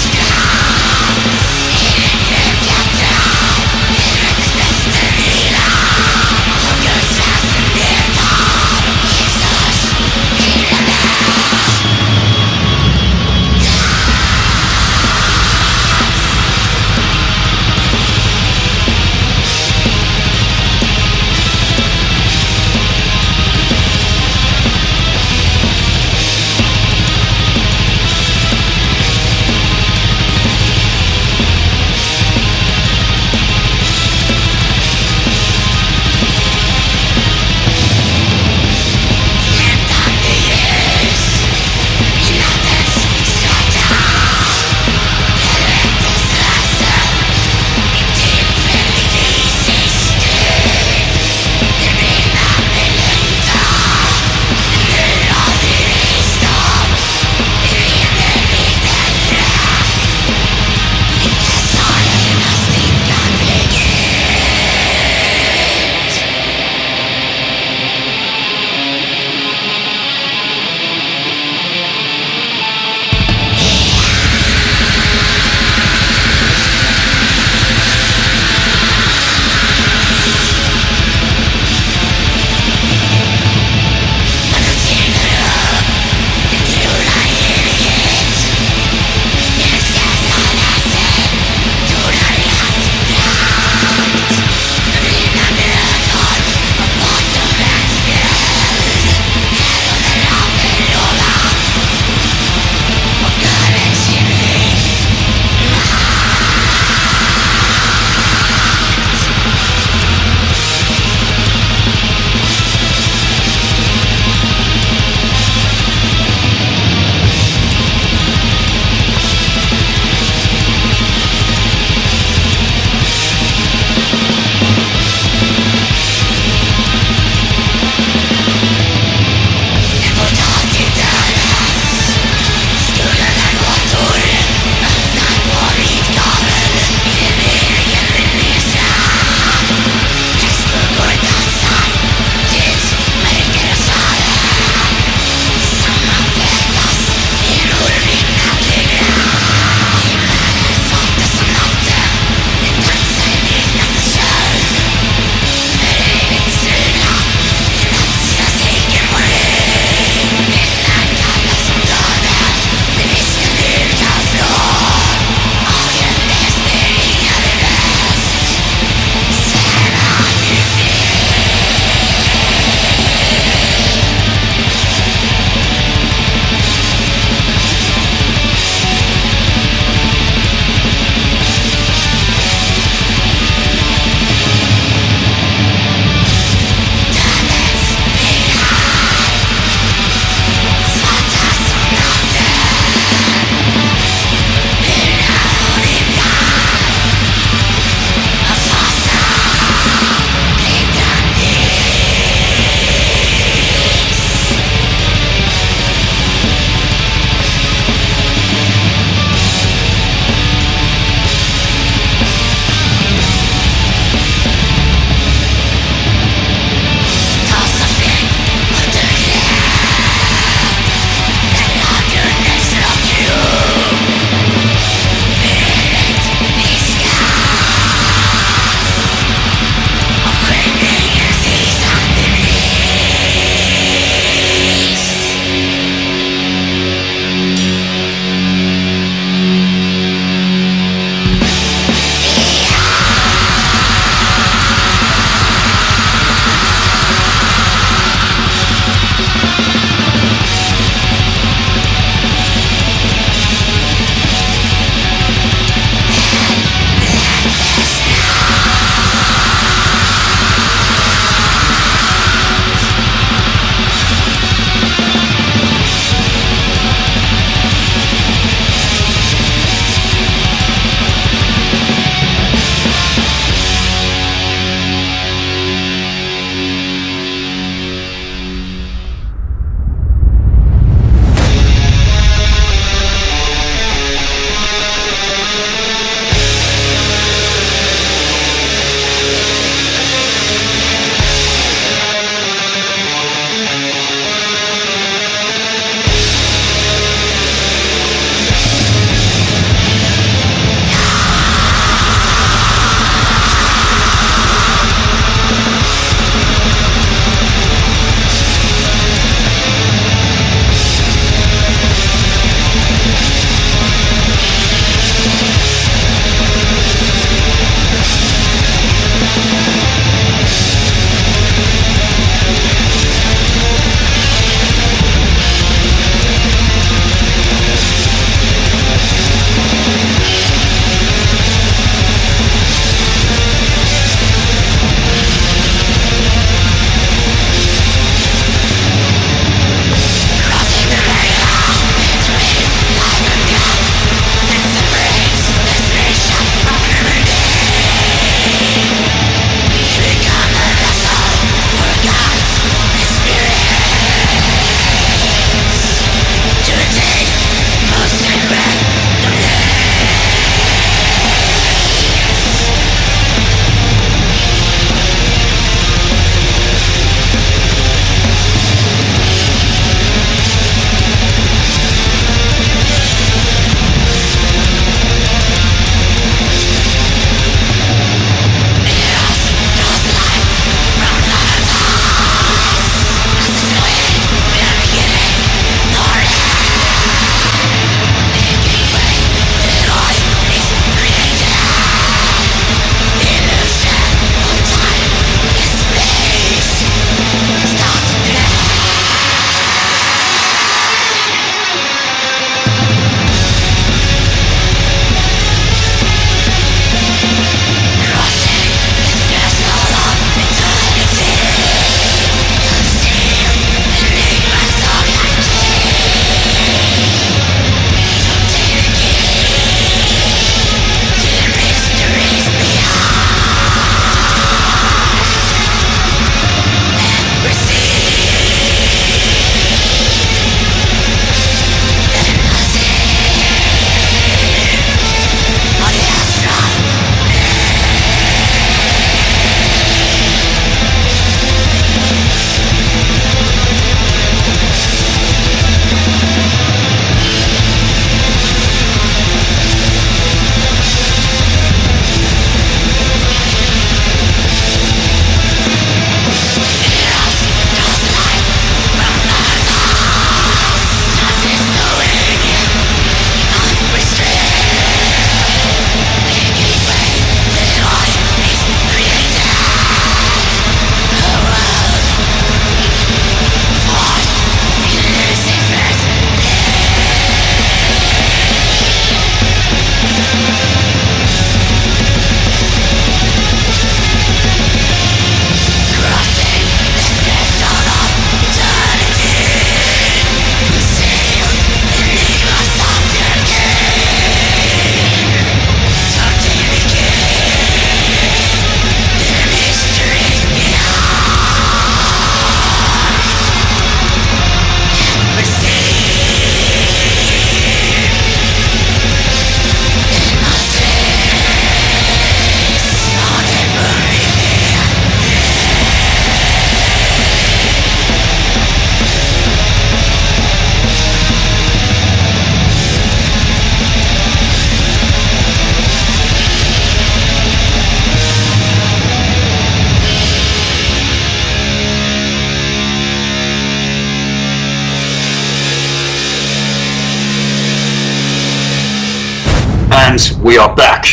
And we are back.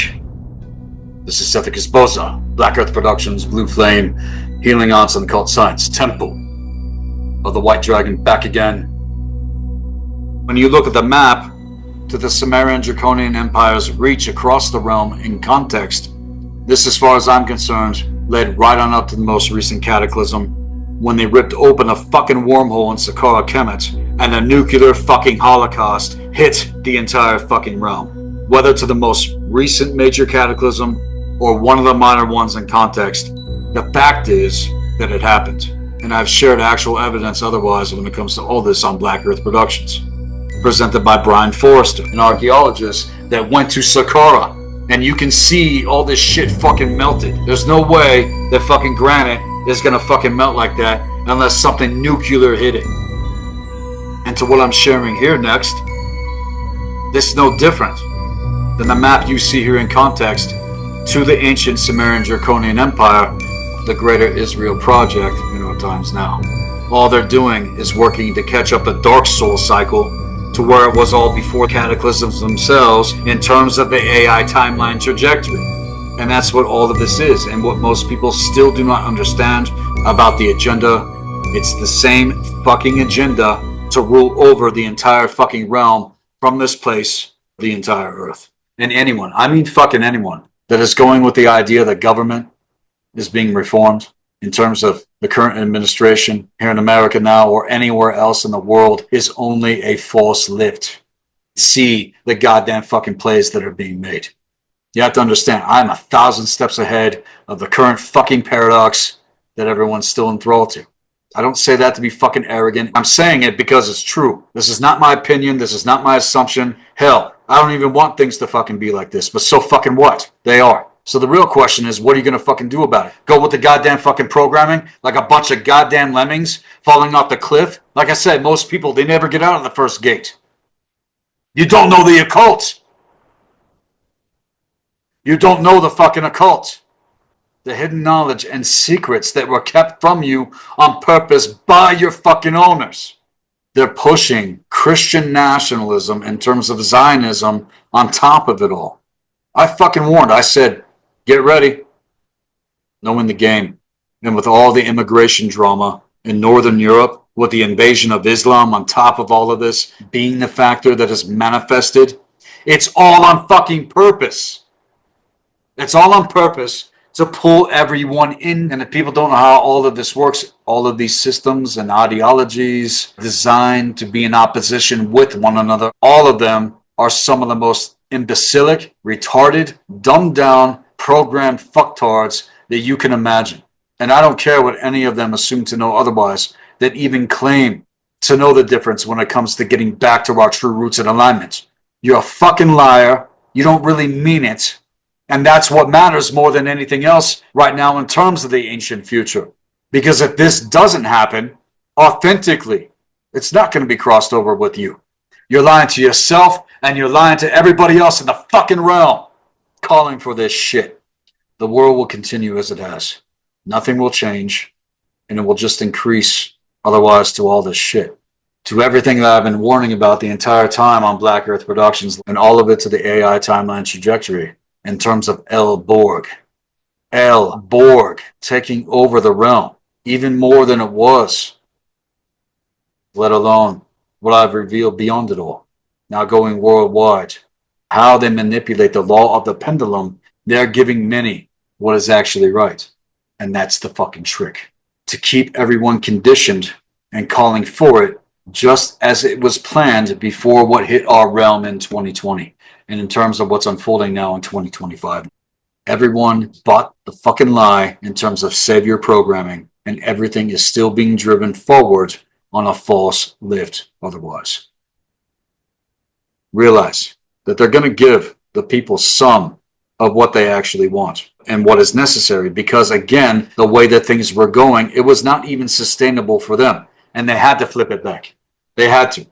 This is Sethikus Boza, Black Earth Productions, Blue Flame, Healing Arts and Occult Science, Temple of the White Dragon, back again. When you look at the map to the Sumerian Draconian Empire's reach across the realm in context, this, as far as I'm concerned, led right on up to the most recent cataclysm, when they ripped open a fucking wormhole in Saqqara Kemet, and a nuclear fucking holocaust hit the entire fucking realm. Whether to the most recent major cataclysm or one of the minor ones in context, the fact is that it happened. And I've shared actual evidence otherwise when it comes to all this on Black Earth Productions. Presented by Brian Forrester, an archaeologist that went to Saqqara. And you can see all this shit fucking melted. There's no way that fucking granite is gonna fucking melt like that unless something nuclear hit it. And to what I'm sharing here next, this is no different than the map you see here in context to the ancient Sumerian Draconian Empire, the Greater Israel Project in our times now. All they're doing is working to catch up the Dark Soul cycle to where it was all before cataclysms themselves in terms of the AI timeline trajectory. And that's what all of this is, and what most people still do not understand about the agenda. It's the same fucking agenda to rule over the entire fucking realm from this place, the entire earth. And anyone, I mean fucking anyone, that is going with the idea that government is being reformed in terms of the current administration here in America now or anywhere else in the world is only a false lift. See the goddamn fucking plays that are being made. You have to understand, I'm 1,000 steps ahead of the current fucking paradox that everyone's still enthralled to. I don't say that to be fucking arrogant. I'm saying it because it's true. This is not my opinion. This is not my assumption. Hell, I don't even want things to fucking be like this, but so fucking what? They are. So the real question is, what are you going to fucking do about it? Go with the goddamn fucking programming like a bunch of goddamn lemmings falling off the cliff? Like I said, most people, they never get out of the first gate. You don't know the occult. You don't know the fucking occult. The hidden knowledge and secrets that were kept from you on purpose by your fucking owners. They're pushing Christian nationalism in terms of Zionism on top of it all. I fucking warned. I said, get ready. Knowing the game. And with all the immigration drama in Northern Europe, with the invasion of Islam on top of all of this being the factor that has manifested, it's all on fucking purpose. It's all on purpose to pull everyone in. And if people don't know how all of this works, all of these systems and ideologies designed to be in opposition with one another, all of them are some of the most imbecilic, retarded, dumbed down, programmed fucktards that you can imagine. And I don't care what any of them assume to know otherwise, that even claim to know the difference when it comes to getting back to our true roots and alignment. You're a fucking liar. You don't really mean it. And that's what matters more than anything else right now in terms of the ancient future. Because if this doesn't happen authentically, it's not going to be crossed over with you. You're lying to yourself and you're lying to everybody else in the fucking realm calling for this shit. The world will continue as it has. Nothing will change, and it will just increase otherwise to all this shit. To everything that I've been warning about the entire time on Black Earth Productions, and all of it to the AI timeline trajectory. In terms of El Borg taking over the realm, even more than it was, let alone what I've revealed beyond it all. Now going worldwide, how they manipulate the law of the pendulum, they're giving many what is actually right. And that's the fucking trick. To keep everyone conditioned and calling for it just as it was planned before what hit our realm in 2020. And in terms of what's unfolding now in 2025, everyone bought the fucking lie in terms of savior programming, and everything is still being driven forward on a false lift otherwise. Realize that they're going to give the people some of what they actually want and what is necessary, because again, the way that things were going, it was not even sustainable for them, and they had to flip it back. They had to.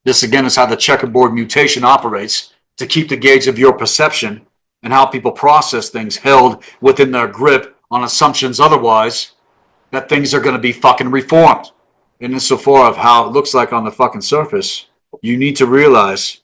This again is how the checkerboard mutation operates, to keep the gauge of your perception and how people process things held within their grip on assumptions otherwise that things are going to be fucking reformed. And insofar of how it looks like on the fucking surface, you need to realize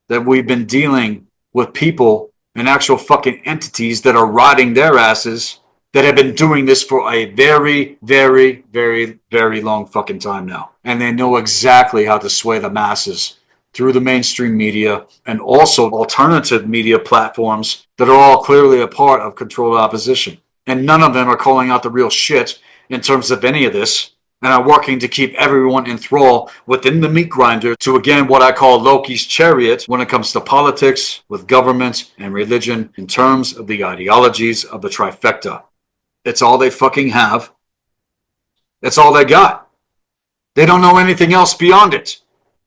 that we've been dealing with people and actual fucking entities that are riding their asses that have been doing this for a very, very, very, very long fucking time now. And they know exactly how to sway the masses through the mainstream media and also alternative media platforms that are all clearly a part of controlled opposition. And none of them are calling out the real shit in terms of any of this, and are working to keep everyone in thrall within the meat grinder to, again, what I call Loki's chariot when it comes to politics, with government and religion, in terms of the ideologies of the trifecta. It's all they fucking have. It's all they got. They don't know anything else beyond it.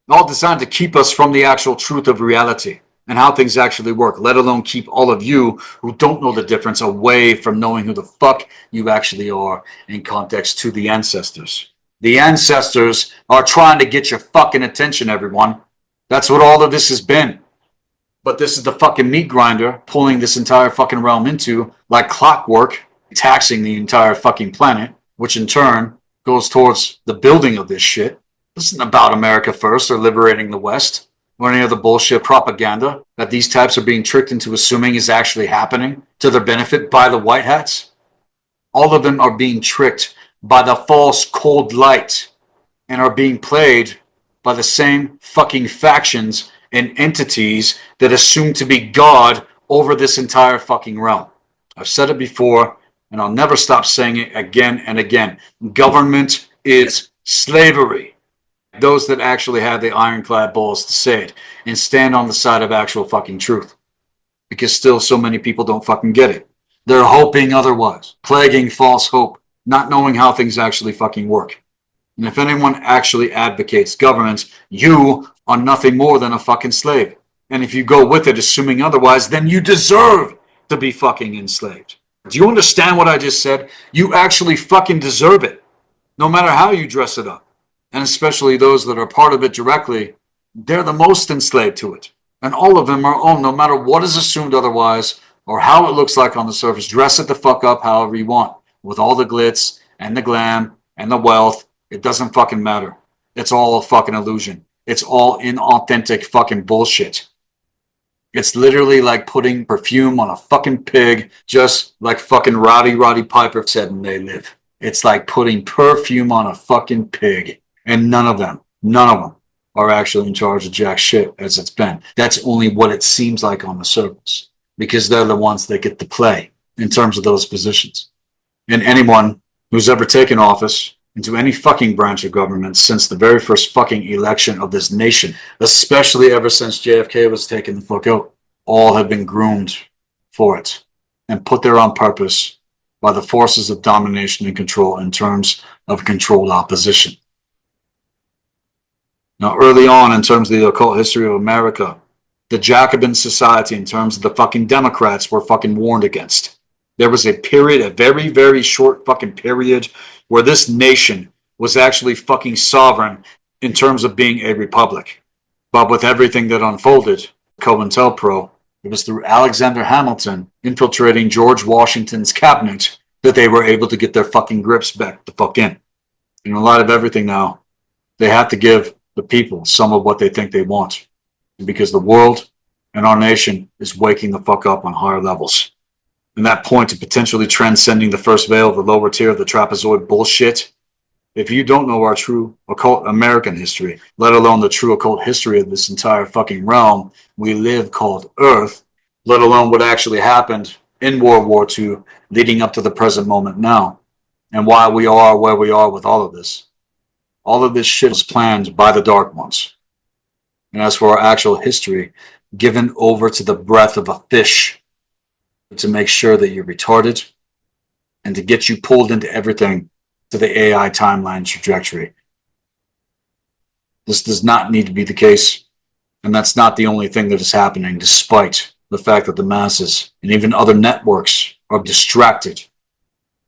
All designed to keep us from the actual truth of reality and how things actually work, let alone keep all of you who don't know the difference away from knowing who the fuck you actually are in context to the ancestors. The ancestors are trying to get your fucking attention, everyone. That's what all of this has been. But this is the fucking meat grinder pulling this entire fucking realm into, like clockwork, taxing the entire fucking planet, which in turn goes towards the building of this shit. This isn't about America first or liberating the West or any other bullshit propaganda that these types are being tricked into assuming is actually happening to their benefit by the white hats. All of them are being tricked by the false cold light and are being played by the same fucking factions and entities that assume to be God over this entire fucking realm. I've said it before, and I'll never stop saying it again and again. Government is slavery. Those that actually have the ironclad balls to say it and stand on the side of actual fucking truth. Because still so many people don't fucking get it. They're hoping otherwise, plaguing false hope, not knowing how things actually fucking work. And if anyone actually advocates government, you are nothing more than a fucking slave. And if you go with it assuming otherwise, then you deserve to be fucking enslaved. Do you understand what I just said? You actually fucking deserve it, no matter how you dress it up. And especially those that are part of it directly, they're the most enslaved to it. And all of them are owned, no matter what is assumed otherwise or how it looks like on the surface. Dress it the fuck up however you want, with all the glitz and the glam and the wealth. It doesn't fucking matter. It's all a fucking illusion. It's all inauthentic fucking bullshit. It's literally like putting perfume on a fucking pig, just like fucking Roddy Piper said in They Live. It's like putting perfume on a fucking pig. And none of them are actually in charge of jack shit as it's been. That's only what it seems like on the surface, because they're the ones that get to play in terms of those positions. And anyone who's ever taken office into any fucking branch of government since the very first fucking election of this nation, especially ever since JFK was taken the fuck out, all have been groomed for it and put there on purpose by the forces of domination and control in terms of controlled opposition. Now, early on, in terms of the occult history of America, the Jacobin society, in terms of the fucking Democrats, were fucking warned against. There was a period, a very, very short fucking period, where this nation was actually fucking sovereign in terms of being a republic. But with everything that unfolded, COINTELPRO, it was through Alexander Hamilton infiltrating George Washington's cabinet that they were able to get their fucking grips back the fuck in. In a lot of everything now, they have to give the people some of what they think they want, because the world and our nation is waking the fuck up on higher levels. And that point to potentially transcending the first veil of the lower tier of the trapezoid bullshit. If you don't know our true occult American history, let alone the true occult history of this entire fucking realm we live called Earth, let alone what actually happened in World War II leading up to the present moment now, and why we are where we are with all of this shit is planned by the Dark Ones. And as for our actual history, given over to the breath of a fish to make sure that you're retarded and to get you pulled into everything to the AI timeline trajectory. This does not need to be the case, and that's not the only thing that is happening, despite the fact that the masses and even other networks are distracted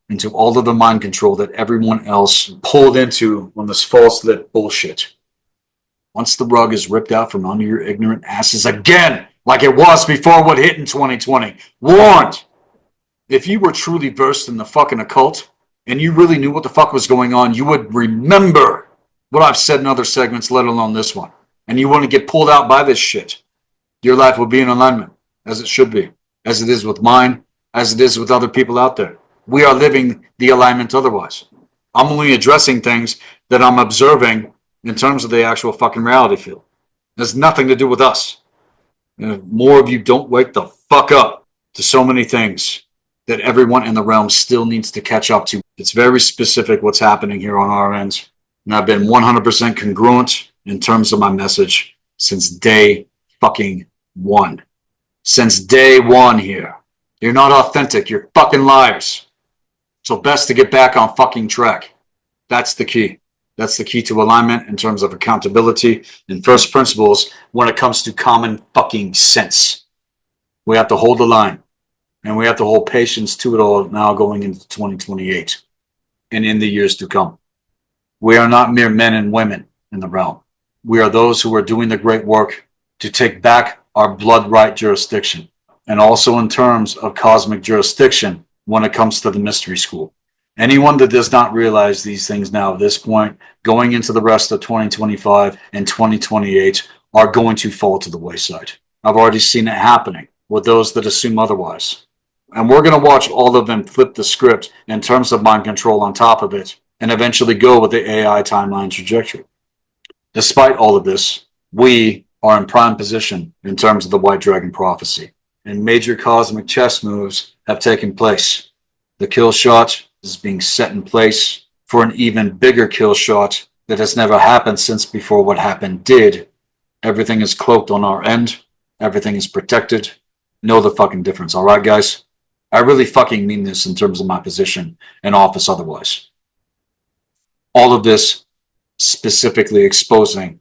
into all of the mind control that everyone else pulled into on this false lit bullshit. Once the rug is ripped out from under your ignorant asses again, like it was before what hit in 2020, warned. If you were truly versed in the fucking occult and you really knew what the fuck was going on, you would remember what I've said in other segments, let alone this one. And you wouldn't get pulled out by this shit. Your life would be in alignment, as it should be. as it is with mine, as it is with other people out there. We are living the alignment otherwise. I'm only addressing things that I'm observing in terms of the actual fucking reality field. It has nothing to do with us. And if more of you don't wake the fuck up to so many things that everyone in the realm still needs to catch up to. It's very specific what's happening here on our end. And I've been 100% congruent in terms of my message since day fucking one. Since day one here. You're not authentic. You're fucking liars. So best to get back on fucking track. That's the key. That's the key to alignment in terms of accountability and first principles when it comes to common fucking sense. We have to hold the line. And we have to hold patience to it all now going into 2028 and in the years to come. We are not mere men and women in the realm. We are those who are doing the great work to take back our blood right jurisdiction. And also in terms of cosmic jurisdiction when it comes to the mystery school. Anyone that does not realize these things now at this point, going into the rest of 2025 and 2028, are going to fall to the wayside. I've already seen it happening with those that assume otherwise. And we're going to watch all of them flip the script in terms of mind control on top of it and eventually go with the AI timeline trajectory. Despite all of this, we are in prime position in terms of the White Dragon prophecy. And major cosmic chess moves have taken place. The kill shot is being set in place for an even bigger kill shot that has never happened since before what happened did. Everything is cloaked on our end. Everything is protected. Know the fucking difference, all right, guys? I really fucking mean this in terms of my position and office otherwise. All of this specifically exposing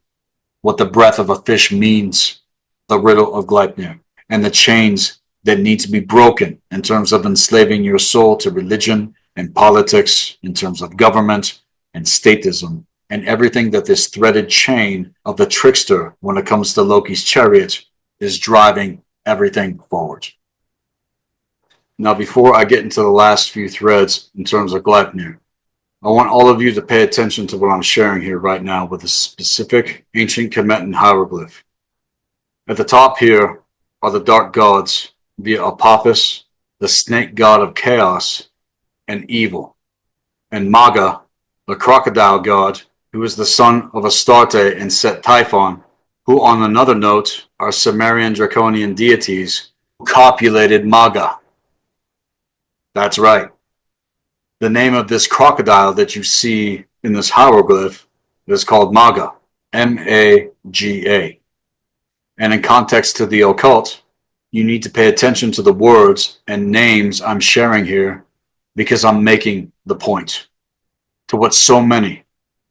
what the breath of a fish means, the riddle of Gleipnir, and the chains that need to be broken in terms of enslaving your soul to religion and politics, in terms of government and statism, and everything that this threaded chain of the trickster when it comes to Loki's chariot is driving everything forward. Now, before I get into the last few threads in terms of Gleipnir, I want all of you to pay attention to what I'm sharing here right now with a specific ancient Kemetan hieroglyph. At the top here are the dark gods via Apophis, the snake god of chaos and evil, and Magi, the crocodile god, who is the son of Astarte and Set Typhon, who on another note are Sumerian draconian deities who copulated Magi. That's right. The name of this crocodile that you see in this hieroglyph is called Magi, M-A-G-A. And in context to the occult, you need to pay attention to the words and names I'm sharing here because I'm making the point to what so many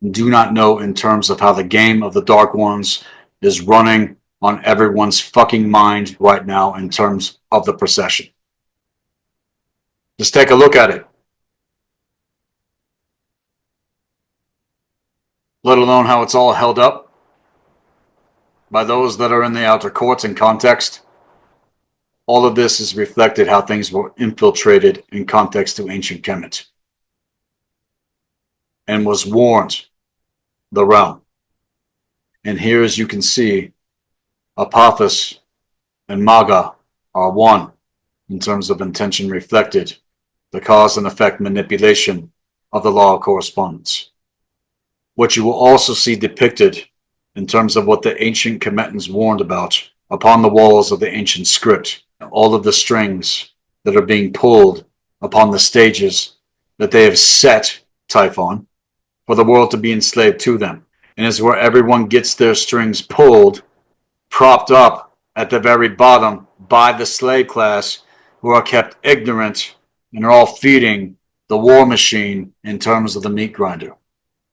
do not know in terms of how the game of the Dark Ones is running on everyone's fucking mind right now in terms of the procession. Just take a look at it. Let alone how it's all held up by those that are in the outer courts in context. All of this is reflected how things were infiltrated in context to ancient Kemet and was warned the realm. And here, as you can see, Apophis and Magi are one in terms of intention reflected, the cause and effect manipulation of the law of correspondence. What you will also see depicted in terms of what the ancient Kemetans warned about upon the walls of the ancient script, all of the strings that are being pulled upon the stages that they have set Typhon for the world to be enslaved to them. And is where everyone gets their strings pulled, propped up at the very bottom by the slave class who are kept ignorant and are all feeding the war machine in terms of the meat grinder.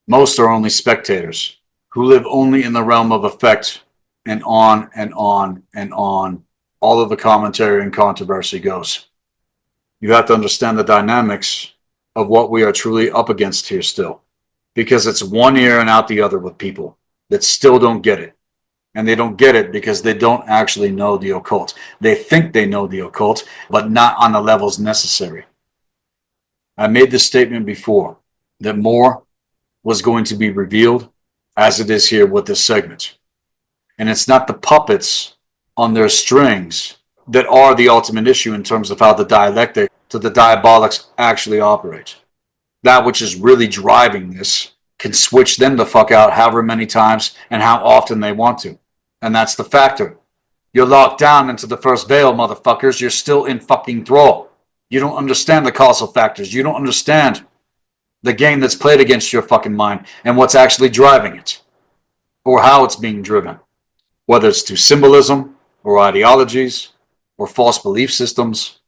Most are only spectators who live only in the realm of effect, and on and on and on all of the commentary and controversy goes. You have to understand the dynamics of what we are truly up against here still, because it's one ear and out the other with people that still don't get it. And they don't get it because they don't actually know the occult. They think they know the occult, but not on the levels necessary. I made this statement before, that more was going to be revealed as it is here with this segment. And it's not the puppets on their strings that are the ultimate issue in terms of how the dialectic to the diabolics actually operate. That which is really driving this can switch them the fuck out however many times and how often they want to. And that's the factor. You're locked down into the first veil, motherfuckers. You're still in fucking thrall. You don't understand the causal factors. You don't understand the game that's played against your fucking mind and what's actually driving it, or how it's being driven, whether it's through symbolism or ideologies or false belief systems.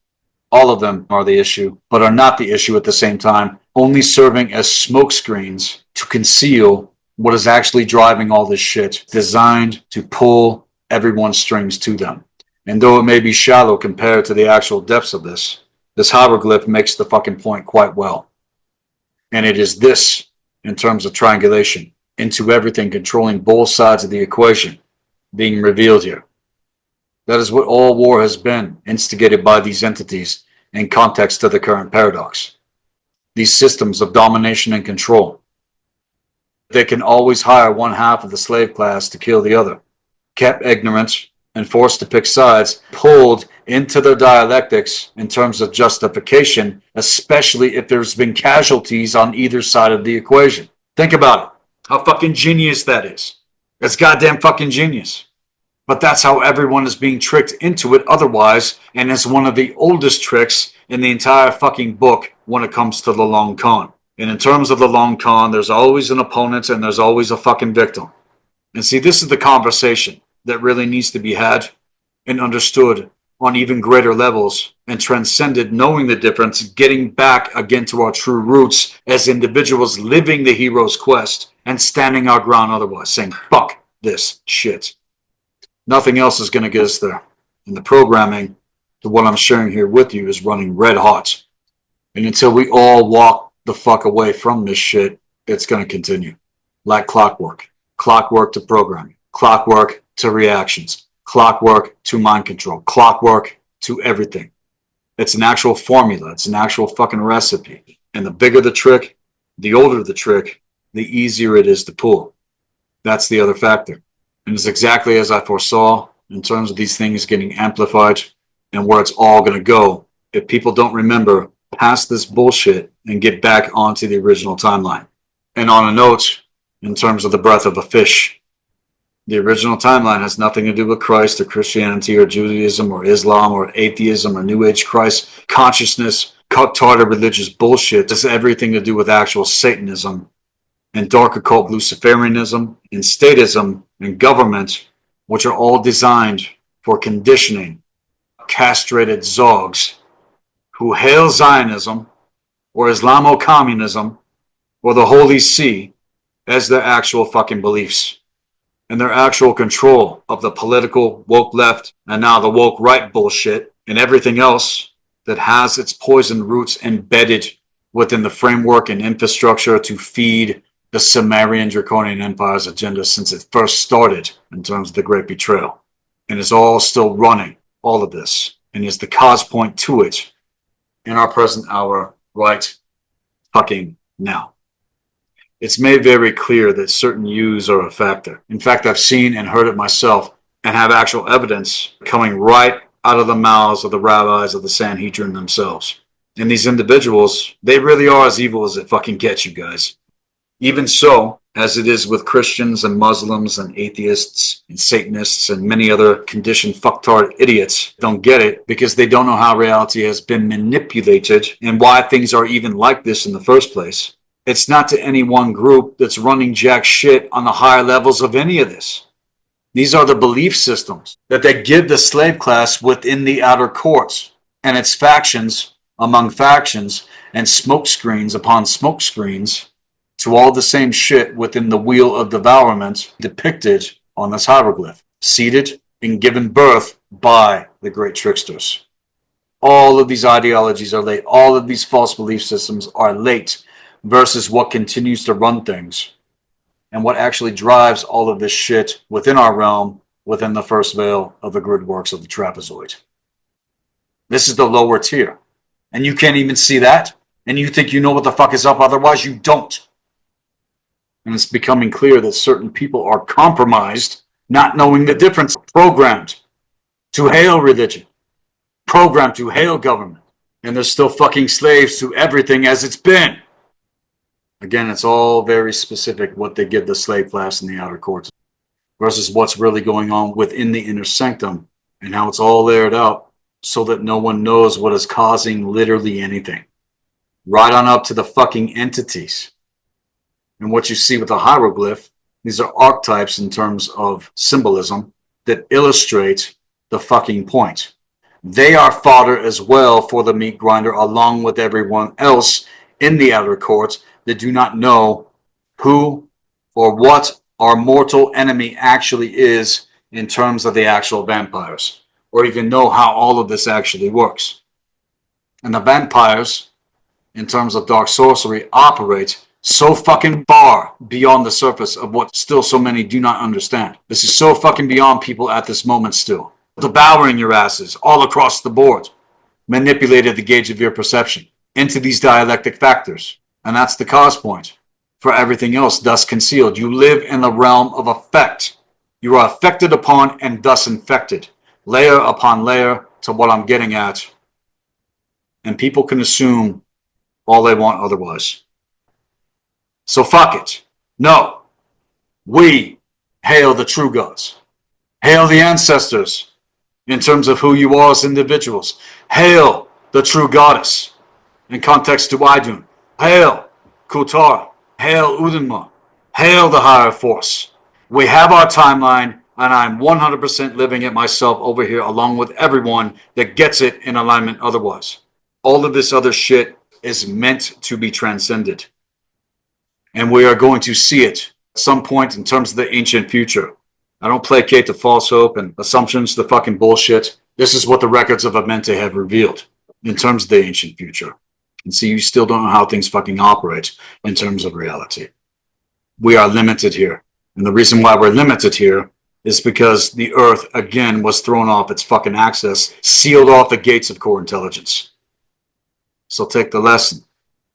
All of them are the issue, but are not the issue at the same time, only serving as smoke screens to conceal what is actually driving all this shit, designed to pull everyone's strings to them. And though it may be shallow compared to the actual depths of this hieroglyph makes the fucking point quite well. And it is this, in terms of triangulation, into everything controlling both sides of the equation, being revealed here. That is what all war has been, instigated by these entities in context to the current paradox. These systems of domination and control. They can always hire one half of the slave class to kill the other, kept ignorant and forced to pick sides, pulled into their dialectics in terms of justification, especially if there's been casualties on either side of the equation. Think about it. How fucking genius that is. That's goddamn fucking genius. But that's how everyone is being tricked into it otherwise, and it's one of the oldest tricks in the entire fucking book when it comes to the long con. And in terms of the long con, there's always an opponent and there's always a fucking victim. And see, this is the conversation that really needs to be had and understood on even greater levels and transcended, knowing the difference, getting back again to our true roots as individuals living the hero's quest and standing our ground otherwise, saying, fuck this shit. Nothing else is going to get us there. And the programming to what I'm sharing here with you is running red hot. And until we all walk the fuck away from this shit, it's going to continue. Like clockwork. Clockwork to programming. Clockwork to reactions. Clockwork to mind control. Clockwork to everything. It's an actual formula. It's an actual fucking recipe. And the bigger the trick, the older the trick, the easier it is to pull. That's the other factor. And it's exactly as I foresaw in terms of these things getting amplified and where it's all going to go if people don't remember past this bullshit and get back onto the original timeline. And on a note, in terms of the breath of a fish, the original timeline has nothing to do with Christ or Christianity or Judaism or Islam or atheism or New Age Christ consciousness, cut-tarted religious bullshit. It has everything to do with actual Satanism and dark occult Luciferianism and statism and government, which are all designed for conditioning castrated zogs who hail Zionism or Islamo-communism or the Holy See as their actual fucking beliefs and their actual control of the political woke left and now the woke right bullshit and everything else that has its poison roots embedded within the framework and infrastructure to feed the Sumerian Draconian Empire's agenda since it first started in terms of the Great Betrayal. And is all still running, all of this, and is the cause point to it in our present hour right fucking now. It's made very clear that certain views are a factor. In fact, I've seen and heard it myself and have actual evidence coming right out of the mouths of the rabbis of the Sanhedrin themselves. And these individuals, they really are as evil as it fucking gets, you guys. Even so, as it is with Christians and Muslims and atheists and Satanists and many other conditioned fucktard idiots, don't get it because they don't know how reality has been manipulated and why things are even like this in the first place. It's not to any one group that's running jack shit on the higher levels of any of this. These are the belief systems that they give the slave class within the outer courts and its factions among factions and smoke screens upon smoke screens to all the same shit within the wheel of devourment depicted on this hieroglyph, seeded and given birth by the great tricksters. All of these ideologies are late. All of these false belief systems are late versus what continues to run things and what actually drives all of this shit within our realm, within the first veil of the grid works of the trapezoid. This is the lower tier. And you can't even see that. And you think you know what the fuck is up, otherwise you don't. And it's becoming clear that certain people are compromised, not knowing the difference, programmed to hail religion, programmed to hail government, and they're still fucking slaves to everything as it's been. Again, it's all very specific what they give the slave class in the outer courts versus what's really going on within the inner sanctum and how it's all layered out so that no one knows what is causing literally anything. Right on up to the fucking entities. And what you see with the hieroglyph, these are archetypes in terms of symbolism that illustrate the fucking point. They are fodder as well for the meat grinder, along with everyone else in the outer courts that do not know who or what our mortal enemy actually is in terms of the actual vampires, or even know how all of this actually works. And the vampires, in terms of dark sorcery, operate so fucking far beyond the surface of what still so many do not understand. This is so fucking beyond people at this moment still. Devouring your asses all across the board. Manipulated the gauge of your perception into these dialectic factors. And that's the cause point for everything else thus concealed. You live in the realm of effect. You are affected upon and thus infected. Layer upon layer to what I'm getting at. And people can assume all they want otherwise. So fuck it. No. We hail the true gods. Hail the ancestors in terms of who you are as individuals. Hail the true goddess in context to Idun. Hail Kutar. Hail Udinma. Hail the higher force. We have our timeline, and I'm 100% living it myself over here along with everyone that gets it in alignment otherwise. All of this other shit is meant to be transcended. And we are going to see it at some point in terms of the ancient future. I don't placate to false hope and assumptions, the fucking bullshit. This is what the records of Amente have revealed in terms of the ancient future. And see, you still don't know how things fucking operate in terms of reality. We are limited here. And the reason why we're limited here is because the Earth, again, was thrown off its fucking axis, sealed off the gates of core intelligence. So take the lesson.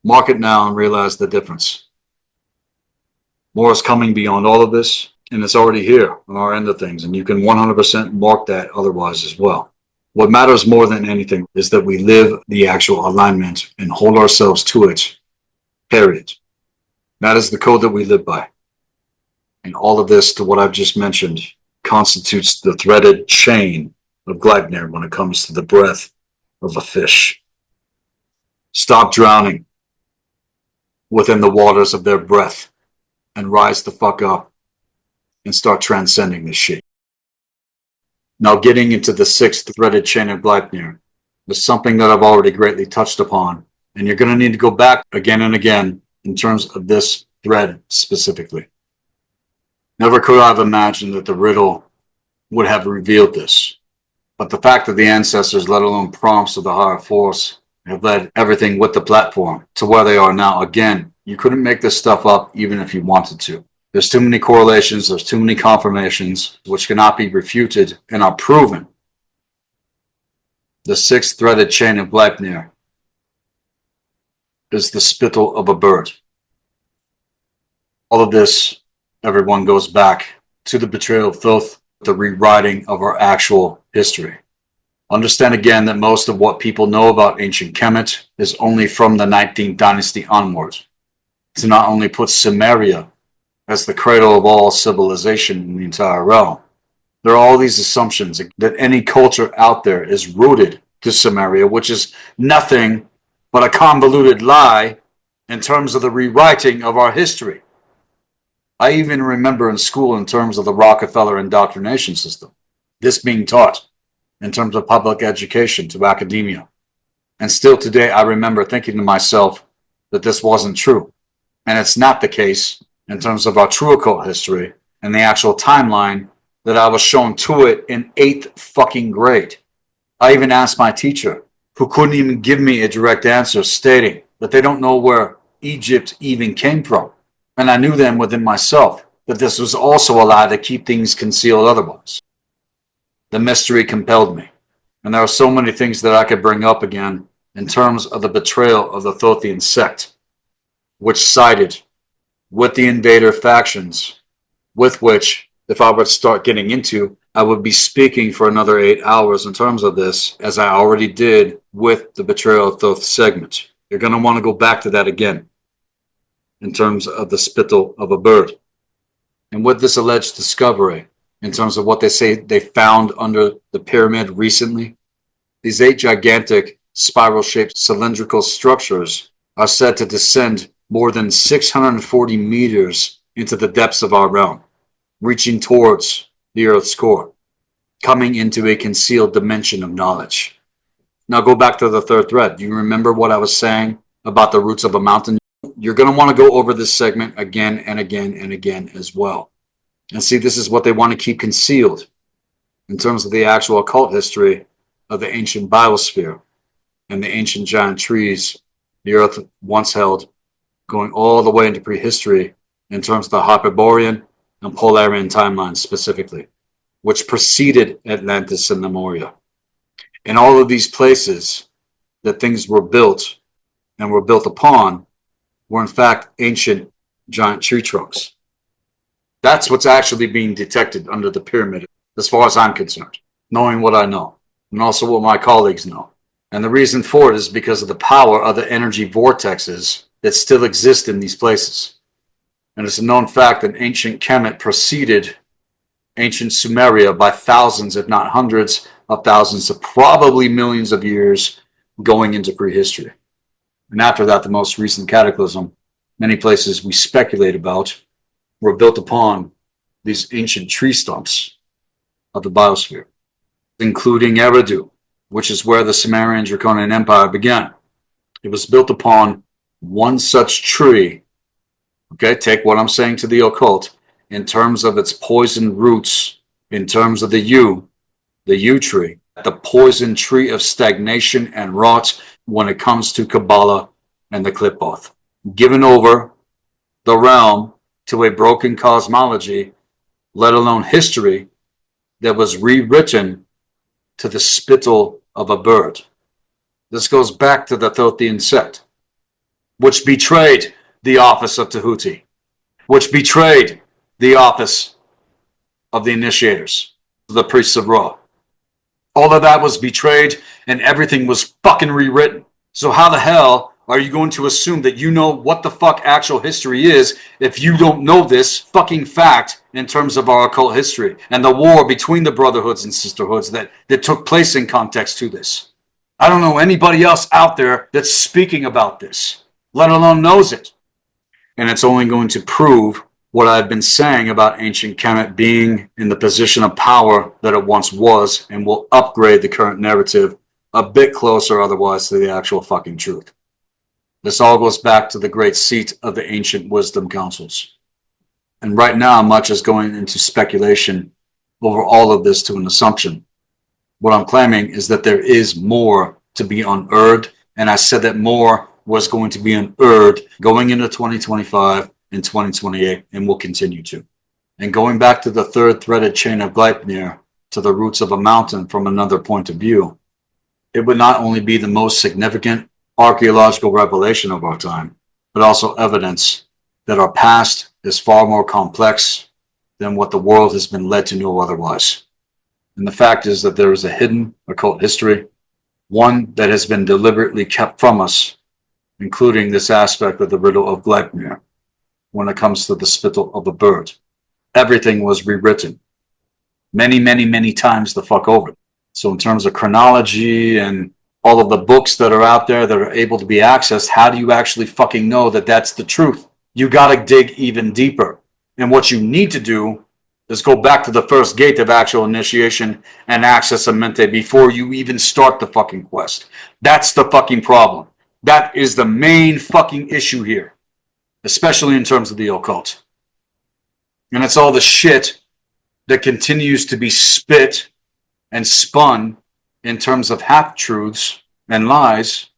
Mark it now and realize the difference. More is coming beyond all of this, and it's already here on our end of things, and you can 100% mark that otherwise as well. What matters more than anything is that we live the actual alignment and hold ourselves to it, period. That is the code that we live by. And all of this, to what I've just mentioned, constitutes the threaded chain of Gleipnir when it comes to the breath of a fish. Stop drowning within the waters of their breath and rise the fuck up and start transcending this shit. Now, getting into the sixth threaded chain of Gleipnir is something that I've already greatly touched upon, and you're going to need to go back again and again in terms of this thread specifically. Never could I have imagined that the Riddle would have revealed this, but the fact that the ancestors, let alone prompts of the higher force, have led everything with the platform to where they are now. Again, you couldn't make this stuff up even if you wanted to. There's too many correlations, there's too many confirmations, which cannot be refuted and are proven. The sixth threaded chain of Gleipnir is the spittle of a bird. All of this, everyone, goes back to the betrayal of Thoth, the rewriting of our actual history. Understand again that most of what people know about ancient Kemet is only from the 19th dynasty onwards. To not only put Sumeria as the cradle of all civilization in the entire realm, there are all these assumptions that any culture out there is rooted to Sumeria, which is nothing but a convoluted lie in terms of the rewriting of our history. I even remember in school in terms of the Rockefeller indoctrination system, this being taught in terms of public education to academia. And still today, I remember thinking to myself that this wasn't true. And it's not the case in terms of our true occult history and the actual timeline that I was shown to it in 8th fucking grade. I even asked my teacher, who couldn't even give me a direct answer, stating that they don't know where Egypt even came from. And I knew then within myself that this was also a lie to keep things concealed otherwise. The mystery compelled me. And there are so many things that I could bring up again in terms of the betrayal of the Thothian sect, which sided with the invader factions, with which, if I were to start getting into, I would be speaking for another 8 hours in terms of this, as I already did with the Betrayal of Thoth segment. You're going to want to go back to that again in terms of the spittle of a bird. And with this alleged discovery, in terms of what they say they found under the pyramid recently, these 8 gigantic spiral-shaped cylindrical structures are said to descend more than 640 meters into the depths of our realm, reaching towards the Earth's core, coming into a concealed dimension of knowledge. Now go back to the third thread. Do you remember what I was saying about the roots of a mountain? You're going to want to go over this segment again and again and again as well. And see, this is what they want to keep concealed in terms of the actual occult history of the ancient biosphere and the ancient giant trees the Earth once held, going all the way into prehistory in terms of the Hyperborean and Polarian timelines specifically, which preceded Atlantis and Lemuria. In all of these places that things were built and were built upon were in fact ancient giant tree trunks. That's what's actually being detected under the pyramid, as far as I'm concerned, knowing what I know, and also what my colleagues know. And the reason for it is because of the power of the energy vortexes that still exist in these places. And it's a known fact that ancient Kemet preceded ancient Sumeria by thousands, if not hundreds of thousands, of probably millions of years going into prehistory. And after that, the most recent cataclysm, many places we speculate about, were built upon these ancient tree stumps of the biosphere, including Eridu, which is where the Sumerian Draconian Empire began. It was built upon one such tree. Okay, take what I'm saying to the occult in terms of its poison roots, in terms of the yew tree, the poison tree of stagnation and rot when it comes to Kabbalah and the Qliphoth. Given over the realm to a broken cosmology, let alone history, that was rewritten to the spittle of a bird. This goes back to the Thothian sect, which betrayed the office of Tahuti, which betrayed the office of the initiators, the priests of Ra. All of that was betrayed and everything was fucking rewritten. So how the hell are you going to assume that you know what the fuck actual history is if you don't know this fucking fact in terms of our occult history and the war between the brotherhoods and sisterhoods that took place in context to this? I don't know anybody else out there that's speaking about this, let alone knows it. And it's only going to prove what I've been saying about ancient Kemet being in the position of power that it once was, and will upgrade the current narrative a bit closer otherwise to the actual fucking truth. This all goes back to the great seat of the ancient wisdom councils. And right now, much is going into speculation over all of this to an assumption. What I'm claiming is that there is more to be unearthed, and I said that more was going to be unearthed going into 2025 and 2028, and will continue to. And going back to the third threaded chain of Gleipnir, to the roots of a mountain from another point of view, it would not only be the most significant archaeological revelation of our time, but also evidence that our past is far more complex than what the world has been led to know otherwise. And the fact is that there is a hidden occult history, one that has been deliberately kept from us, including this aspect of the riddle of Gleipnir when it comes to the spittle of a bird. Everything was rewritten many, many, many times the fuck over. So in terms of chronology and all of the books that are out there that are able to be accessed, how do you actually fucking know that that's the truth? You gotta dig even deeper. And what you need to do is go back to the first gate of actual initiation and access a mente before you even start the fucking quest. That's the fucking problem. That is the main fucking issue here, especially in terms of the occult. And it's all the shit that continues to be spit and spun in terms of half-truths and lies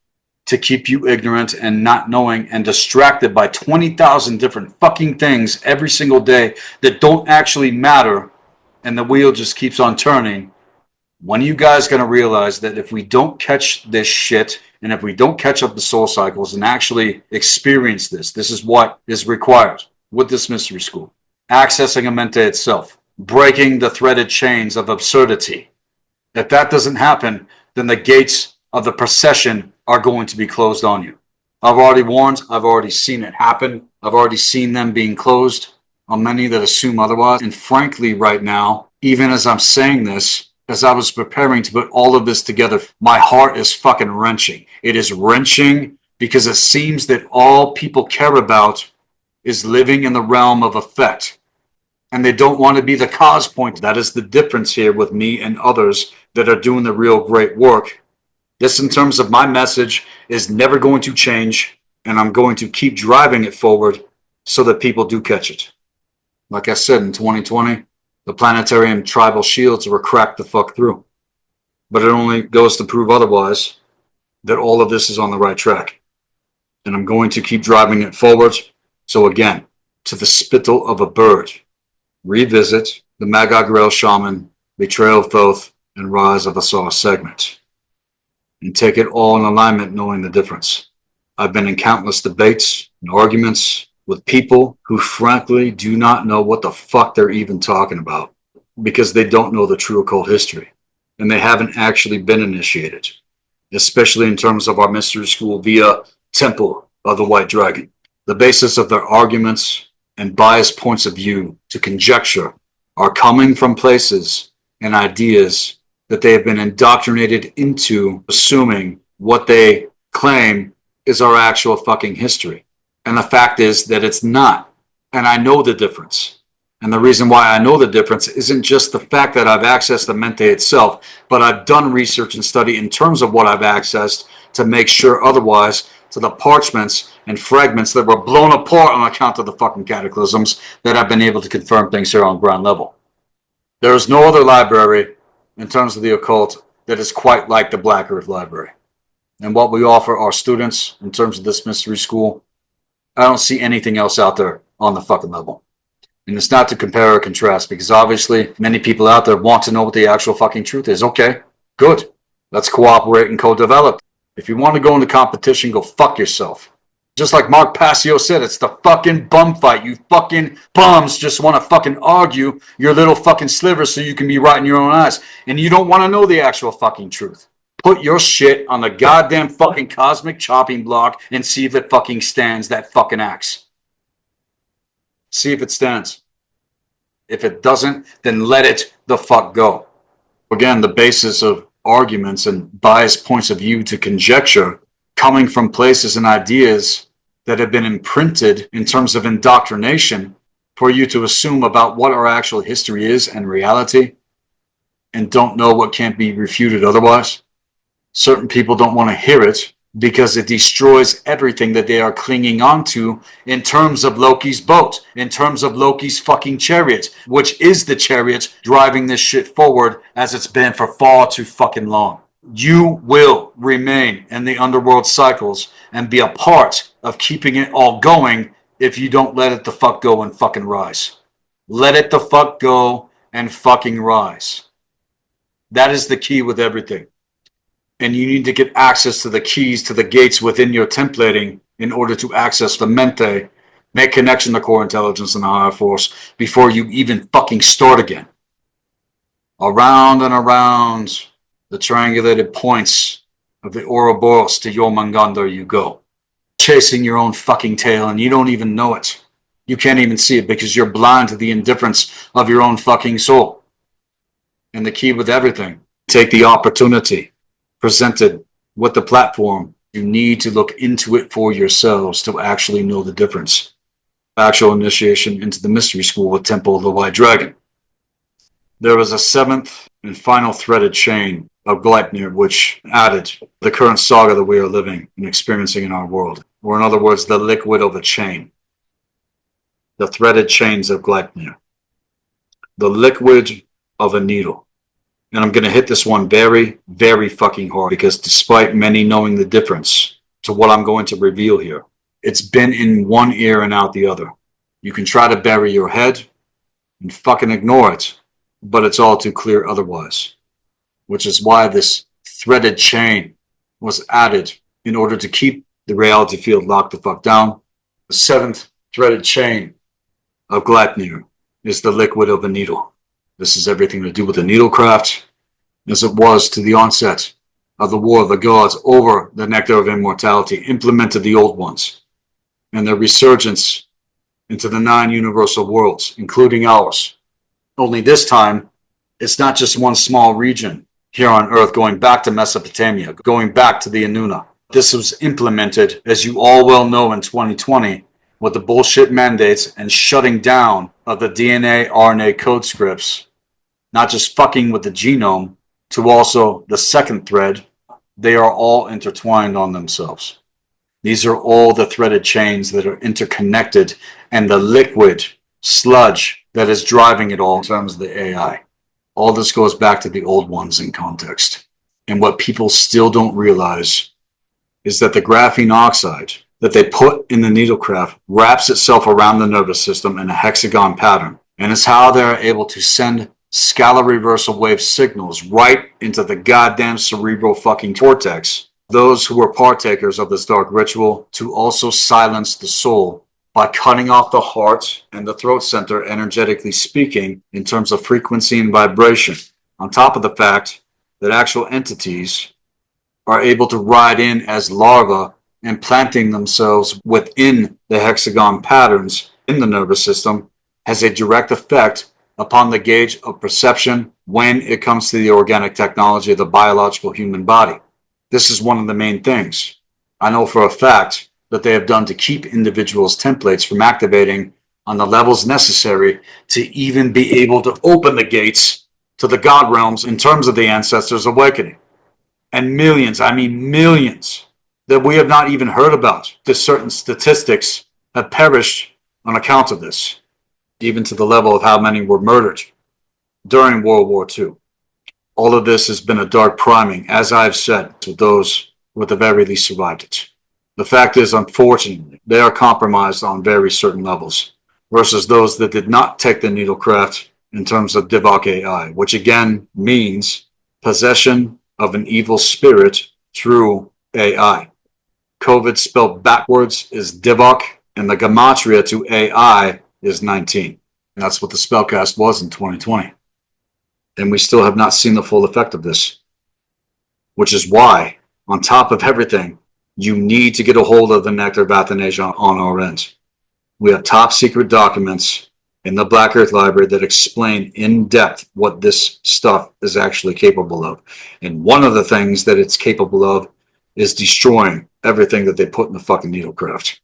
to keep you ignorant and not knowing and distracted by 20,000 different fucking things every single day that don't actually matter, and the wheel just keeps on turning. When are you guys going to realize that if we don't catch this shit, and if we don't catch up the soul cycles and actually experience this is what is required with this mystery school. Accessing a mente itself, breaking the threaded chains of absurdity. If that doesn't happen, then the gates of the procession are going to be closed on you. I've already warned, I've already seen it happen. I've already seen them being closed on many that assume otherwise. And frankly, right now, even as I'm saying this, as I was preparing to put all of this together, my heart is fucking wrenching. It is wrenching because it seems that all people care about is living in the realm of effect. And they don't want to be the cause point. That is the difference here with me and others that are doing the real great work. This, in terms of my message, is never going to change, and I'm going to keep driving it forward so that people do catch it. Like I said, in 2020, the planetary and tribal shields were cracked the fuck through. But it only goes to prove otherwise that all of this is on the right track. And I'm going to keep driving it forward. So again, to the spittle of a bird, revisit the Magi, Grail, Shaman, Betrayal of Thoth, and Rise of a Saw segment. And take it all in alignment, knowing the difference. I've been in countless debates and arguments with people who frankly do not know what the fuck they're even talking about because they don't know the true occult history and they haven't actually been initiated, especially in terms of our mystery school via Temple of the White Dragon. The basis of their arguments and biased points of view to conjecture are coming from places and ideas that they have been indoctrinated into assuming what they claim is our actual fucking history. And the fact is that it's not. And I know the difference. And the reason why I know the difference isn't just the fact that I've accessed the Mente itself, but I've done research and study in terms of what I've accessed to make sure otherwise to the parchments and fragments that were blown apart on account of the fucking cataclysms that I've been able to confirm things here on ground level. There is no other library in terms of the occult that is quite like the Black Earth Library. And what we offer our students in terms of this mystery school, I don't see anything else out there on the fucking level. And it's not to compare or contrast because obviously many people out there want to know what the actual fucking truth is. Okay, good. Let's cooperate and co-develop. If you want to go into competition, go fuck yourself. Just like Mark Passio said, it's the fucking bum fight. You fucking bums just want to fucking argue your little fucking sliver so you can be right in your own eyes. And you don't want to know the actual fucking truth. Put your shit on the goddamn fucking cosmic chopping block and see if it fucking stands that fucking axe. See if it stands. If it doesn't, then let it the fuck go. Again, the basis of arguments and biased points of view to conjecture coming from places and ideas that have been imprinted in terms of indoctrination for you to assume about what our actual history is and reality and don't know what can't be refuted otherwise. Certain people don't want to hear it because it destroys everything that they are clinging on to in terms of Loki's boat, in terms of Loki's fucking chariot, which is the chariot driving this shit forward as it's been for far too fucking long. You will remain in the underworld cycles and be a part of keeping it all going if you don't let it the fuck go and fucking rise. Let it the fuck go and fucking rise. That is the key with everything. And you need to get access to the keys to the gates within your templating in order to access the Mente, make connection to core intelligence and the higher force before you even fucking start again. Around and around the triangulated points of the Ouroboros to Jormungandr you go, chasing your own fucking tail and you don't even know it. You can't even see it because you're blind to the indifference of your own fucking soul. And the key with everything, take the opportunity presented with the platform. You need to look into it for yourselves to actually know the difference. Actual initiation into the mystery school with Temple of the White Dragon. There was a seventh and final threaded chain of Gleipnir, which added the current saga that we are living and experiencing in our world, or in other words, the liquid of a chain. The threaded chains of Gleipnir. The liquid of a needle. And I'm going to hit this one very, very fucking hard because despite many knowing the difference to what I'm going to reveal here, it's been in one ear and out the other. You can try to bury your head and fucking ignore it, but it's all too clear otherwise. Which is why this threaded chain was added in order to keep the reality field locked the fuck down. The seventh threaded chain of Gleipnir is the liquid of a needle. This is everything to do with the needlecraft, as it was to the onset of the war of the gods over the nectar of immortality, implemented the old ones, and their resurgence into the 9 universal worlds, including ours. Only this time, it's not just one small region here on Earth going back to Mesopotamia, going back to the Anuna. This was implemented, as you all well know, in 2020 with the bullshit mandates and shutting down of the DNA, RNA code scripts, not just fucking with the genome, to also the second thread. They are all intertwined on themselves. These are all the threaded chains that are interconnected, and the liquid sludge that is driving it all in terms of the AI. All this goes back to the old ones in context. And what people still don't realize is that the graphene oxide that they put in the needlecraft wraps itself around the nervous system in a hexagon pattern. And it's how they're able to send scalar reversal wave signals right into the goddamn cerebral fucking cortex. Those who were partakers of this dark ritual to also silence the soul by cutting off the heart and the throat center, energetically speaking, in terms of frequency and vibration. On top of the fact that actual entities are able to ride in as larvae, implanting themselves within the hexagon patterns in the nervous system, has a direct effect upon the gauge of perception when it comes to the organic technology of the biological human body. This is one of the main things I know for a fact that they have done to keep individuals' templates from activating on the levels necessary to even be able to open the gates to the God realms in terms of the ancestors' awakening. And millions, I mean millions, that we have not even heard about. Just certain statistics have perished on account of this, even to the level of how many were murdered during World War II. All of this has been a dark priming, as I've said, to those who at the very least survived it. The fact is, unfortunately, they are compromised on very certain levels versus those that did not take the needlecraft in terms of Divok AI, which again means possession of an evil spirit through AI. COVID spelled backwards is Divok, and the gematria to AI is 19. And that's what the spellcast was in 2020. And we still have not seen the full effect of this, which is why, on top of everything, you need to get a hold of the Nectar of Athanasia on our end. We have top secret documents in the Black Earth Library that explain in depth what this stuff is actually capable of. And one of the things that it's capable of is destroying everything that they put in the fucking needlecraft.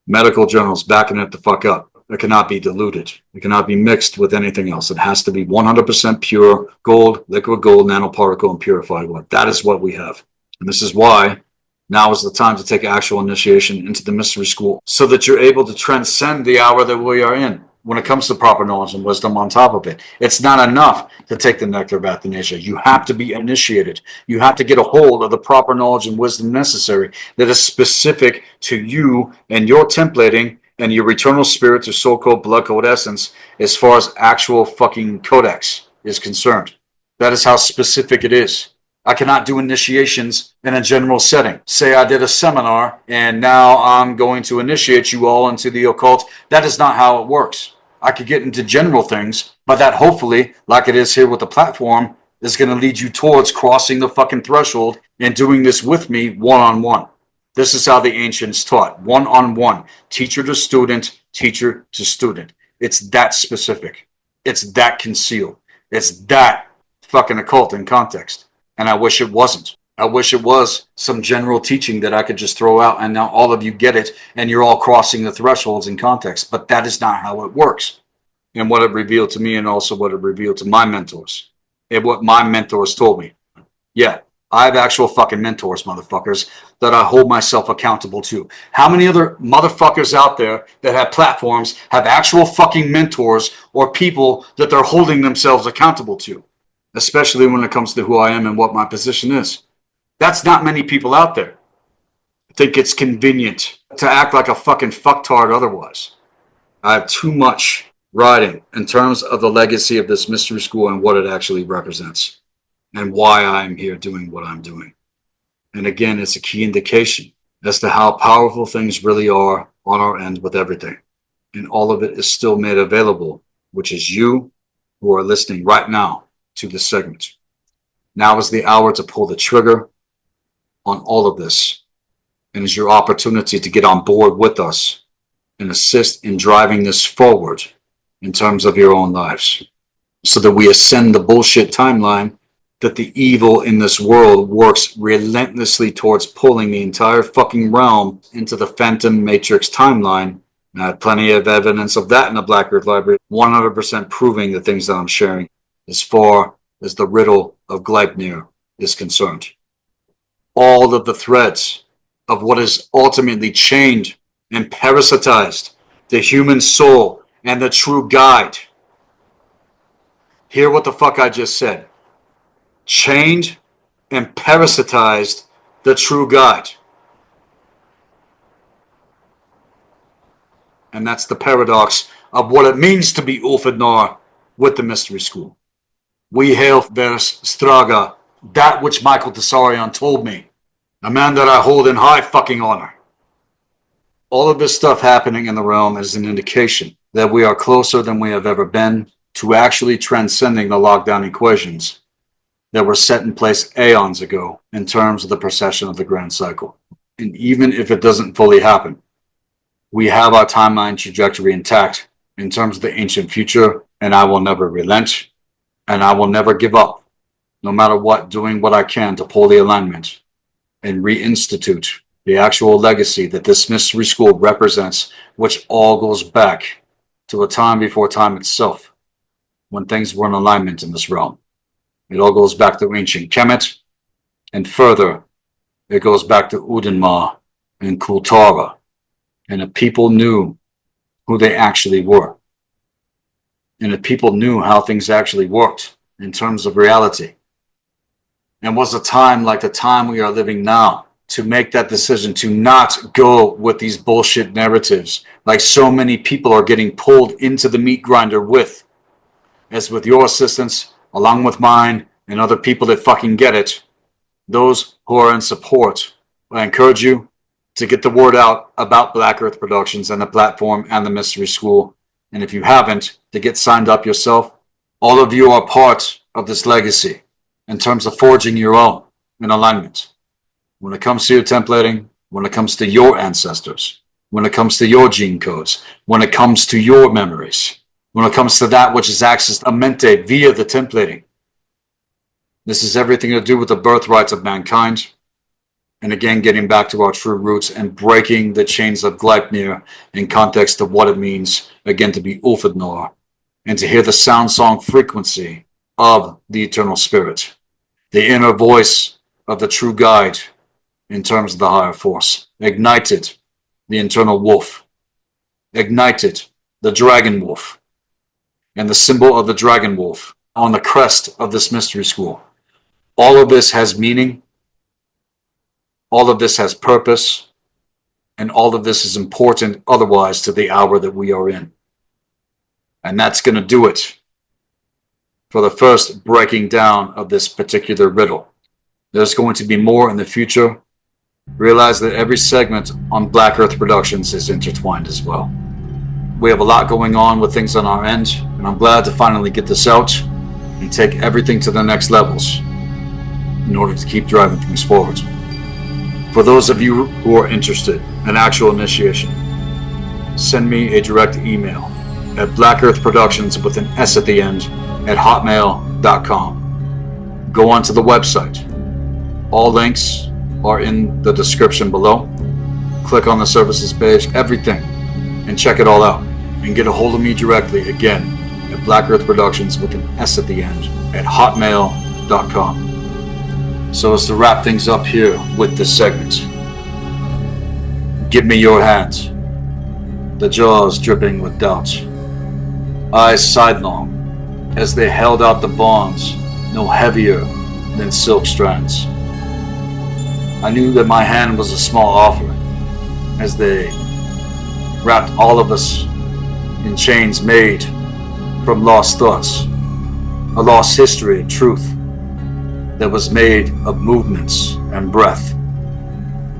Medical journals backing it the fuck up. It cannot be diluted. It cannot be mixed with anything else. It has to be 100% pure gold, liquid gold, nanoparticle, and purified one. That is what we have. And this is why now is the time to take actual initiation into the mystery school so that you're able to transcend the hour that we are in when it comes to proper knowledge and wisdom on top of it. It's not enough to take the Nectar of Athanasia. You have to be initiated. You have to get a hold of the proper knowledge and wisdom necessary that is specific to you and your templating and your eternal spirit to soul code, blood code essence as far as actual fucking codex is concerned. That is how specific it is. I cannot do initiations in a general setting. Say I did a seminar and now I'm going to initiate you all into the occult. That is not how it works. I could get into general things, but that hopefully, like it is here with the platform, is going to lead you towards crossing the fucking threshold and doing this with me one-on-one. This is how the ancients taught, one-on-one, teacher to student, teacher to student. It's that specific. It's that concealed. It's that fucking occult in context. And I wish it wasn't. I wish it was some general teaching that I could just throw out and now all of you get it and you're all crossing the thresholds in context. But that is not how it works. And what it revealed to me and also what it revealed to my mentors and what my mentors told me. Yeah, I have actual fucking mentors, motherfuckers, that I hold myself accountable to. How many other motherfuckers out there that have platforms have actual fucking mentors or people that they're holding themselves accountable to? Especially when it comes to who I am and what my position is. That's not many people out there. I think it's convenient to act like a fucking fucktard otherwise. I have too much writing in terms of the legacy of this mystery school and what it actually represents and why I'm here doing what I'm doing. And again, it's a key indication as to how powerful things really are on our end with everything. And all of it is still made available, which is you who are listening right now to this segment. Now is the hour to pull the trigger on all of this, and is your opportunity to get on board with us and assist in driving this forward in terms of your own lives, so that we ascend the bullshit timeline that the evil in this world works relentlessly towards pulling the entire fucking realm into the Phantom Matrix timeline. And I have plenty of evidence of that in the Black Earth Library, 100% proving the things that I'm sharing as far as the riddle of Gleipnir is concerned. All of the threads of what is ultimately chained and parasitized the human soul and the true guide. Hear what the fuck I just said. Chained and parasitized the true guide. And that's the paradox of what it means to be Ulfadnar with the Mystery School. We hail vers Straga, that which Michael Tessarion told me, a man that I hold in high fucking honor. All of this stuff happening in the realm is an indication that we are closer than we have ever been to actually transcending the lockdown equations that were set in place aeons ago in terms of the precession of the grand cycle. And even if it doesn't fully happen, we have our timeline trajectory intact in terms of the ancient future, and I will never relent, and I will never give up, no matter what, doing what I can to pull the alignment and reinstitute the actual legacy that this mystery school represents, which all goes back to a time before time itself, when things were in alignment in this realm. It all goes back to ancient Kemet, and further, it goes back to Udenma and Kultara, and the people knew who they actually were. And the people knew how things actually worked in terms of reality. And was a time like the time we are living now to make that decision to not go with these bullshit narratives like so many people are getting pulled into the meat grinder with, as with your assistance, along with mine and other people that fucking get it, those who are in support. I encourage you to get the word out about Black Earth Productions and the platform and the Mystery School. And if you haven't, to get signed up yourself. All of you are part of this legacy in terms of forging your own in alignment. When it comes to your templating, when it comes to your ancestors, when it comes to your gene codes, when it comes to your memories, when it comes to that which is accessed amente via the templating. This is everything to do with the birthrights of mankind. And again, getting back to our true roots and breaking the chains of Gleipnir in context of what it means, again, to be Ulfadnar, and to hear the sound song frequency of the eternal spirit, the inner voice of the true guide in terms of the higher force. Ignited the internal wolf, ignited the dragon wolf, and the symbol of the dragon wolf on the crest of this mystery school. All of this has meaning. All of this has purpose, and all of this is important otherwise to the hour that we are in. And that's going to do it for the first breaking down of this particular riddle. There's going to be more in the future. Realize that every segment on Black Earth Productions is intertwined as well. We have a lot going on with things on our end, and I'm glad to finally get this out and take everything to the next levels in order to keep driving things forward. For those of you who are interested in actual initiation, send me a direct email at blackearthproductions with an S at the end at hotmail.com. Go onto the website. All links are in the description below. Click on the services page, everything, and check it all out. And get a hold of me directly, again, at blackearthproductions with an S at the end at hotmail.com. So as to wrap things up here with this segment, give me your hand, the jaws dripping with doubt, eyes sidelong as they held out the bonds no heavier than silk strands. I knew that my hand was a small offering as they wrapped all of us in chains made from lost thoughts, a lost history of truth that was made of movements and breath,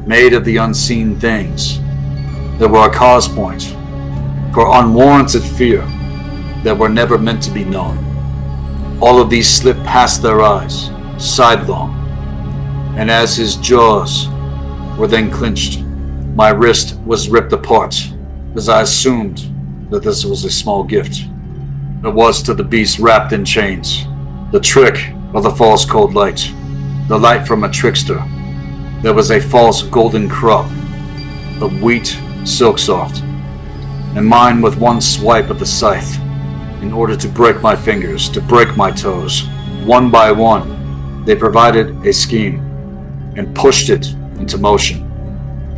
made of the unseen things that were a cause point for unwarranted fear that were never meant to be known. All of these slipped past their eyes, sidelong, and as his jaws were then clenched, my wrist was ripped apart as I assumed that this was a small gift. It was to the beast wrapped in chains, the trick of the false cold light, the light from a trickster. There was a false golden crop of wheat silk soft, and mine with one swipe of the scythe, in order to break my fingers, to break my toes. One by one, they provided a scheme and pushed it into motion.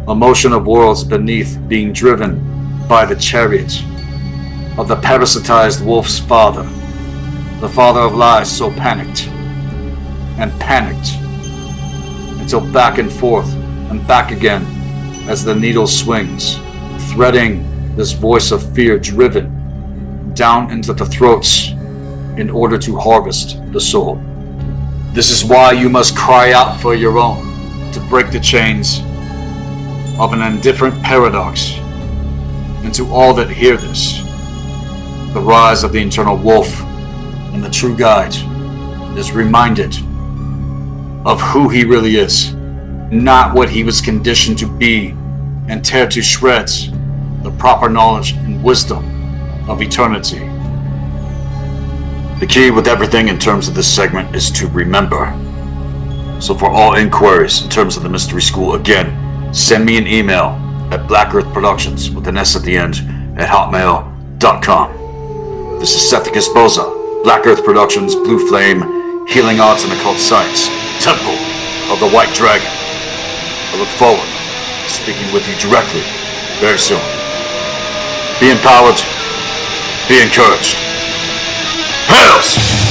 A motion of worlds beneath being driven by the chariot of the parasitized wolf's father, the father of lies, so panicked and panicked until back and forth and back again as the needle swings, threading this voice of fear driven down into the throats in order to harvest the soul. This is why you must cry out for your own, to break the chains of an indifferent paradox. And to all that hear this, the rise of the internal wolf and the true guide is reminded of who he really is, not what he was conditioned to be, and tear to shreds the proper knowledge and wisdom of eternity. The key with everything in terms of this segment is to remember. So for all inquiries in terms of the Mystery School, again, send me an email at blackearthproductions with an S at the end at hotmail.com. This is Sethikus Boza, Black Earth Productions, Blue Flame, Healing Arts and Occult Science, Temple of the White Dragon. I look forward to speaking with you directly very soon. Be empowered, be encouraged. HAILZ!